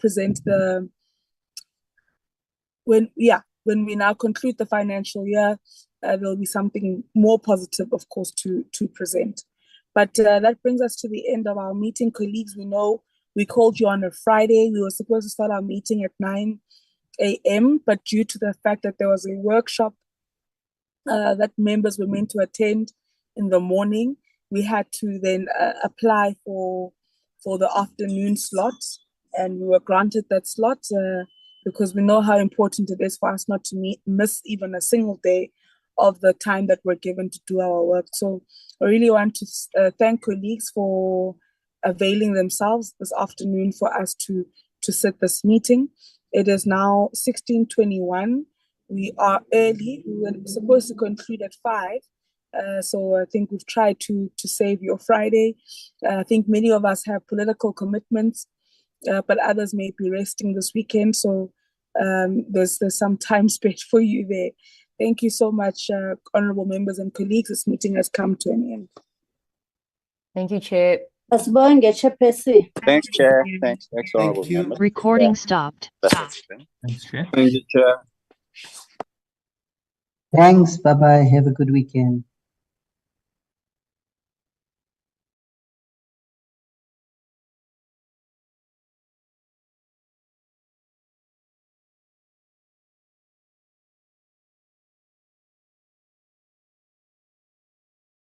when we now conclude the financial year, there'll be something more positive, of course, to present. But that brings us to the end of our meeting, colleagues. We know We called you on a Friday. We were supposed to start our meeting at 9 a.m., but due to the fact that there was a workshop that members were meant to attend in the morning, we had to then apply for the afternoon slot, and we were granted that slot because we know how important it is for us not to miss even a single day of the time that we're given to do our work. So I really want to thank colleagues for availing themselves this afternoon for us to sit this meeting. It is now 16:21. We are early. We were supposed to conclude at 5. So I think we've tried to save your Friday. I think many of us have political commitments, but others may be resting this weekend. So there's some time spent for you there. Thank you so much, honorable members and colleagues. This meeting has come to an end. Thank you, Chair. Thanks, Chair. Thanks, honorable you. member. Recording stopped. Thanks, Chair. Thank you, Chair. Thanks. Bye bye. Have a good weekend.